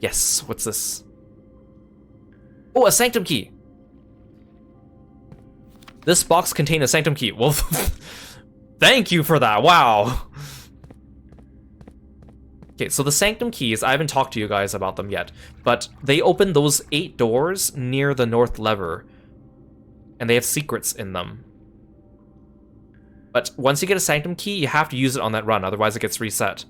Yes, what's this? Oh, a sanctum key. This box contained a sanctum key. Well, thank you for that. Wow. Okay, so the sanctum keys, I haven't talked to you guys about them yet, but they open those 8 doors near the north lever, and they have secrets in them. But once you get a sanctum key, you have to use it on that run, otherwise it gets reset.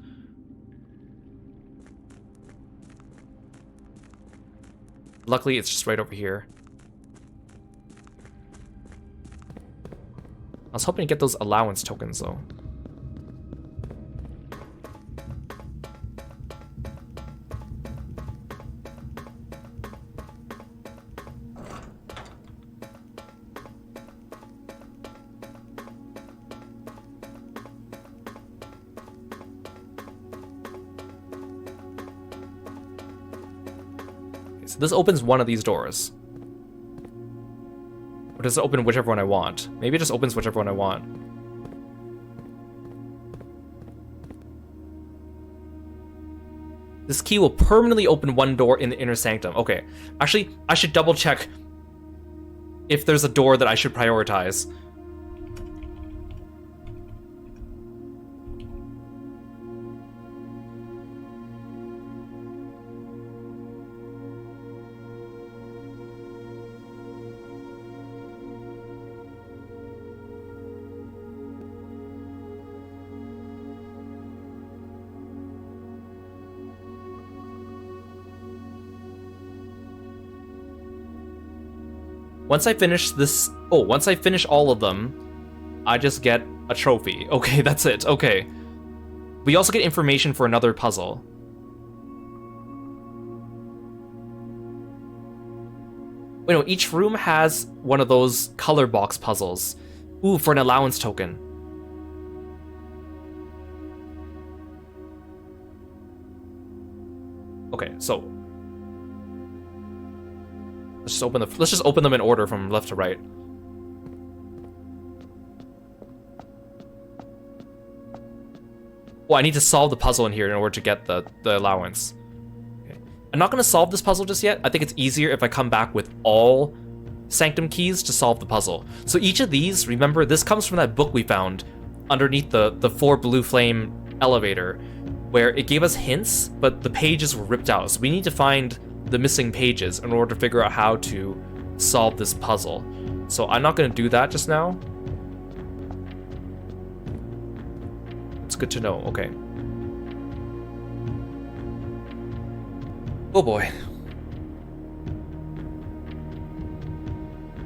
Luckily, it's just right over here. I was hoping to get those allowance tokens, though. So this opens one of these doors. Or does it open whichever one I want? Maybe it just opens whichever one I want. This key will permanently open one door in the inner sanctum. Okay. Actually, I should double check if there's a door that I should prioritize. Once I finish this... Oh, once I finish all of them, I just get a trophy. Okay, that's it. Okay. We also get information for another puzzle. Wait, no, each room has one of those color box puzzles. Ooh, for an allowance token. Okay, so... Let's just open them in order from left to right. Oh, I need to solve the puzzle in here in order to get the allowance. Okay. I'm not going to solve this puzzle just yet. I think it's easier if I come back with all sanctum keys to solve the puzzle. So each of these, remember, this comes from that book we found underneath the 4 blue flame elevator, where it gave us hints, but the pages were ripped out. So we need to find the missing pages in order to figure out how to solve this puzzle. So I'm not going to do that just now. It's good to know. Okay. Oh boy.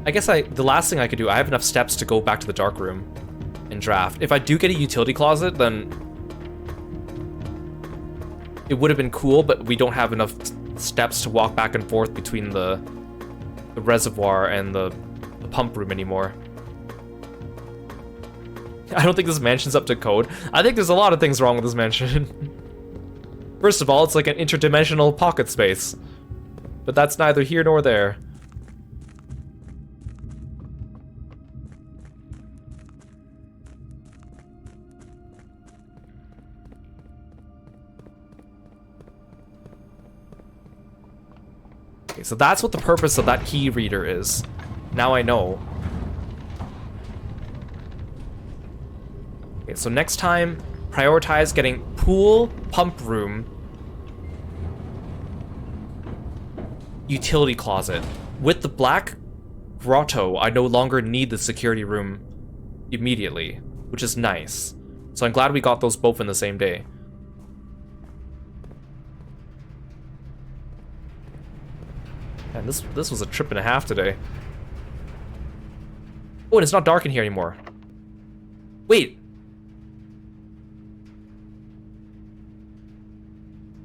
I guess the last thing I could do, I have enough steps to go back to the dark room and draft. If I do get a utility closet, then it would have been cool, but we don't have enough steps to walk back and forth between the reservoir and the pump room anymore. I don't think this mansion's up to code. I think there's a lot of things wrong with this mansion. First of all, it's like an interdimensional pocket space. But that's neither here nor there. Okay, so that's what the purpose of that key reader is. Now I know. Okay, so next time, prioritize getting pool, pump room, utility closet. With the black grotto, I no longer need the security room immediately, which is nice. So I'm glad we got those both in the same day. And this was a trip and a half today. Oh, and it's not dark in here anymore. Wait.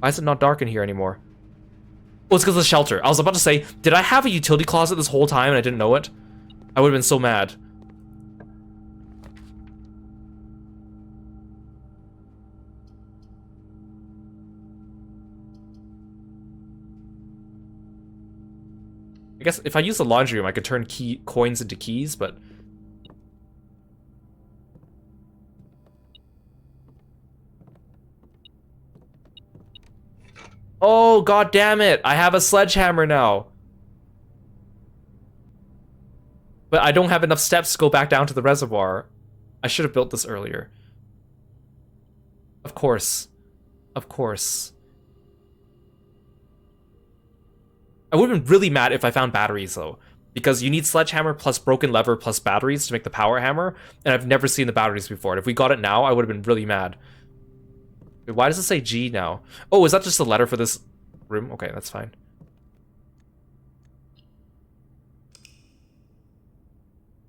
Why is it not dark in here anymore? Oh, it's because of the shelter. I was about to say, did I have a utility closet this whole time and I didn't know it? I would have been so mad. I guess if I use the laundry room, I could turn coins into keys, but... Oh, god damn it! I have a sledgehammer now! But I don't have enough steps to go back down to the reservoir. I should have built this earlier. Of course. Of course. I would have been really mad if I found batteries, though. Because you need sledgehammer plus broken lever plus batteries to make the power hammer, and I've never seen the batteries before. And if we got it now, I would have been really mad. Wait, why does it say G now? Oh, is that just a letter for this room? Okay, that's fine.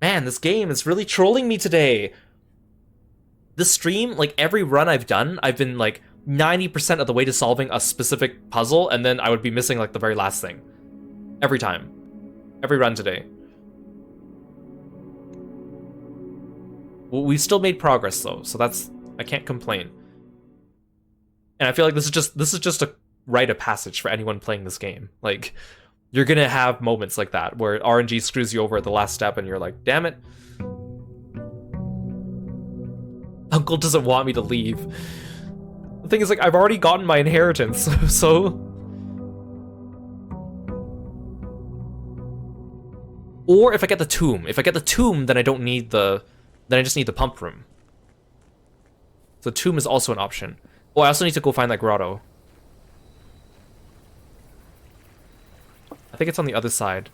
Man, this game is really trolling me today. This stream, like every run I've done, I've been like 90% of the way to solving a specific puzzle, and then I would be missing like the very last thing. Every time. Every run today. Well, we still made progress though, so that's... I can't complain. And I feel like this is just a rite of passage for anyone playing this game. Like, you're gonna have moments like that, where RNG screws you over at the last step and you're like, damn it. Uncle doesn't want me to leave. The thing is, like, I've already gotten my inheritance, so... Or if I get the tomb. If I get the tomb, then I don't need the... Then I just need the pump room. So tomb is also an option. Oh, I also need to go find that grotto. I think it's on the other side.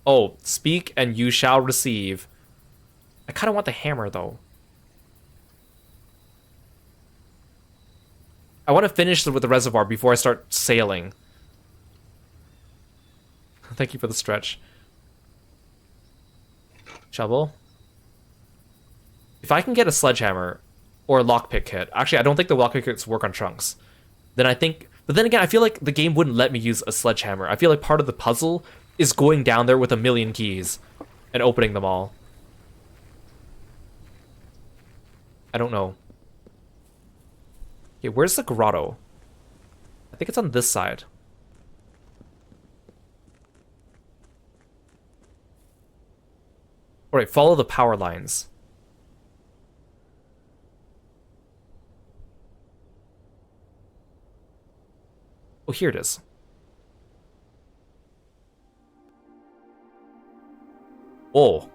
Oh, speak and you shall receive. I kind of want the hammer, though. I want to finish with the reservoir before I start sailing. Thank you for the stretch. Shovel. If I can get a sledgehammer or a lockpick kit... Actually, I don't think the lockpick kits work on trunks. Then I think... But then again, I feel like the game wouldn't let me use a sledgehammer. I feel like part of the puzzle is going down there with 1,000,000 keys and opening them all. I don't know. Okay, where's the grotto? I think it's on this side. Alright, follow the power lines. Oh, here it is. Oh.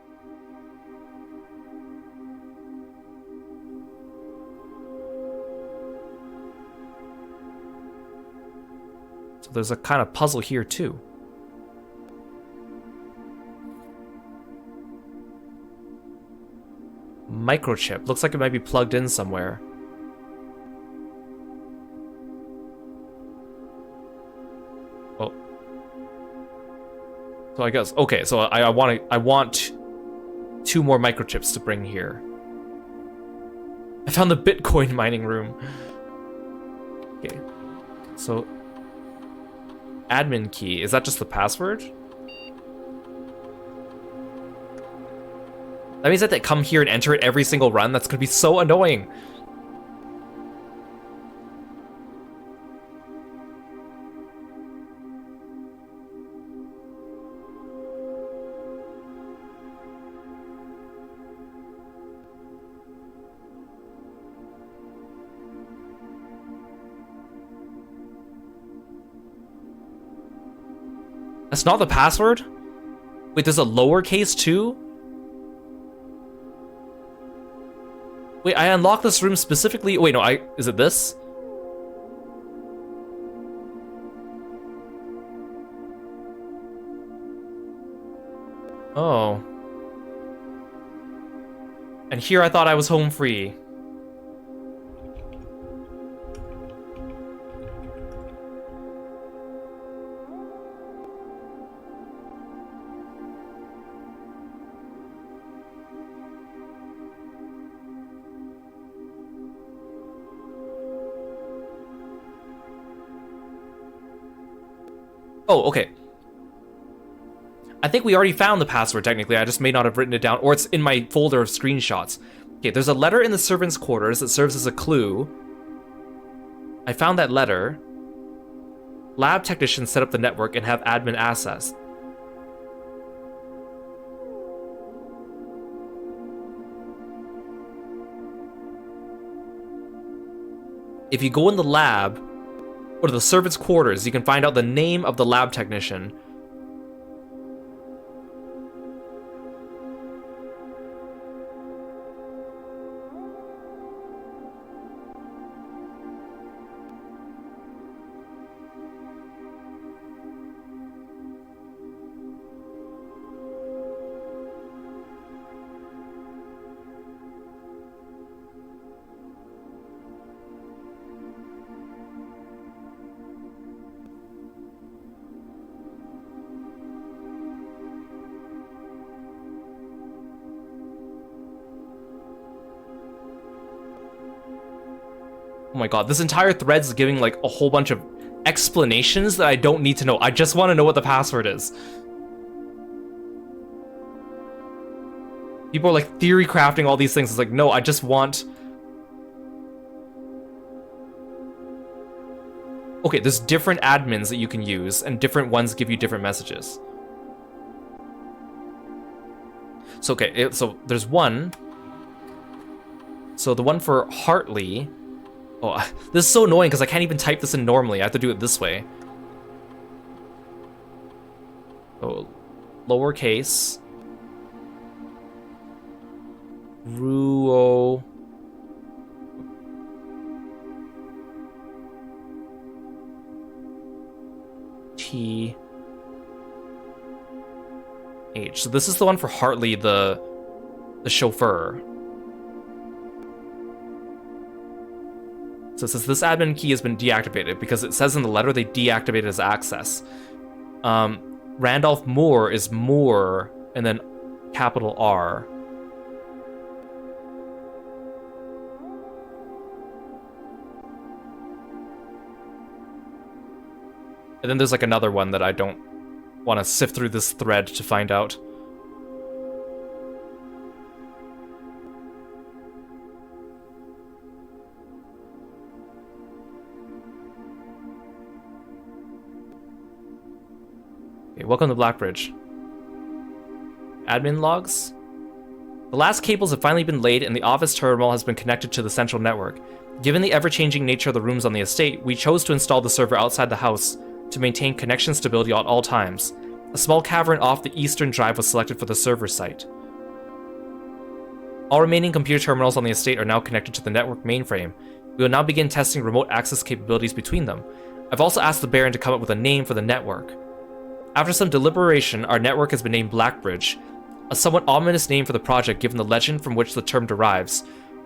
So there's a kind of puzzle here too. Microchip. Looks like it might be plugged in somewhere. Oh. So I guess... Okay, so I want 2 more microchips to bring here. I found the Bitcoin mining room. Okay. So... Admin key. Is that just the password? That means that they come here and enter it every single run. That's gonna be so annoying. That's not the password? Wait, there's a lowercase too? Wait, I unlocked this room specifically. Wait, no, is it this? Oh. And here I thought I was home free. Oh, okay. I think we already found the password, technically. I just may not have written it down, or it's in my folder of screenshots. Okay, there's a letter in the servants' quarters that serves as a clue. I found that letter. Lab technicians set up the network and have admin access. If you go in the lab, or the servants' quarters, you can find out the name of the lab technician. Oh my god, this entire thread's giving like a whole bunch of explanations that I don't need to know. I just want to know what the password is. People are like theory crafting all these things. It's like, no, I just want... Okay, there's different admins that you can use, and different ones give you different messages. So, okay, so there's one. So the one for Hartley... Oh, this is so annoying because I can't even type this in normally. I have to do it this way. Oh, lowercase. Ruo. T. H. So this is the one for Hartley, the chauffeur. So it says this admin key has been deactivated because it says in the letter they deactivated his access. Randolph Moore is Moore and then capital R. And then there's like another one that I don't want to sift through this thread to find out. Okay, welcome to Blackbridge. Admin logs. The last cables have finally been laid and the office terminal has been connected to the central network. Given the ever-changing nature of the rooms on the estate, we chose to install the server outside the house to maintain connection stability at all times. A small cavern off the eastern drive was selected for the server site. All remaining computer terminals on the estate are now connected to the network mainframe. We will now begin testing remote access capabilities between them. I've also asked the Baron to come up with a name for the network. After some deliberation, our network has been named Blackbridge, a somewhat ominous name for the project given the legend from which the term derives,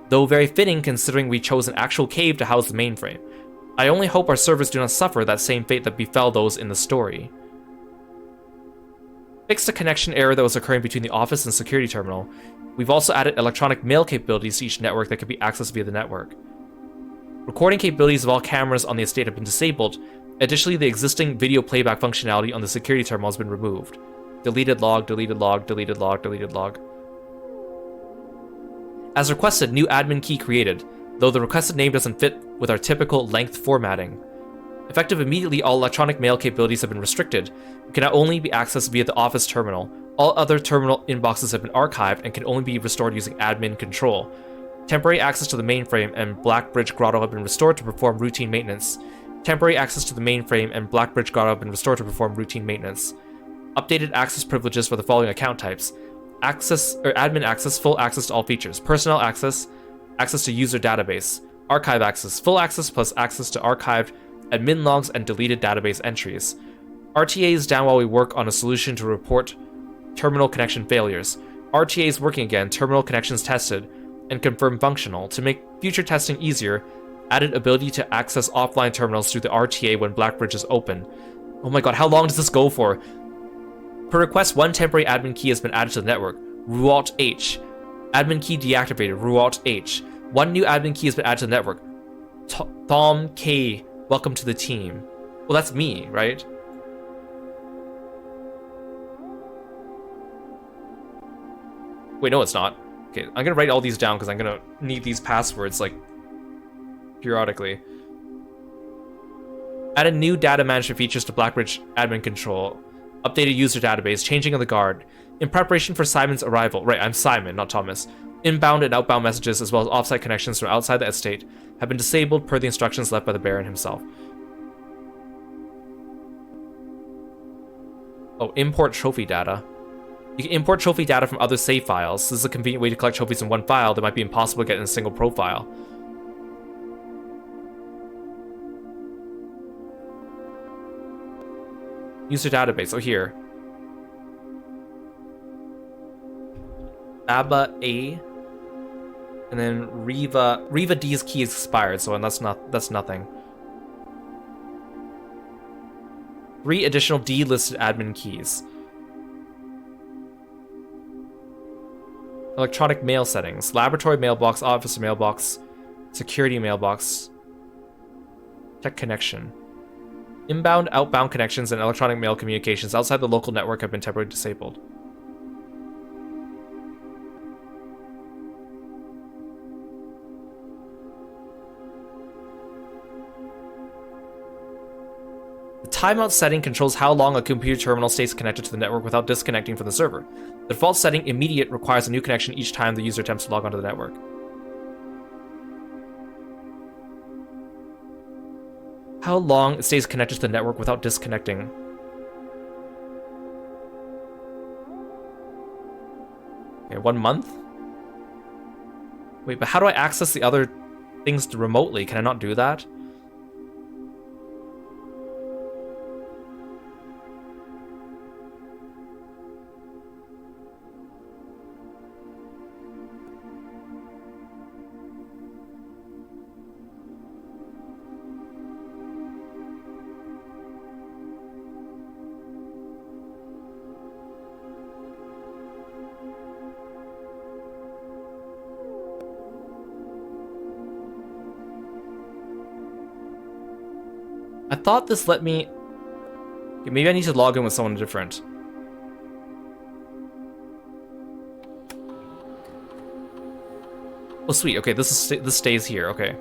though very fitting considering we chose an actual cave to house the mainframe. I only hope our servers do not suffer that same fate that befell those in the story. Fixed a connection error that was occurring between the office and security terminal. We've also added electronic mail capabilities to each network that can be accessed via the network. Recording capabilities of all cameras on the estate have been disabled. Additionally, the existing video playback functionality on the security terminal has been removed. Deleted log, deleted log, deleted log, deleted log. As requested, new admin key created, though the requested name doesn't fit with our typical length formatting. Effective immediately, all electronic mail capabilities have been restricted. It can now only be accessed via the office terminal. All other terminal inboxes have been archived and can only be restored using admin control. Temporary access to the mainframe and Blackbridge Grotto have been restored to perform routine maintenance. Temporary access to the mainframe and Blackbridge Grotto have been restored to perform routine maintenance. Updated access privileges for the following account types. Access or admin access, full access to all features. Personnel access, access to user database. Archive access, full access plus access to archived admin logs and deleted database entries. RTA is down while we work on a solution to report terminal connection failures. RTA is working again, terminal connections tested, and confirmed functional. To make future testing easier, added ability to access offline terminals through the RTA when Blackbridge is open. Oh my god, how long does this go for? Per request, one temporary admin key has been added to the network. Rualt H. Admin key deactivated. Rualt H. One new admin key has been added to the network. Tom K. Welcome to the team. Well, that's me, right? Wait, no, it's not. Okay, I'm gonna write all these down because I'm gonna need these passwords, like, periodically. Added new data management features to Blackbridge admin control. Updated user database, changing of the guard. In preparation for Simon's arrival, right, I'm Simon, not Thomas. Inbound and outbound messages, as well as offsite connections from outside the estate, have been disabled per the instructions left by the Baron himself. Oh, import trophy data. You can import trophy data from other save files. This is a convenient way to collect trophies in one file that might be impossible to get in a single profile. User database, oh here. Abba A. And then Riva D's key is expired, so that's nothing. 3 additional D listed admin keys. Electronic mail settings. Laboratory mailbox, officer mailbox, security mailbox. Tech connection. Inbound, outbound connections, and electronic mail communications outside the local network have been temporarily disabled. The timeout setting controls how long a computer terminal stays connected to the network without disconnecting from the server. The default setting, immediate, requires a new connection each time the user attempts to log onto the network. How long it stays connected to the network without disconnecting. Okay, 1 month? Wait, but how do I access the other things remotely? Can I not do that? I thought this let me... Okay, maybe I need to log in with someone different. Oh, sweet. Okay, this stays here. Okay.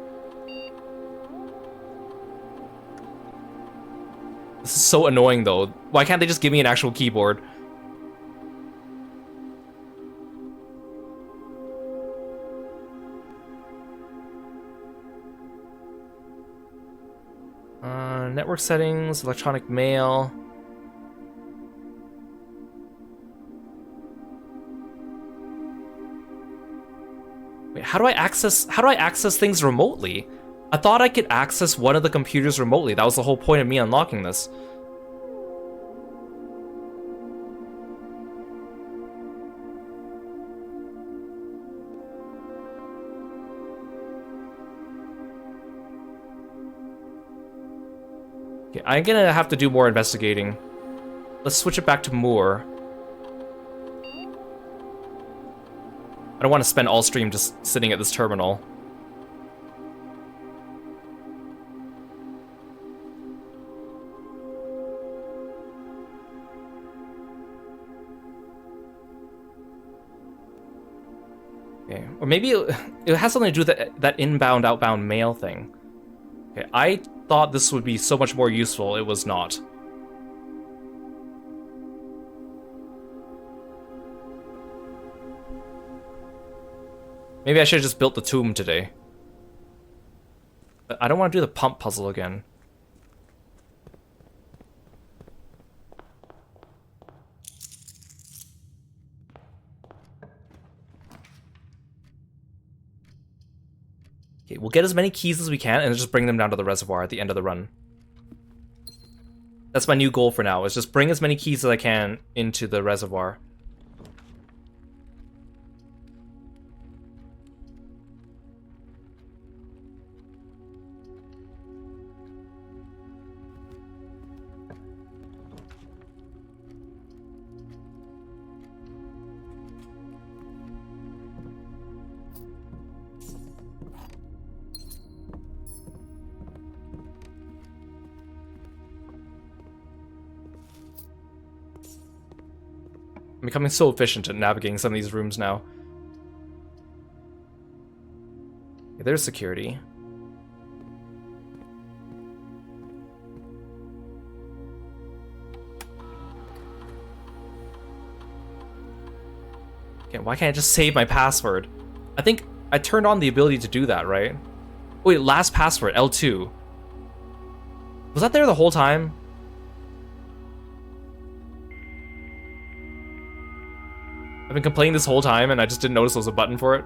This is so annoying, though. Why can't they just give me an actual keyboard? Network settings, electronic mail. Wait, how do I access things remotely? I thought I could access one of the computers remotely. That was the whole point of me unlocking this. Okay, I'm gonna have to do more investigating. Let's switch it back to Moore. I don't want to spend all stream just sitting at this terminal. Okay, or maybe it has something to do with that inbound, outbound mail thing. Okay, I thought this would be so much more useful. It was not. Maybe I should have just built the tomb today. But I don't want to do the pump puzzle again. Okay, we'll get as many keys as we can and just bring them down to the reservoir at the end of the run. That's my new goal for now, is just bring as many keys as I can into the reservoir. I'm becoming so efficient at navigating some of these rooms now. Okay, there's security. Okay, why can't I just save my password? I think I turned on the ability to do that, right? Wait, last password, L2. Was that there the whole time? I've been complaining this whole time and I just didn't notice there was a button for it.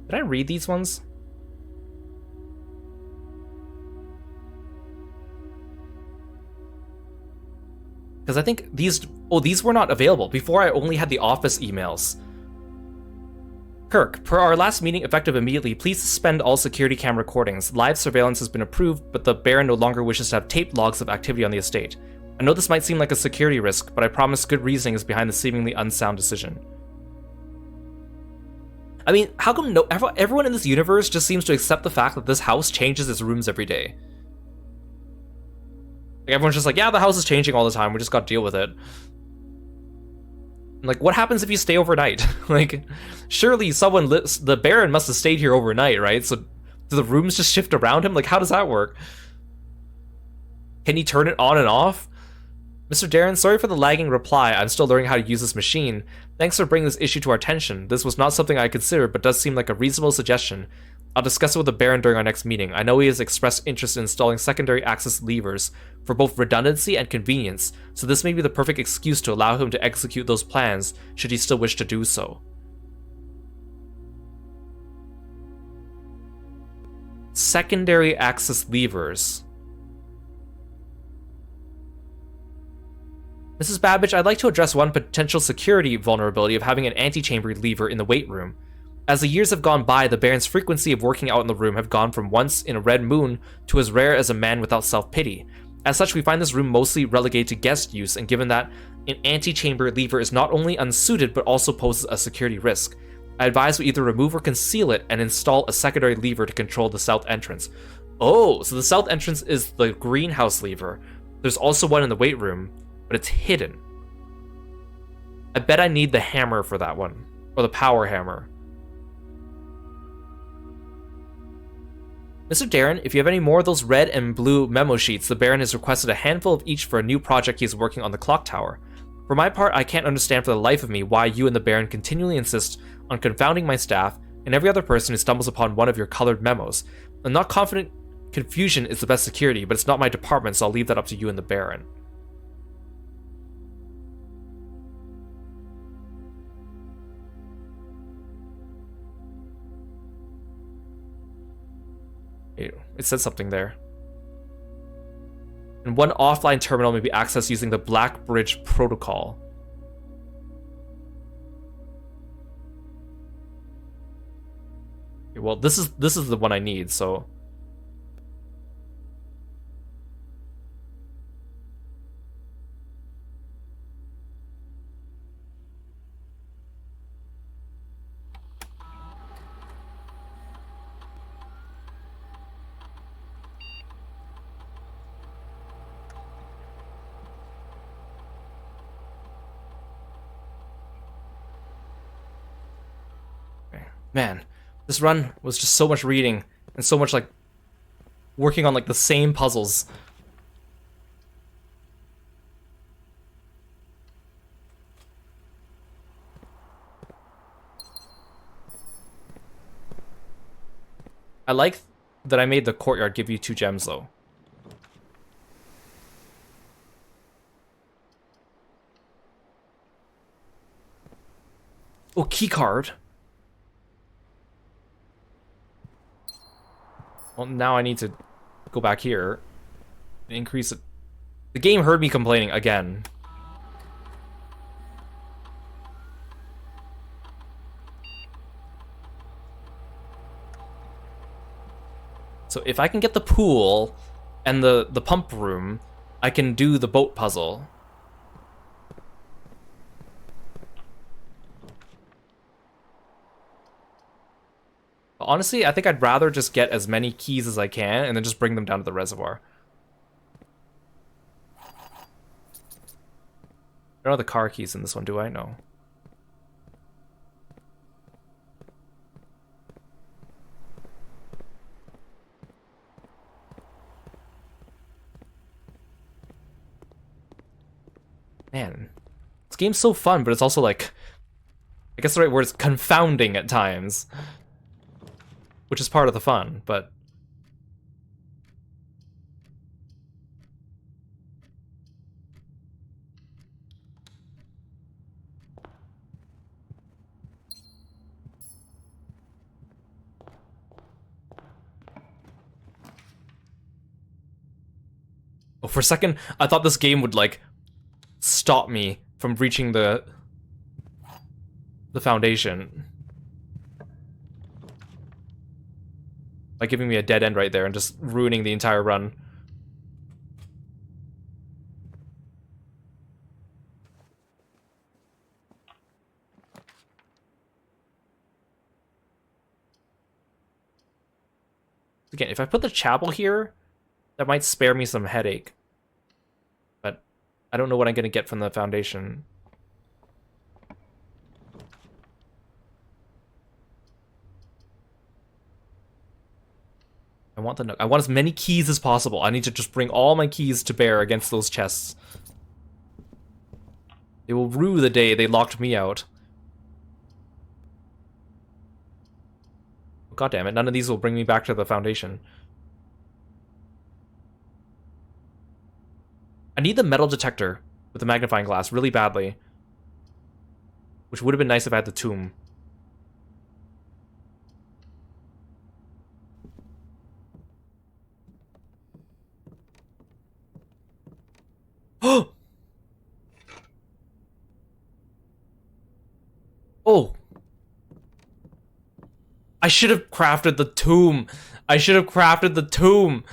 Did I read these ones? Because I think these... Oh, these were not available. Before I only had the office emails. Kirk, per our last meeting effective immediately, please suspend all security cam recordings. Live surveillance has been approved, but the Baron no longer wishes to have taped logs of activity on the estate. I know this might seem like a security risk, but I promise good reasoning is behind the seemingly unsound decision. I mean, how come everyone in this universe just seems to accept the fact that this house changes its rooms every day? Like, everyone's just like, yeah, the house is changing all the time, we just gotta deal with it. Like, what happens if you stay overnight? Like, surely someone the Baron must have stayed here overnight, right? So, do the rooms just shift around him? Like, how does that work? Can he turn it on and off? Mr. Darren, sorry for the lagging reply. I'm still learning how to use this machine. Thanks for bringing this issue to our attention. This was not something I considered, but does seem like a reasonable suggestion. I'll discuss it with the Baron during our next meeting. I know he has expressed interest in installing secondary access levers for both redundancy and convenience, so this may be the perfect excuse to allow him to execute those plans, should he still wish to do so. Secondary access levers. Mrs. Babbage, I'd like to address one potential security vulnerability of having an antechamber lever in the weight room. As the years have gone by, the Baron's frequency of working out in the room have gone from once in a red moon to as rare as a man without self-pity. As such, we find this room mostly relegated to guest use, and given that an antechamber lever is not only unsuited but also poses a security risk, I advise we either remove or conceal it and install a secondary lever to control the south entrance. Oh, so the south entrance is the greenhouse lever. There's also one in the weight room, but it's hidden. I bet I need the hammer for that one, or the power hammer. Mr. Darren, if you have any more of those red and blue memo sheets, the Baron has requested a handful of each for a new project he is working on the clock tower. For my part, I can't understand for the life of me why you and the Baron continually insist on confounding my staff and every other person who stumbles upon one of your colored memos. I'm not confident confusion is the best security, but it's not my department, so I'll leave that up to you and the Baron. It says something there. And one offline terminal may be accessed using the Black Bridge protocol. Okay, well, this is the one I need, so Man, this run was just so much reading and so much like working on like the same puzzles. I like that I made the courtyard give you 2 gems though. Oh, key card. Well, now I need to go back here. Increase it. The game heard me complaining again. So if I can get the pool and the pump room, I can do the boat puzzle. Honestly, I think I'd rather just get as many keys as I can and then just bring them down to the reservoir. I don't know the car keys in this one, do I? No. Man, this game's so fun, but it's also like, I guess the right word is confounding at times. Which is part of the fun, but... Oh, for a second, I thought this game would, like, stop me from reaching the foundation. By giving me a dead end right there and just ruining the entire run. Again, if I put the chapel here, that might spare me some headache. But I don't know what I'm going to get from the foundation. I want as many keys as possible. I need to just bring all my keys to bear against those chests. They will rue the day they locked me out. God damn it, none of these will bring me back to the foundation. I need the metal detector with the magnifying glass really badly. Which would have been nice if I had the tomb. Oh! I should have crafted the tomb! I should have crafted the tomb!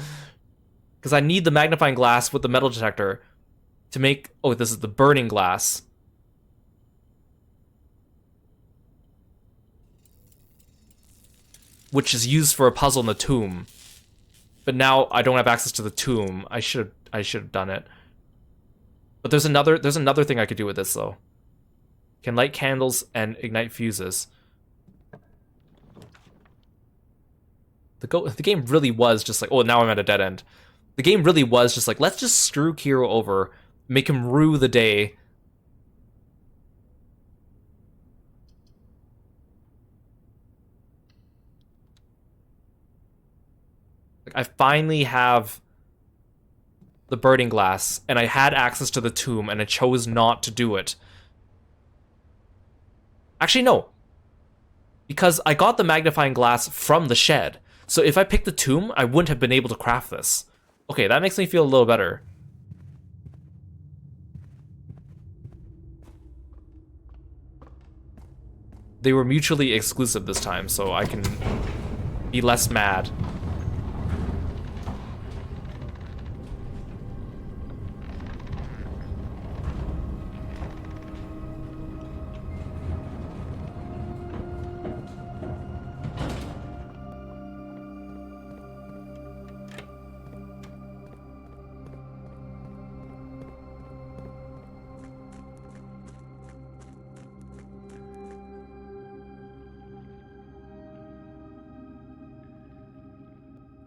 Because I need the magnifying glass with the metal detector to make... Oh, this is the burning glass. Which is used for a puzzle in the tomb. But now I don't have access to the tomb. I should have done it. But there's another thing I could do with this though. Can light candles and ignite fuses. The game really was just like, oh, now I'm at a dead end. The game really was just like, let's just screw Kiro over, make him rue the day. Like, I finally have the burning glass, and I had access to the tomb, and I chose not to do it. Actually, no. Because I got the magnifying glass from the shed. So if I picked the tomb, I wouldn't have been able to craft this. Okay, that makes me feel a little better. They were mutually exclusive this time, so I can be less mad.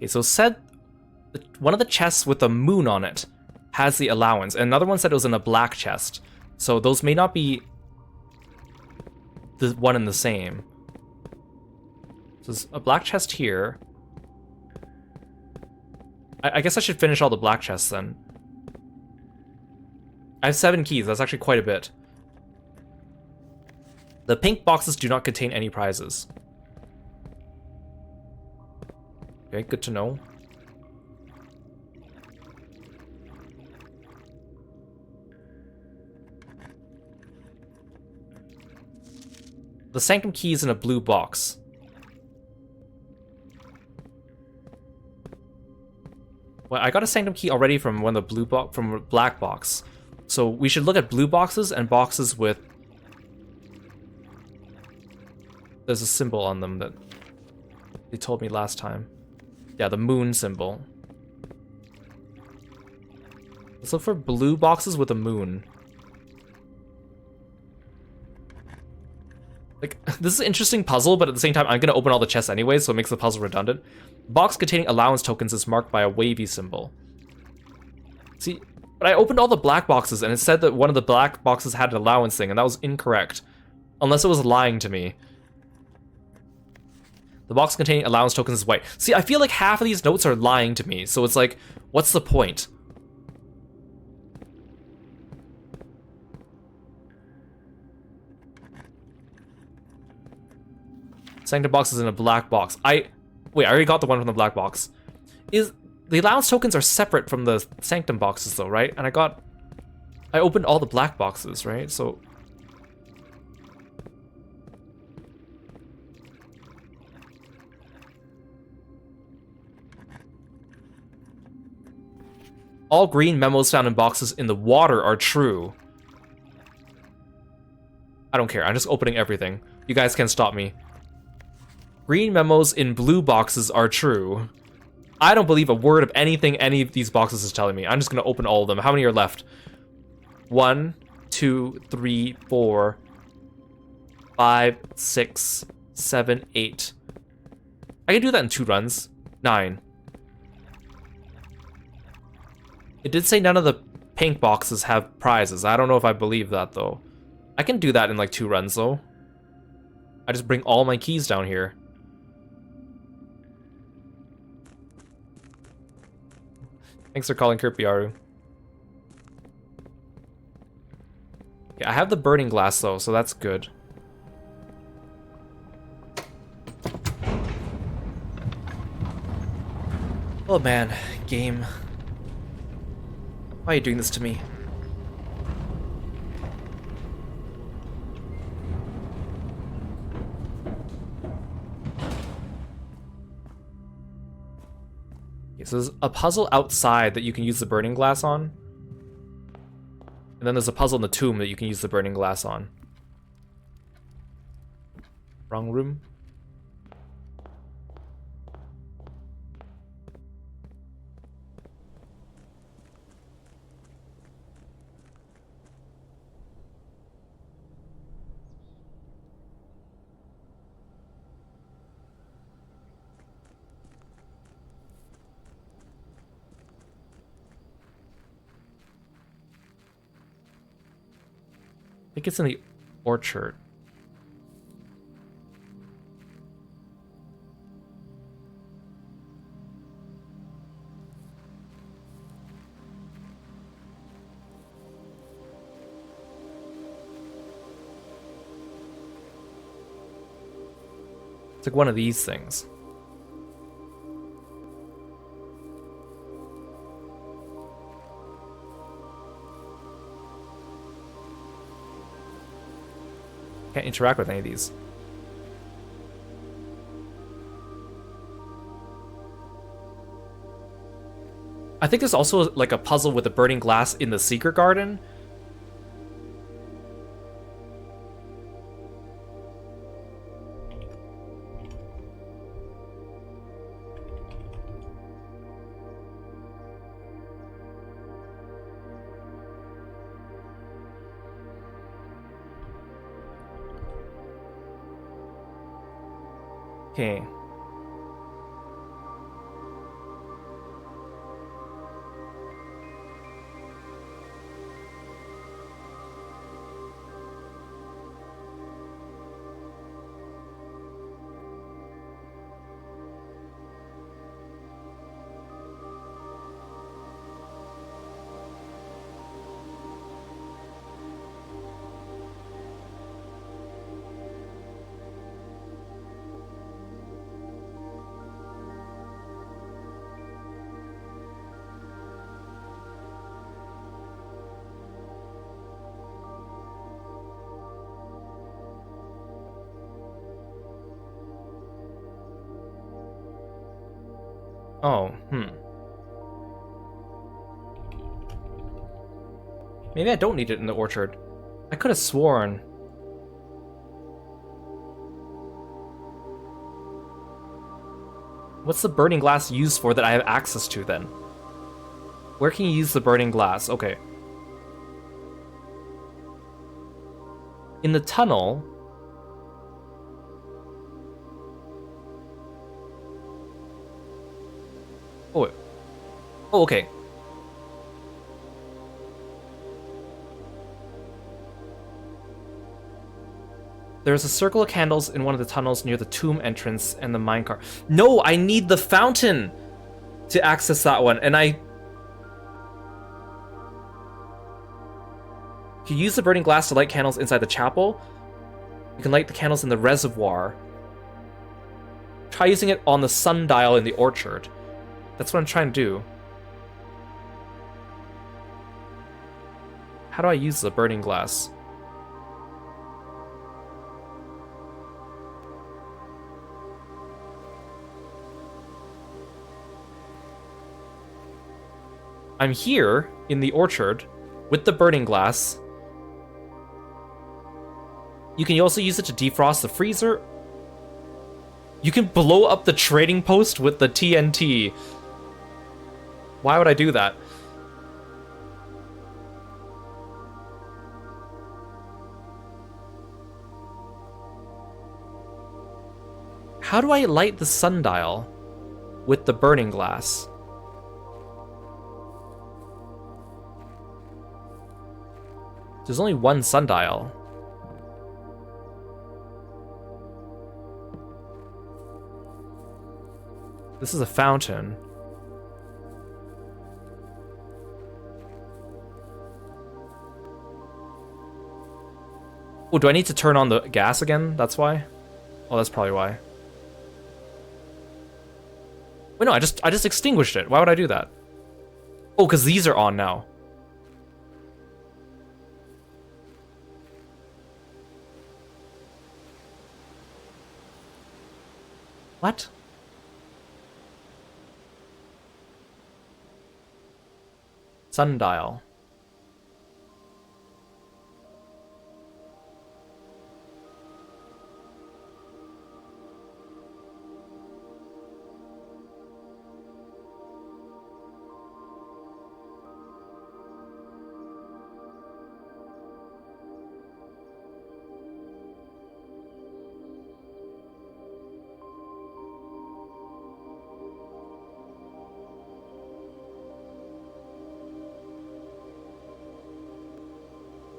Okay, so said one of the chests with the moon on it has the allowance, and another one said it was in a black chest. So those may not be the one and the same. So there's a black chest here. I guess I should finish all the black chests then. I have 7 keys, that's actually quite a bit. The pink boxes do not contain any prizes. Okay, good to know. The Sanctum key is in a blue box. Well, I got a Sanctum key already from one of the from a black box. So we should look at blue boxes and boxes with... There's a symbol on them that they told me last time. Yeah, the moon symbol. Let's look for blue boxes with a moon. Like, this is an interesting puzzle, but at the same time, I'm gonna open all the chests anyway, so it makes the puzzle redundant. Box containing allowance tokens is marked by a wavy symbol. See, but I opened all the black boxes, and it said that one of the black boxes had an allowance thing, and that was incorrect. Unless it was lying to me. The box containing allowance tokens is white. See, I feel like half of these notes are lying to me, so it's like, what's the point? Sanctum box is in a black box. Wait, I already got the one from the black box. The allowance tokens are separate from the Sanctum boxes though, right? And I opened all the black boxes, right? So... All green memos found in boxes in the water are true. I don't care, I'm just opening everything. You guys can't stop me. Green memos in blue boxes are true. I don't believe a word of anything any of these boxes is telling me. I'm just gonna open all of them. How many are left? 1, 2, 3, 4, 5, 6, 7, 8. I can do that in 2 runs. 9. It did say none of the pink boxes have prizes. I don't know if I believe that though. I can do that in like 2 runs though. I just bring all my keys down here. Thanks for calling Kirpiaru. Okay, I have the burning glass though, so that's good. Oh man, game. Why are you doing this to me? Okay, so there's a puzzle outside that you can use the burning glass on. And then there's a puzzle in the tomb that you can use the burning glass on. Wrong room. I think it's in the orchard. It's like one of these things. Can't interact with any of these. I think there's also like a puzzle with a burning glass in the secret garden. Okay. Oh, Maybe I don't need it in the orchard. I could have sworn. What's the burning glass used for that I have access to then? Where can you use the burning glass? Okay. In the tunnel. Oh, wait. Oh, okay. There's a circle of candles in one of the tunnels near the tomb entrance and the minecart. No, I need the fountain to access that one, and I... If you use the burning glass to light candles inside the chapel, you can light the candles in the reservoir. Try using it on the sundial in the orchard. That's what I'm trying to do. How do I use the burning glass? I'm here in the orchard with the burning glass. You can also use it to defrost the freezer. You can blow up the trading post with the TNT. Why would I do that? How do I light the sundial with the burning glass? There's only one sundial. This is a fountain. Oh, do I need to turn on the gas again? That's why? Oh, that's probably why. Wait, no, I just extinguished it. Why would I do that? Oh, because these are on now. What? Sundial.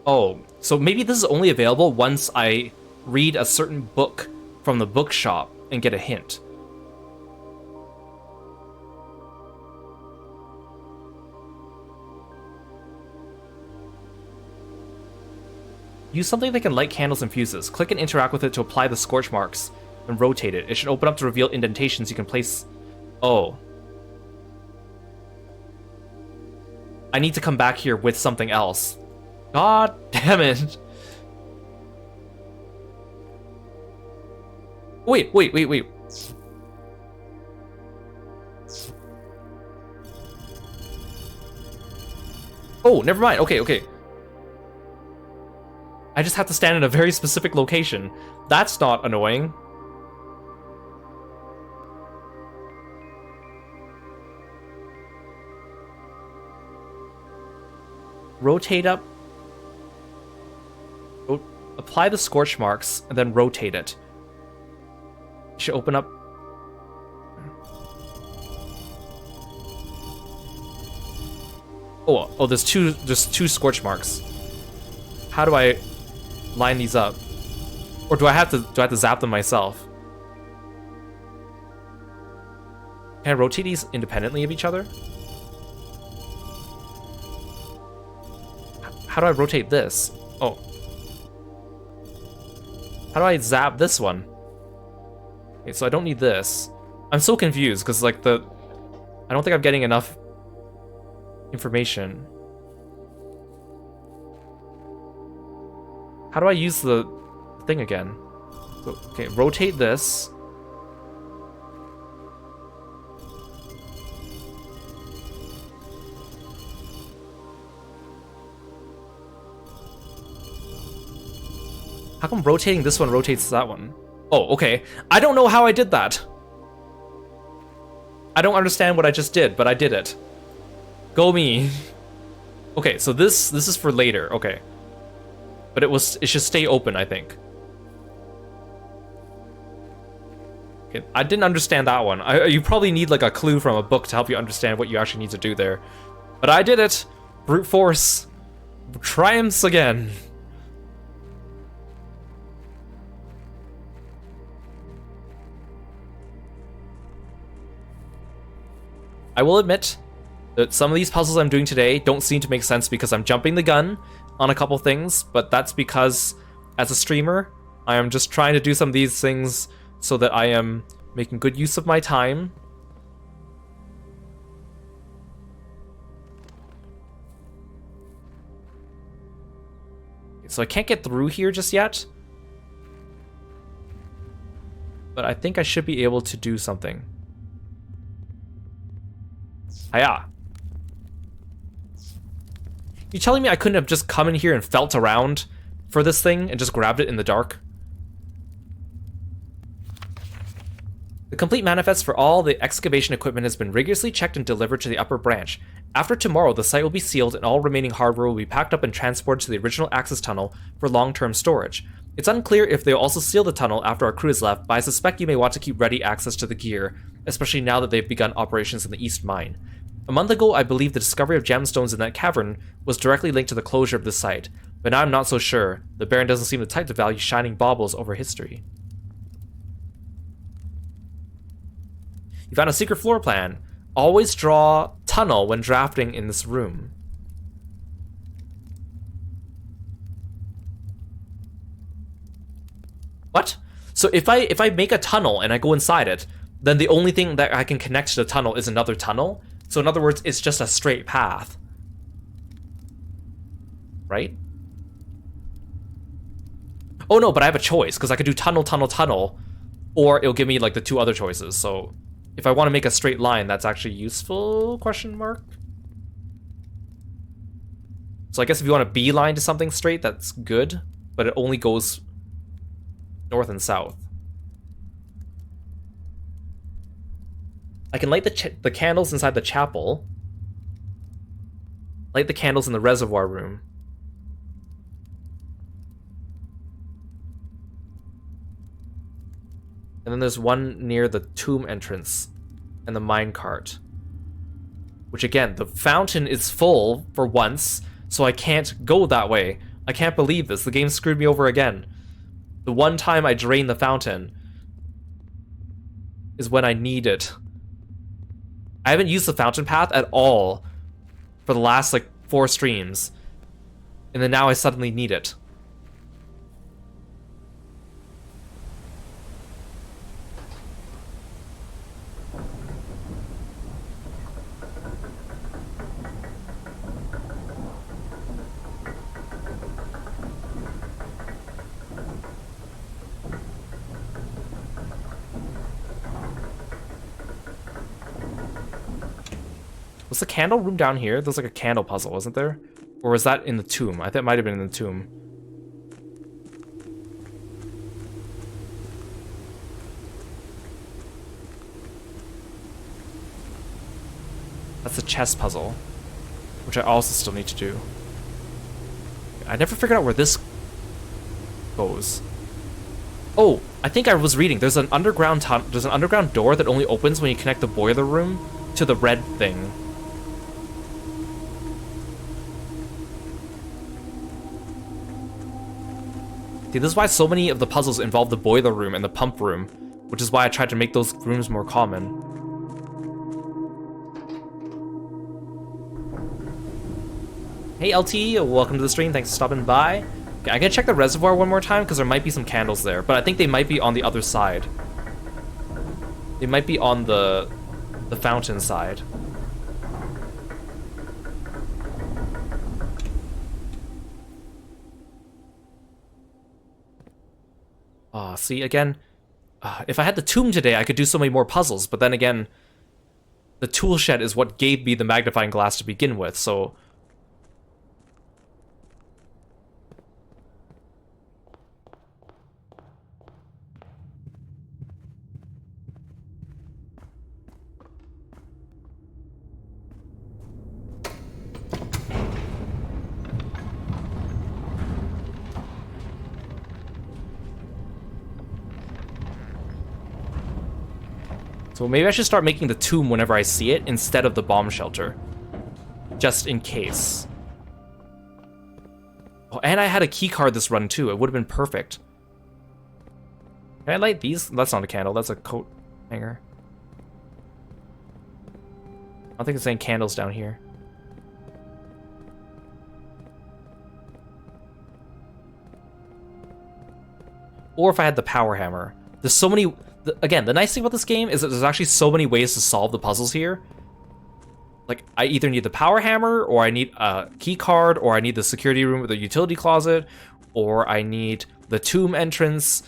Oh, so maybe this is only available once I read a certain book from the bookshop and get a hint. Use something that can light candles and fuses. Click and interact with it to apply the scorch marks and rotate it. It should open up to reveal indentations you can place. Oh. I need to come back here with something else. God damn it. Wait. Oh, never mind. Okay. I just have to stand in a very specific location. That's not annoying. Rotate up. Apply the scorch marks, and then rotate it. It should open up. Oh, there's two scorch marks. How do I line these up? Or do I have to zap them myself? Can I rotate these independently of each other? How do I rotate this? Oh. How do I zap this one? Okay, so I don't need this. I'm so confused, because, like, I don't think I'm getting enough information. How do I use the thing again? Okay, rotate this. How come rotating this one rotates that one? Oh, okay. I don't know how I did that. I don't understand what I just did, but I did it. Go me. Okay, so this is for later. Okay. But it should stay open, I think. Okay, I didn't understand that one. You probably need like a clue from a book to help you understand what you actually need to do there. But I did it. Brute force triumphs again. I will admit that some of these puzzles I'm doing today don't seem to make sense because I'm jumping the gun on a couple things, but that's because, as a streamer, I am just trying to do some of these things so that I am making good use of my time. So I can't get through here just yet, but I think I should be able to do something. Hiya. You telling me I couldn't have just come in here and felt around for this thing and just grabbed it in the dark? The complete manifest for all the excavation equipment has been rigorously checked and delivered to the upper branch. After tomorrow, the site will be sealed and all remaining hardware will be packed up and transported to the original access tunnel for long-term storage. It's unclear if they'll also seal the tunnel after our crew is left, but I suspect you may want to keep ready access to the gear, especially now that they've begun operations in the East Mine. A month ago, I believe the discovery of gemstones in that cavern was directly linked to the closure of the site, but now I'm not so sure. The Baron doesn't seem the type to value shining baubles over history. You found a secret floor plan. Always draw tunnel when drafting in this room. What? So if I make a tunnel and I go inside it, then the only thing that I can connect to the tunnel is another tunnel? So in other words, it's just a straight path. Right? Oh no, but I have a choice, because I could do tunnel, tunnel, tunnel, or it'll give me like the two other choices. So if I want to make a straight line, that's actually useful, question mark? So I guess if you want a beeline to something straight, that's good, but it only goes north and south. I can light the candles inside the chapel. Light the candles in the reservoir room. And then there's one near the tomb entrance and the minecart. Which again, the fountain is full for once, so I can't go that way. I can't believe this. The game screwed me over again. The one time I drain the fountain is when I need it. I haven't used the fountain path at all for the last, like, 4 streams. And then now I suddenly need it. Was the candle room down here? There's like a candle puzzle, wasn't there? Or was that in the tomb? I think it might have been in the tomb. That's the chess puzzle, which I also still need to do. I never figured out where this goes. Oh, I think I was reading. There's an underground door that only opens when you connect the boiler room to the red thing. See, this is why so many of the puzzles involve the boiler room and the pump room, which is why I tried to make those rooms more common. Hey LT, welcome to the stream, thanks for stopping by. Okay, I'm gonna check the reservoir one more time because there might be some candles there, but I think they might be on the other side. They might be on the fountain side. See, again, if I had the tomb today, I could do so many more puzzles, but then again, the tool shed is what gave me the magnifying glass to begin with, so... So maybe I should start making the tomb whenever I see it instead of the bomb shelter. Just in case. Oh, and I had a key card this run too. It would have been perfect. Can I light these? That's not a candle. That's a coat hanger. I don't think it's any candles down here. Or if I had the power hammer. There's so many... Again, the nice thing about this game is that there's actually so many ways to solve the puzzles here. Like, I either need the power hammer, or I need a key card, or I need the security room with a utility closet, or I need the tomb entrance.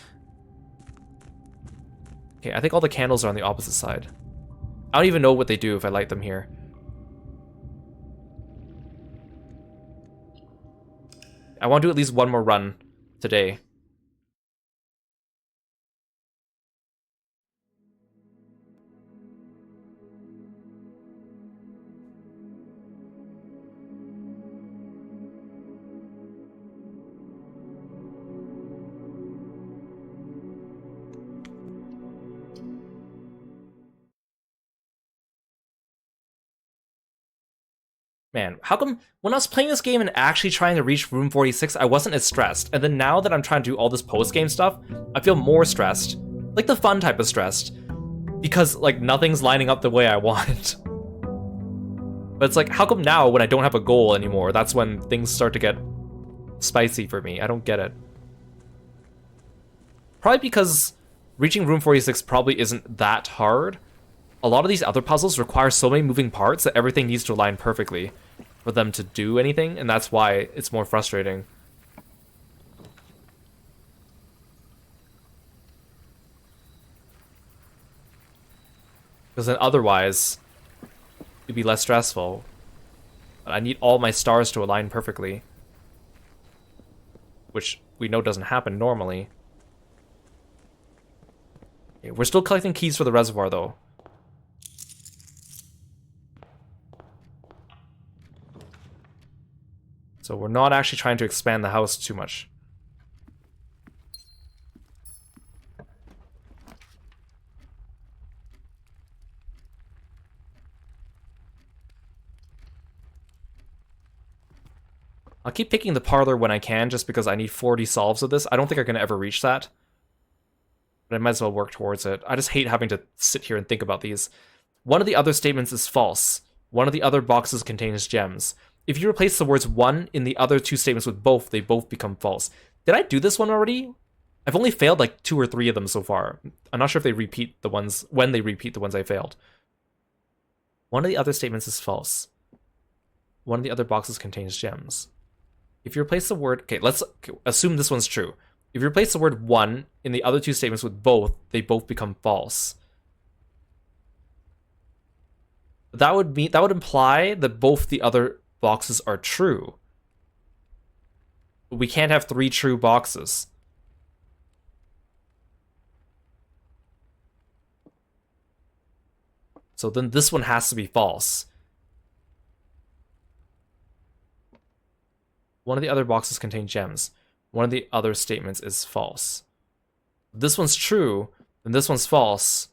Okay, I think all the candles are on the opposite side. I don't even know what they do if I light them here. I want to do at least one more run today. Man, how come when I was playing this game and actually trying to reach room 46, I wasn't as stressed, and then now that I'm trying to do all this post-game stuff, I feel more stressed. Like the fun type of stressed. Because, like, nothing's lining up the way I want. But it's like, how come now when I don't have a goal anymore, that's when things start to get spicy for me? I don't get it. Probably because reaching room 46 probably isn't that hard. A lot of these other puzzles require so many moving parts that everything needs to align perfectly for them to do anything, and that's why it's more frustrating. Because then otherwise, it'd be less stressful. But I need all my stars to align perfectly. Which we know doesn't happen normally. Okay, we're still collecting keys for the reservoir, though. So we're not actually trying to expand the house too much. I'll keep picking the parlor when I can, just because I need 40 solves of this. I don't think I'm going to ever reach that. But I might as well work towards it. I just hate having to sit here and think about these. One of the other statements is false. One of the other boxes contains gems. If you replace the words one in the other two statements with both, they both become false. Did I do this one already? I've only failed like 2 or 3 of them so far. I'm not sure if they repeat the ones, when they repeat the ones I failed. One of the other statements is false. One of the other boxes contains gems. If you replace the word... Okay, let's assume this one's true. If you replace the word one in the other two statements with both, they both become false. That would imply that both the other boxes are true. But we can't have 3 true boxes. So then this one has to be false. One of the other boxes contain gems. One of the other statements is false. If this one's true, then this one's false.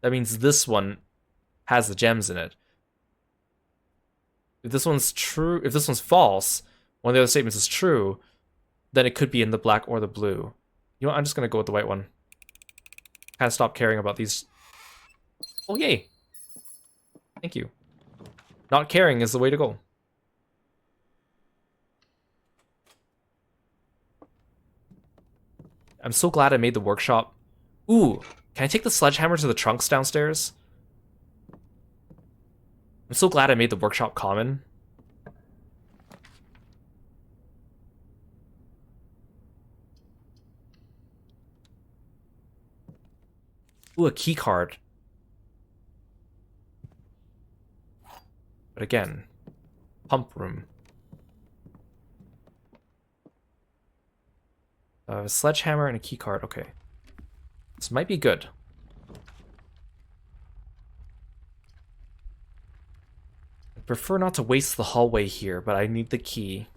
That means this one has the gems in it. If this one's true, if this one's false, one of the other statements is true, then it could be in the black or the blue. You know what, I'm just gonna go with the white one. Kind of stop caring about these. Oh, yay! Thank you. Not caring is the way to go. I'm so glad I made the workshop. Ooh, can I take the sledgehammer to the trunks downstairs? I'm so glad I made the workshop common. Ooh, a key card. But again, pump room. A sledgehammer and a key card. Okay. This might be good. I prefer not to waste the hallway here, but I need the key.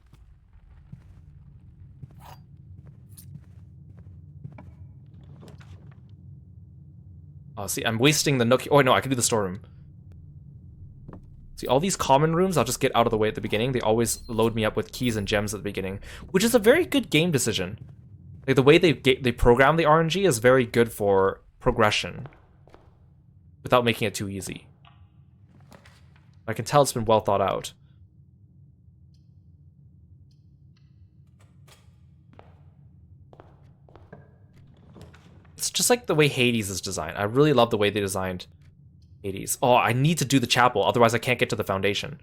Oh, see, I'm wasting the nook. Oh, no, I can do the storeroom. See, all these common rooms, I'll just get out of the way at the beginning. They always load me up with keys and gems at the beginning, which is a very good game decision. Like, the way they program the RNG is very good for progression without making it too easy. I can tell it's been well thought out. It's just like the way Hades is designed. I really love the way they designed Hades. Oh, I need to do the chapel, otherwise I can't get to the foundation.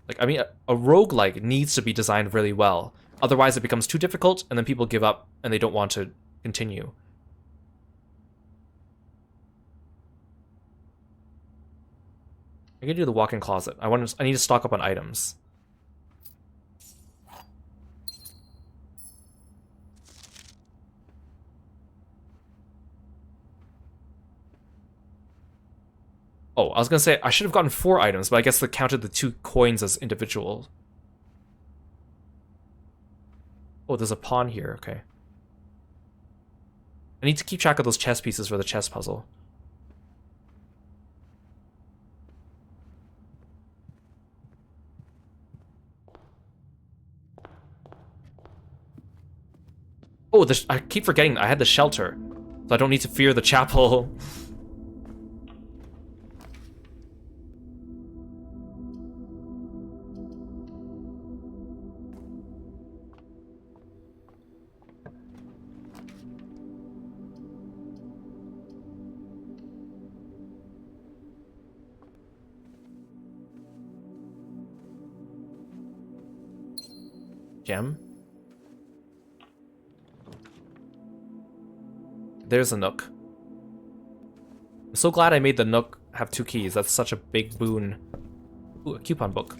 Like, I mean, a roguelike needs to be designed really well. Otherwise it becomes too difficult, and then people give up, and they don't want to continue. I can do the walk-in closet. I need to stock up on items. Oh, I was gonna say, I should have gotten 4 items, but I guess they counted the 2 coins as individual. Oh, there's a pawn here, okay. I need to keep track of those chess pieces for the chess puzzle. Oh, I keep forgetting I had the shelter, so I don't need to fear the chapel. Gem. There's a nook. I'm so glad I made the nook have 2 keys. That's such a big boon. Ooh, a coupon book.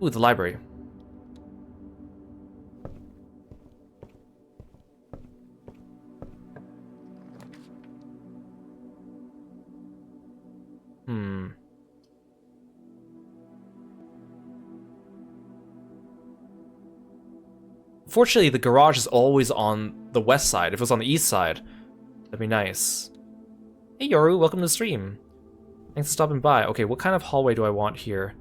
Ooh, the library. Fortunately, the garage is always on the west side. If it was on the east side, that'd be nice. Hey Yoru, welcome to the stream. Thanks for stopping by. Okay, what kind of hallway do I want here?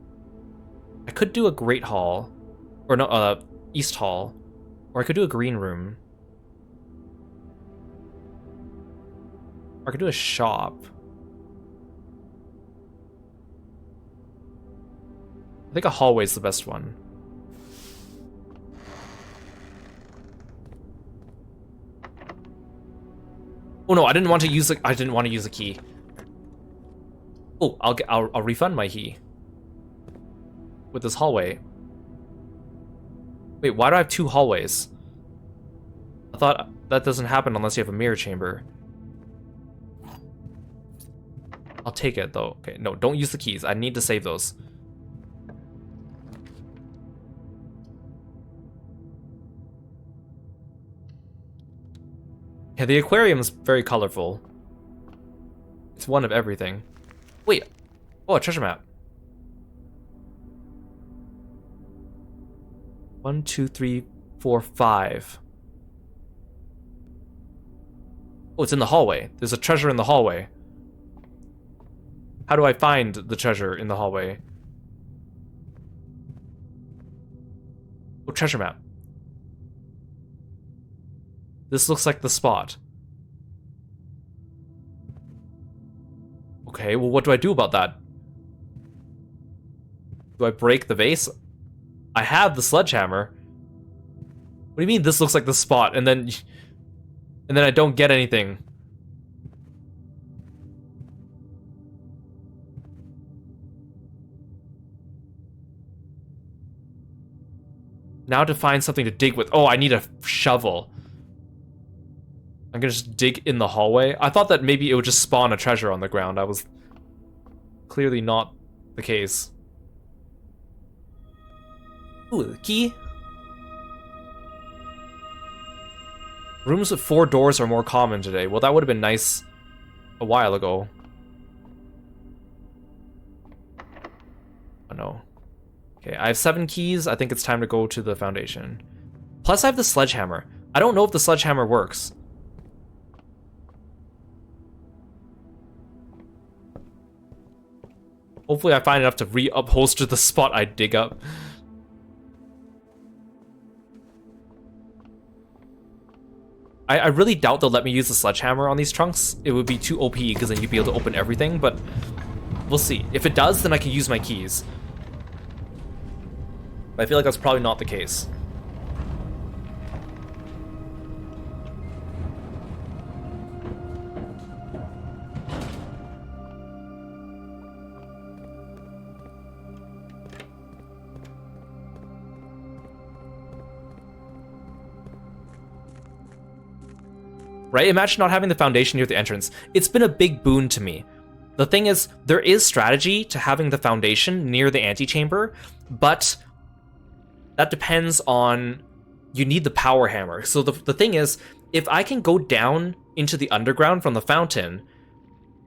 I could do a great hall. Or no, east hall. Or I could do a green room. Or I could do a shop. I think a hallway's the best one. Oh no, I didn't want to use a key. Oh, I'll refund my key with this hallway. Wait, why do I have 2 hallways? I thought that doesn't happen unless you have a mirror chamber. I'll take it though. Okay, no, don't use the keys. I need to save those. Yeah, the aquarium's very colorful. It's one of everything. Wait. Oh, a treasure map. 1, 2, 3, 4, 5. Oh, it's in the hallway. There's a treasure in the hallway. How do I find the treasure in the hallway? Oh, treasure map. This looks like the spot. Okay, well, what do I do about that? Do I break the vase? I have the sledgehammer. What do you mean this looks like the spot and then I don't get anything? Now to find something to dig with. Oh, I need a shovel. I'm gonna just dig in the hallway. I thought that maybe it would just spawn a treasure on the ground. I was clearly not the case. Ooh, the key. Rooms with 4 doors are more common today. Well, that would have been nice a while ago. Okay, I have 7 keys. I think it's time to go to the foundation. Plus, I have the sledgehammer. I don't know if the sledgehammer works. Hopefully I find enough to re-upholster the spot I dig up. I really doubt they'll let me use the sledgehammer on these trunks. It would be too OP because then you'd be able to open everything, but we'll see. If it does, then I can use my keys. But I feel like that's probably not the case. Right? Imagine not having the foundation near the entrance. It's been a big boon to me. The thing is, there is strategy to having the foundation near the antechamber, but that depends on... You need the power hammer. So the thing is, if I can go down into the underground from the fountain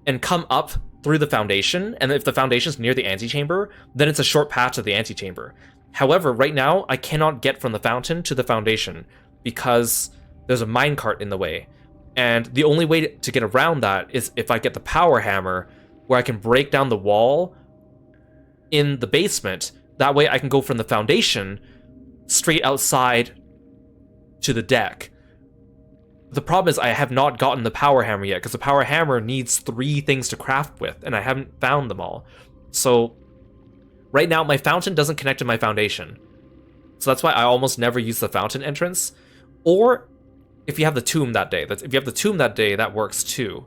and come up through the foundation, and if the foundation's near the antechamber, then it's a short path to the antechamber. However, right now, I cannot get from the fountain to the foundation because there's a minecart in the way. And the only way to get around that is if I get the power hammer, where I can break down the wall in the basement. That way I can go from the foundation straight outside to the deck. The problem is I have not gotten the power hammer yet, because the power hammer needs 3 things to craft with, and I haven't found them all. So right now my fountain doesn't connect to my foundation. So that's why I almost never use the fountain entrance. Or if you have the tomb that day. If you have the tomb that day, that works too.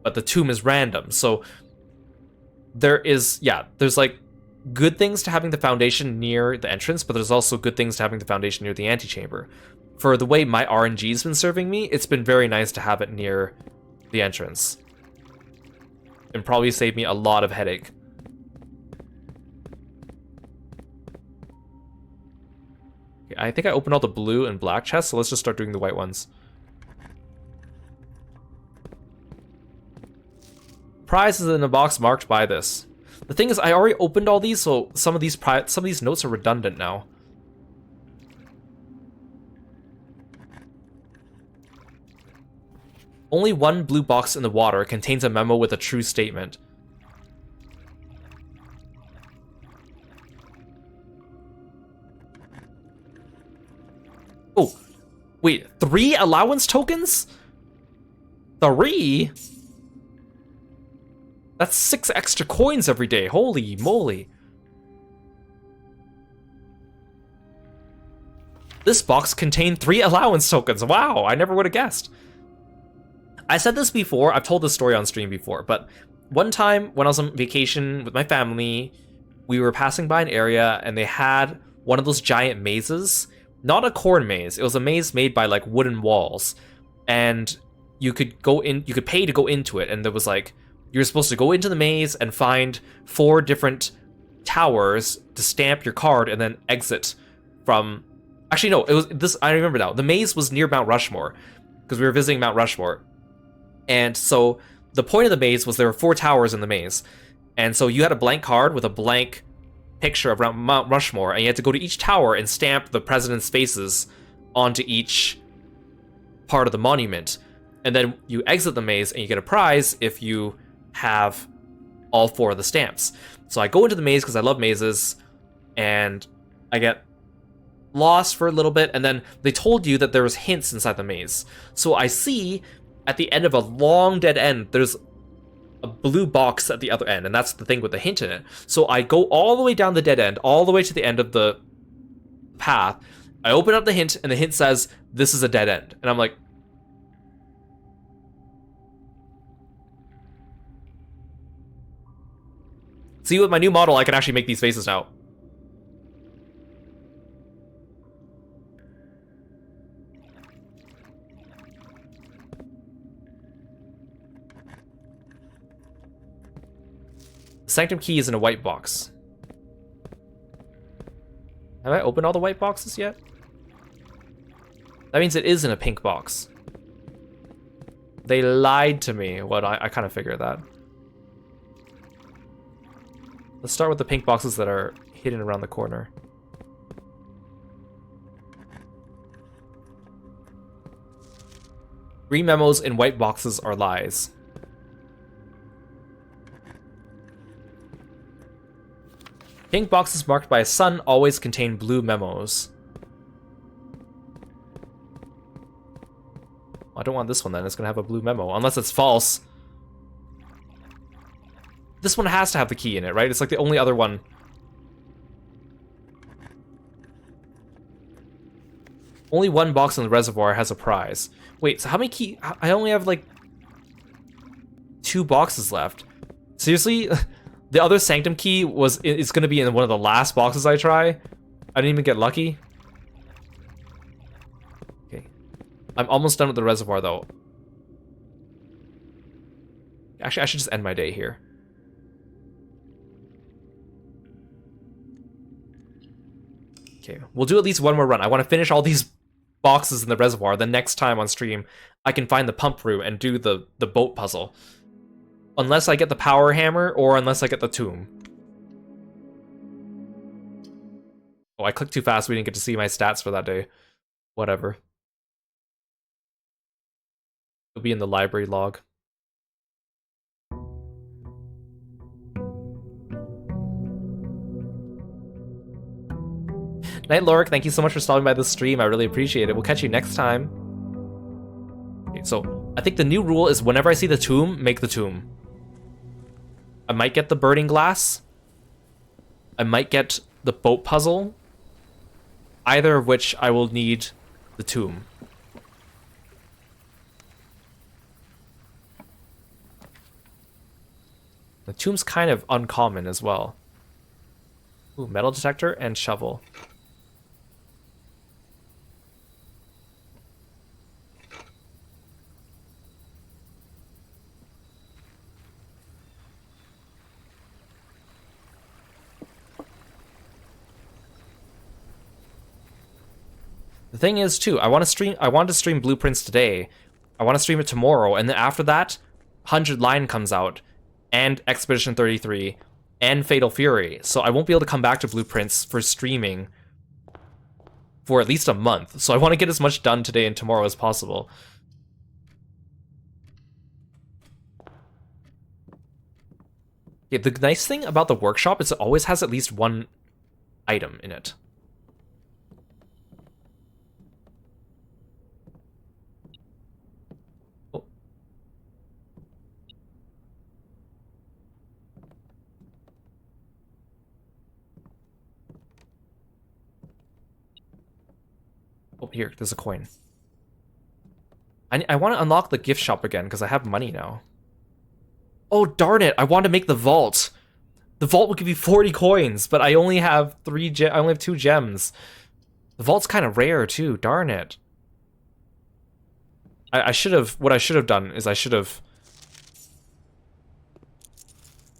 But the tomb is random. So there's like good things to having the foundation near the entrance, but there's also good things to having the foundation near the antechamber. For the way my RNG's been serving me, it's been very nice to have it near the entrance. And probably saved me a lot of headache. I think I opened all the blue and black chests, so let's just start doing the white ones. Prize is in a box marked by this. The thing is, I already opened all these, so some of these notes are redundant now. Only one blue box in the water contains a memo with a true statement. Oh, wait, 3 allowance tokens? 3? That's 6 extra coins every day. Holy moly. This box contained 3 allowance tokens. Wow, I never would have guessed. I said this before, I've told this story on stream before, but one time when I was on vacation with my family, we were passing by an area and they had one of those giant mazes. Not a corn maze, it was a maze made by like wooden walls. And you could go in, you could pay to go into it, and there was like, you're supposed to go into the maze and find 4 different towers to stamp your card and then exit from... Actually, no, it was this, I remember now. The maze was near Mount Rushmore, because we were visiting Mount Rushmore. And so the point of the maze was there were 4 towers in the maze. And so you had a blank card with a blank picture of Mount Rushmore, and you had to go to each tower and stamp the president's faces onto each part of the monument. And then you exit the maze and you get a prize if you have all 4 of the stamps. So I go into the maze because I love mazes, and I get lost for a little bit, and then they told you that there was hints inside the maze. So I see at the end of a long dead end, there's a blue box at the other end, and that's the thing with the hint in it. So I go all the way down the dead end, all the way to the end of the path. I open up the hint, and the hint says, this is a dead end. And I'm like, see, with my new model, I can actually make these faces now. Sanctum key is in a white box. Have I opened all the white boxes yet? That means it is in a pink box. They lied to me. What, I kind of figured that. Let's start with the pink boxes that are hidden around the corner. Green memos in white boxes are lies. Pink boxes marked by a sun always contain blue memos. I don't want this one then, it's gonna have a blue memo, unless it's false. This one has to have the key in it, right? It's like the only other one. Only one box in the reservoir has a prize. Wait, so how many key? I only have like 2 boxes left. Seriously? The other Sanctum key is gonna be in one of the last boxes I try? I didn't even get lucky? Okay. I'm almost done with the reservoir though. Actually, I should just end my day here. Okay, we'll do at least one more run. I want to finish all these boxes in the reservoir. The next time on stream, I can find the pump room and do the boat puzzle. Unless I get the power hammer or unless I get the tomb. Oh, I clicked too fast. We didn't get to see my stats for that day. Whatever. It'll be in the library log. Night Lorik, thank you so much for stopping by this stream. I really appreciate it. We'll catch you next time. Okay, so I think the new rule is whenever I see the tomb, make the tomb. I might get the burning glass. I might get the boat puzzle. Either of which I will need the tomb. The tomb's kind of uncommon as well. Ooh, metal detector and shovel. The thing is, too, I want to stream Blueprints today. I want to stream it tomorrow, and then after that, 100 Line comes out, and Expedition 33, and Fatal Fury. So I won't be able to come back to Blueprints for streaming for at least a month. So I want to get as much done today and tomorrow as possible. Yeah, the nice thing about the workshop is it always has at least one item in it. Oh, here, there's a coin. I want to unlock the gift shop again, because I have money now. Oh, darn it, I want to make the vault. The vault will give you 40 coins, but I only have 2 gems. The vault's kind of rare, too, darn it. What I should have done is I should have...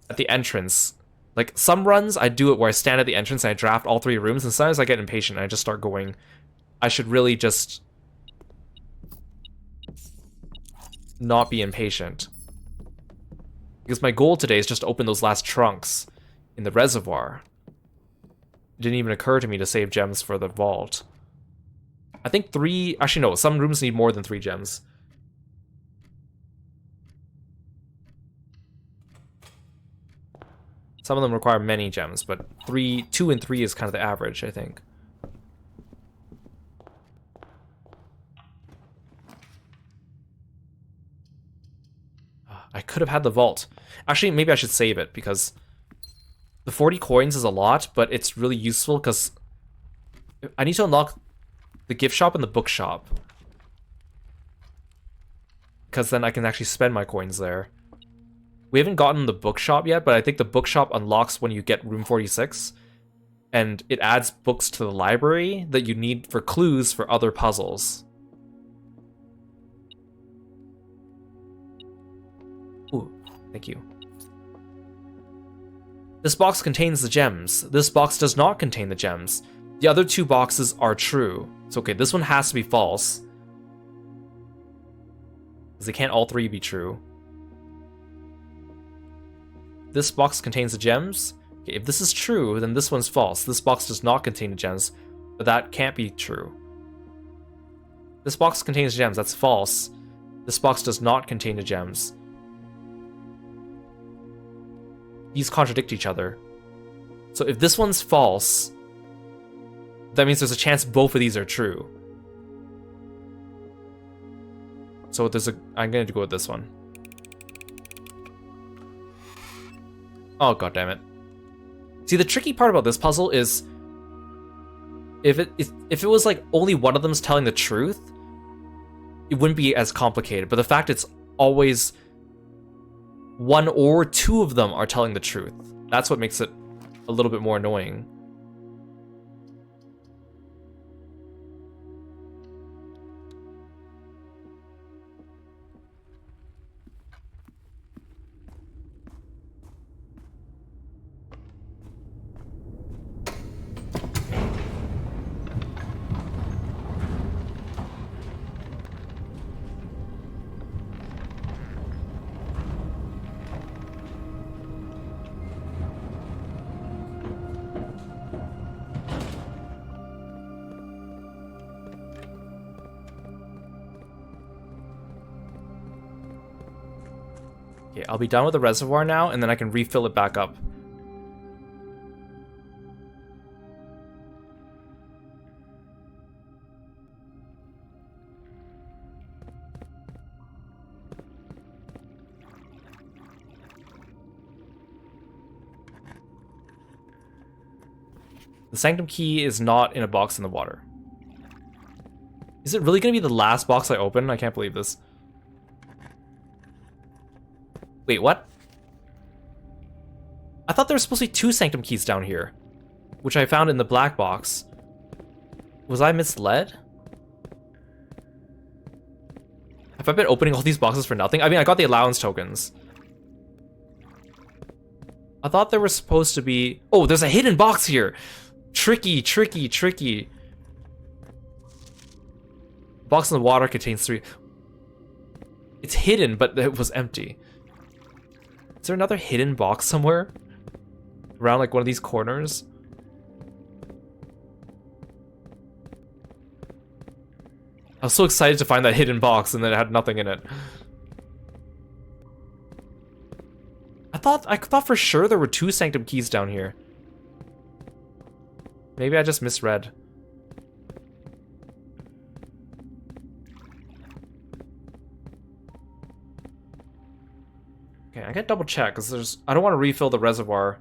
At the entrance... Like, some runs, I do it where I stand at the entrance and I draft all 3 rooms, and sometimes I get impatient and I just start going... I should really just not be impatient. Because my goal today is just to open those last trunks in the reservoir. It didn't even occur to me to save gems for the vault. I think 3... Actually, no, some rooms need more than 3 gems. Some of them require many gems, but 2 and 3 is kind of the average, I think. I could have had the vault. Actually, maybe I should save it, because the 40 coins is a lot, but it's really useful, because I need to unlock the gift shop and the bookshop. Because then I can actually spend my coins there. We haven't gotten the bookshop yet, but I think the bookshop unlocks when you get room 46. And it adds books to the library that you need for clues for other puzzles. Ooh, thank you. This box contains the gems. This box does not contain the gems. The other 2 boxes are true. So okay, this one has to be false. Because they can't all 3 be true. This box contains the gems. Okay, if this is true, then this one's false. This box does not contain the gems, but that can't be true. This box contains gems. That's false. This box does not contain the gems. These contradict each other. So if this one's false, that means there's a chance both of these are true. So I'm going to go with this one. Oh, god damn it. See, the tricky part about this puzzle is if it was like only one of them's telling the truth, it wouldn't be as complicated. But the fact it's always one or two of them are telling the truth, that's what makes it a little bit more annoying. Okay, I'll be done with the reservoir now, and then I can refill it back up. The Sanctum key is not in a box in the water. Is it really going to be the last box I open? I can't believe this. Wait, what? I thought there were supposed to be 2 Sanctum keys down here, which I found in the black box. Was I misled? Have I been opening all these boxes for nothing? I mean, I got the allowance tokens. I thought there was supposed to be... Oh, there's a hidden box here! Tricky, tricky, tricky. Box in the water contains 3... It's hidden, but it was empty. Is there another hidden box somewhere? Around like one of these corners? I was so excited to find that hidden box and then it had nothing in it. I thought for sure there were 2 Sanctum keys down here. Maybe I just misread. Okay, I gotta double check because I don't want to refill the reservoir.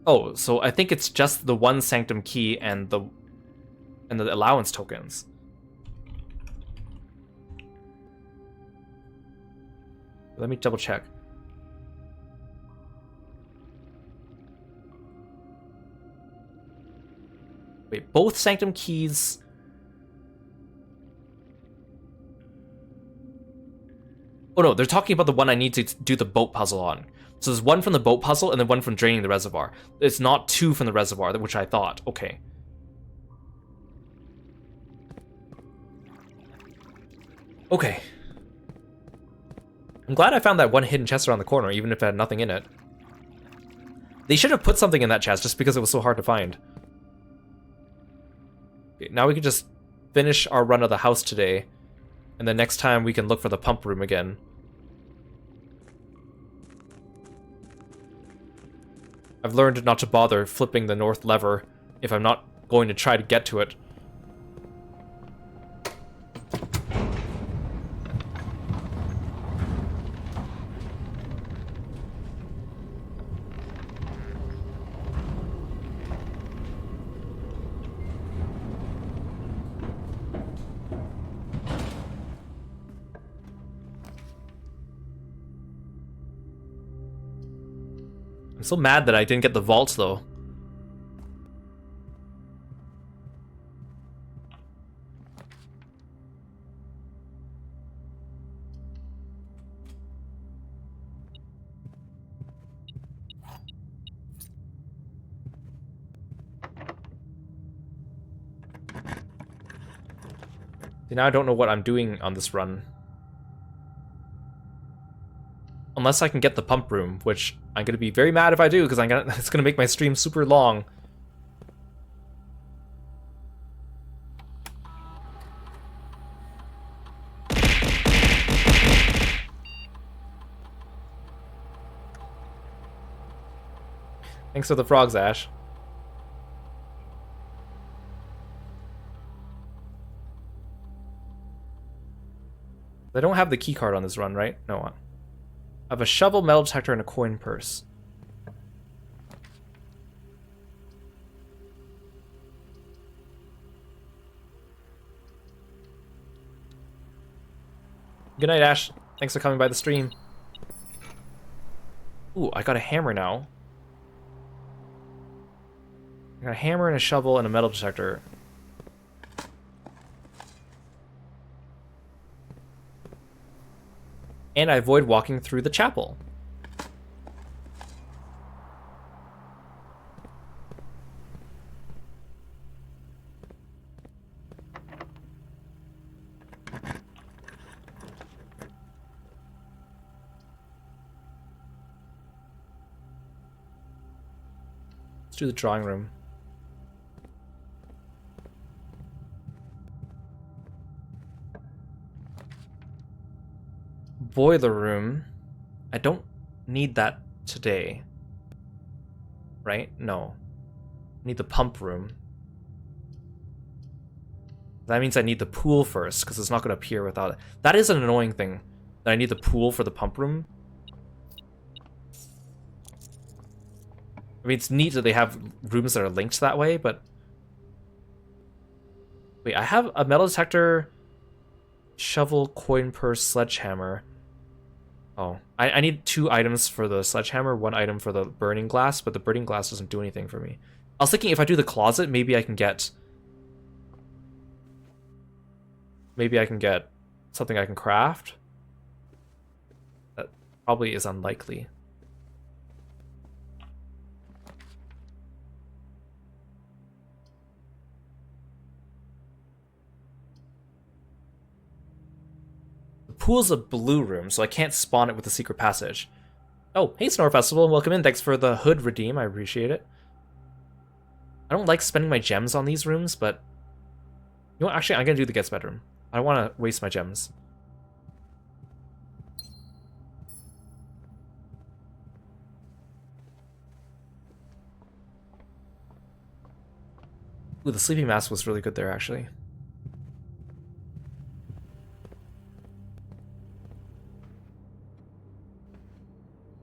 Oh, so I think it's just the 1 Sanctum key and the allowance tokens. Let me double check. Wait, both Sanctum keys... Oh no, they're talking about the one I need to do the boat puzzle on. So there's 1 from the boat puzzle and then 1 from draining the reservoir. It's not 2 from the reservoir, which I thought. Okay. Okay. I'm glad I found that 1 hidden chest around the corner, even if it had nothing in it. They should have put something in that chest just because it was so hard to find. Okay, now we can just finish our run of the house today. And then next time we can look for the pump room again. I've learned not to bother flipping the north lever if I'm not going to try to get to it. I'm so mad that I didn't get the vault, though. See, now I don't know what I'm doing on this run. Unless I can get the pump room, which I'm gonna be very mad if I do, because it's gonna make my stream super long. Thanks for the frogs, Ash. I don't have the key card on this run, right? No. I have a shovel, metal detector, and a coin purse. Good night, Ash. Thanks for coming by the stream. Ooh, I got a hammer now. I got a hammer and a shovel and a metal detector. And I avoid walking through the chapel. Let's do the drawing room. Boiler room. I don't need that today. Right? No. I need the pump room. That means I need the pool first, because it's not going to appear without it. That is an annoying thing, that I need the pool for the pump room. I mean, it's neat that they have rooms that are linked that way, but... Wait, I have a metal detector, shovel, coin purse, sledgehammer. Oh, I need 2 items for the sledgehammer, 1 item for the burning glass, but the burning glass doesn't do anything for me. I was thinking if I do the closet, maybe I can get something I can craft. That probably is unlikely. Pool's a blue room, so I can't spawn it with the secret passage. Oh, hey Snore Festival, welcome in. Thanks for the hood redeem, I appreciate it. I don't like spending my gems on these rooms, but... You know what, actually, I'm gonna do the guest bedroom. I don't want to waste my gems. Ooh, the sleeping mask was really good there, actually.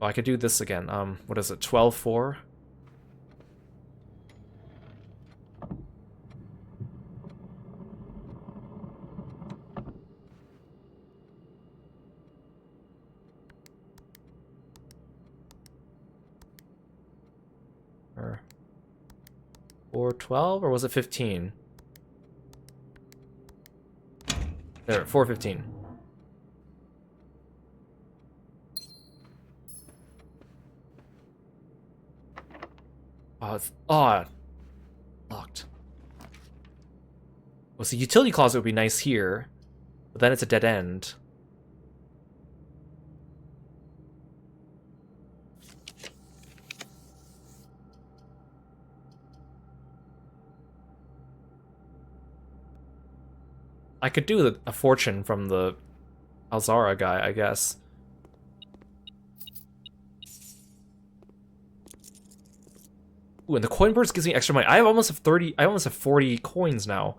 Oh, I could do this again. What is it? 12-4? Or 12, or was it 15? There, 4:15. Oh, it's locked. Well, so utility closet would be nice here, but then it's a dead end. I could do a fortune from the Alzara guy, I guess. Ooh, and the coin purse gives me extra money. I almost have 40 coins now.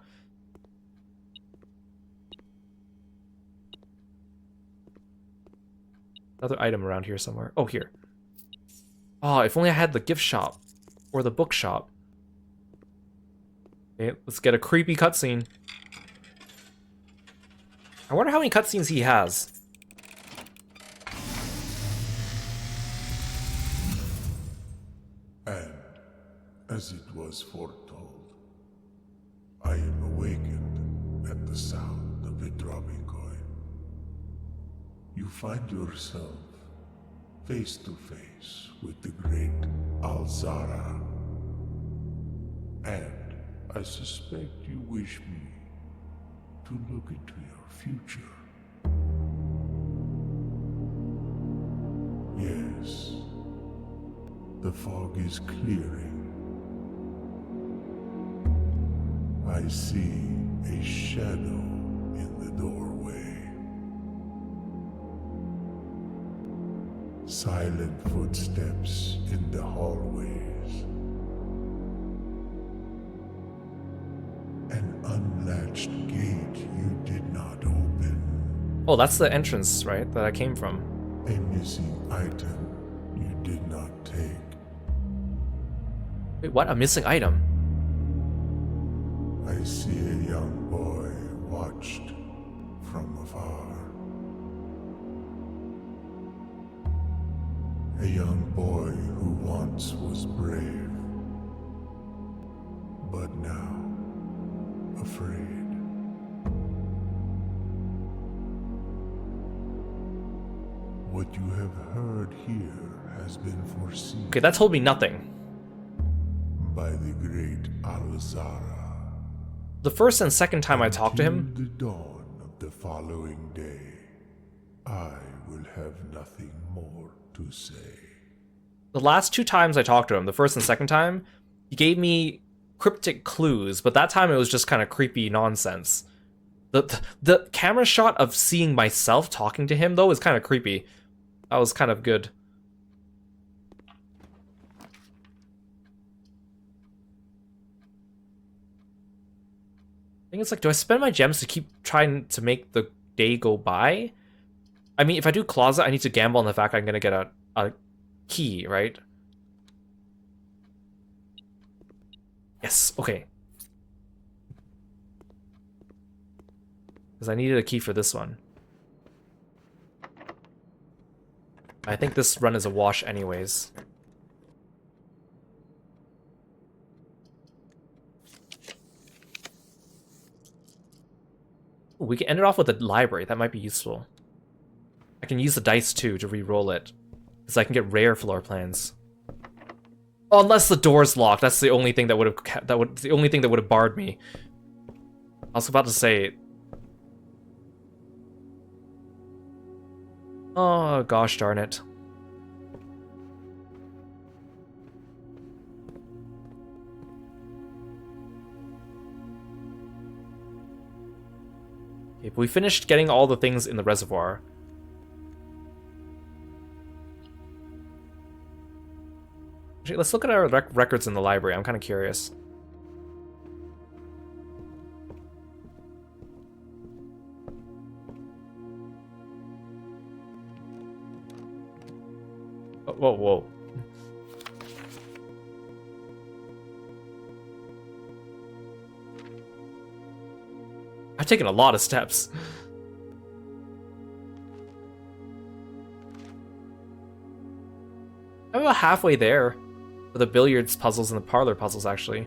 Another item around here somewhere. Oh, here. Oh, if only I had the gift shop. Or the bookshop. Okay, let's get a creepy cutscene. I wonder how many cutscenes he has. was foretold. I am awakened at the sound of a dropping coin. You find yourself face to face with the great Alzara. And I suspect you wish me to look into your future. Yes, the fog is clearing. I see a shadow in the doorway. Silent footsteps in the hallways. An unlatched gate you did not open. Oh, that's the entrance, right? That I came from. A missing item you did not take. Wait, what? A missing item? I see a young boy watched from afar. A young boy who once was brave, but now afraid. What you have heard here has been foreseen. Okay, that told me nothing. By the great Alzara. The first and second time I talked to him, Till the dawn of the following day, I will have nothing more to say. the last 2 times I talked to him, the first and second time, he gave me cryptic clues, but that time it was just kind of creepy nonsense. The camera shot of seeing myself talking to him, though, is kind of creepy. That was kind of good. I think it's like, do I spend my gems to keep trying to make the day go by? I mean, if I do closet, I need to gamble on the fact I'm gonna get a key, right? Yes, okay. Because I needed a key for this one. I think this run is a wash anyways. Ooh, we can end it off with a library. That might be useful. I can use the dice too to re-roll it, because I can get rare floor plans. Oh, unless the door's locked. That's the only thing that would have barred me. I was about to say. Oh gosh darn it. Okay, but we finished getting all the things in the reservoir. Actually, let's look at our records in the library. I'm kind of curious. Oh, whoa, whoa. I've taken a lot of steps. I'm about halfway there. For the billiards puzzles and the parlor puzzles, actually.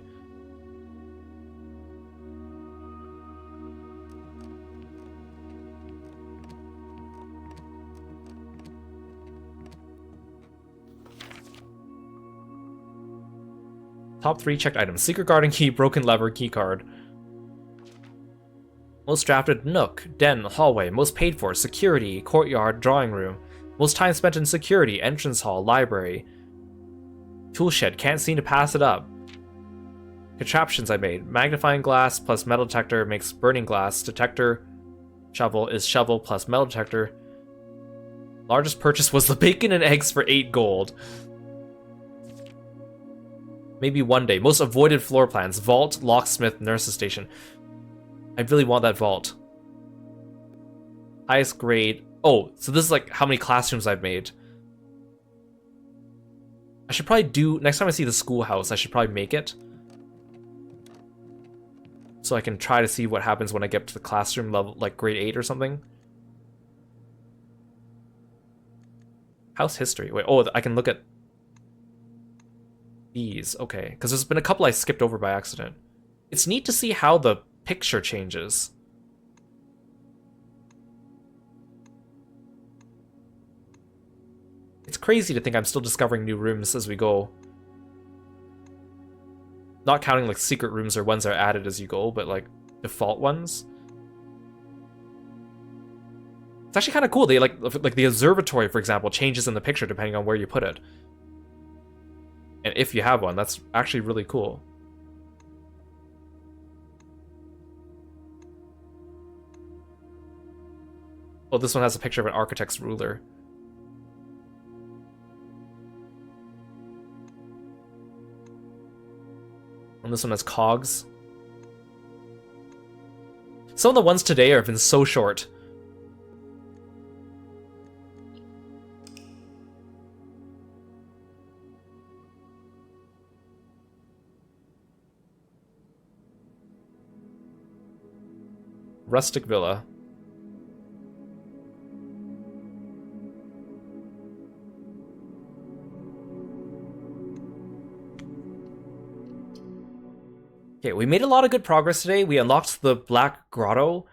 Top 3 checked items. Secret garden key, broken lever, key card. Most drafted, nook, den, hallway. Most paid for, security, courtyard, drawing room. Most time spent in security, entrance hall, library. Tool shed, can't seem to pass it up. Contraptions I made. Magnifying glass plus metal detector makes burning glass. Detector shovel is shovel plus metal detector. Largest purchase was the bacon and eggs for 8 gold. Maybe one day. Most avoided floor plans. Vault, locksmith, nurse's station. I really want that vault. Highest grade. Oh, so this is like how many classrooms I've made. I should probably do, next time I see the schoolhouse, I should probably make it. So I can try to see what happens when I get to the classroom level, like grade 8 or something. House history. Wait, oh, I can look at These, okay. Because there's been a couple I skipped over by accident. It's neat to see how the picture changes. It's crazy to think I'm still discovering new rooms as we go. Not counting like secret rooms or ones that are added as you go, but like default ones. It's actually kind of cool. They like the observatory, for example, changes in the picture depending on where you put it. And if you have one, that's actually really cool. Oh, this one has a picture of an architect's ruler. And this one has cogs. Some of the ones today have been so short. Rustic villa. Okay, we made a lot of good progress today. We unlocked the Black Grotto.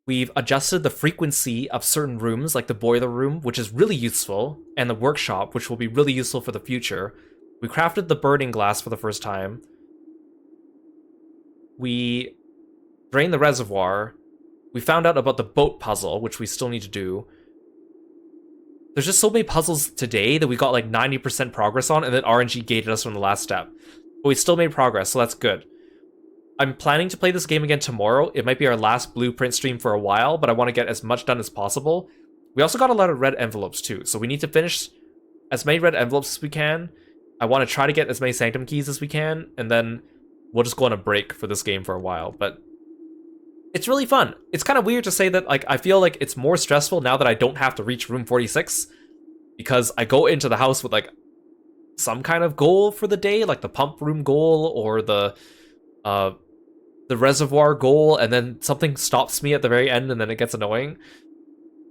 We've adjusted the frequency of certain rooms, like the boiler room, which is really useful, and the workshop, which will be really useful for the future. We crafted the burning glass for the first time. We drained the reservoir. We found out about the boat puzzle, which we still need to do. There's just so many puzzles today that we got like 90% progress on, and then RNG gated us from the last step. But we still made progress, so that's good. I'm planning to play this game again tomorrow. It might be our last blueprint stream for a while, but I want to get as much done as possible. We also got a lot of red envelopes too, so we need to finish as many red envelopes as we can. I want to try to get as many Sanctum keys as we can, and then we'll just go on a break for this game for a while, but it's really fun. It's kind of weird to say that, like, I feel like it's more stressful now that I don't have to reach room 46, because I go into the house with, like, some kind of goal for the day, like the pump room goal or the reservoir goal, and then something stops me at the very end and then it gets annoying.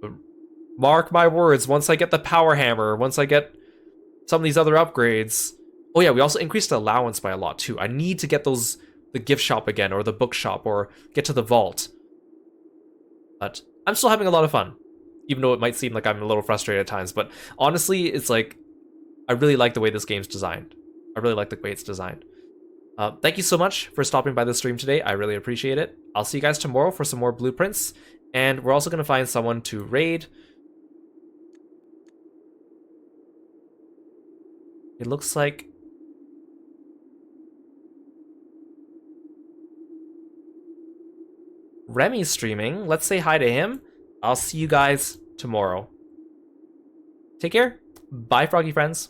But mark my words, once I get the power hammer, once I get some of these other upgrades... Oh yeah, we also increased the allowance by a lot too. I need to get the gift shop again, or the bookshop, or get to the vault. But I'm still having a lot of fun, even though it might seem like I'm a little frustrated at times. But honestly, it's like, I really like the way this game's designed. I really like the way it's designed. Thank you so much for stopping by the stream today. I really appreciate it. I'll see you guys tomorrow for some more blueprints. And we're also going to find someone to raid. It looks like... Remy's streaming. Let's say hi to him. I'll see you guys tomorrow. Take care. Bye, froggy friends.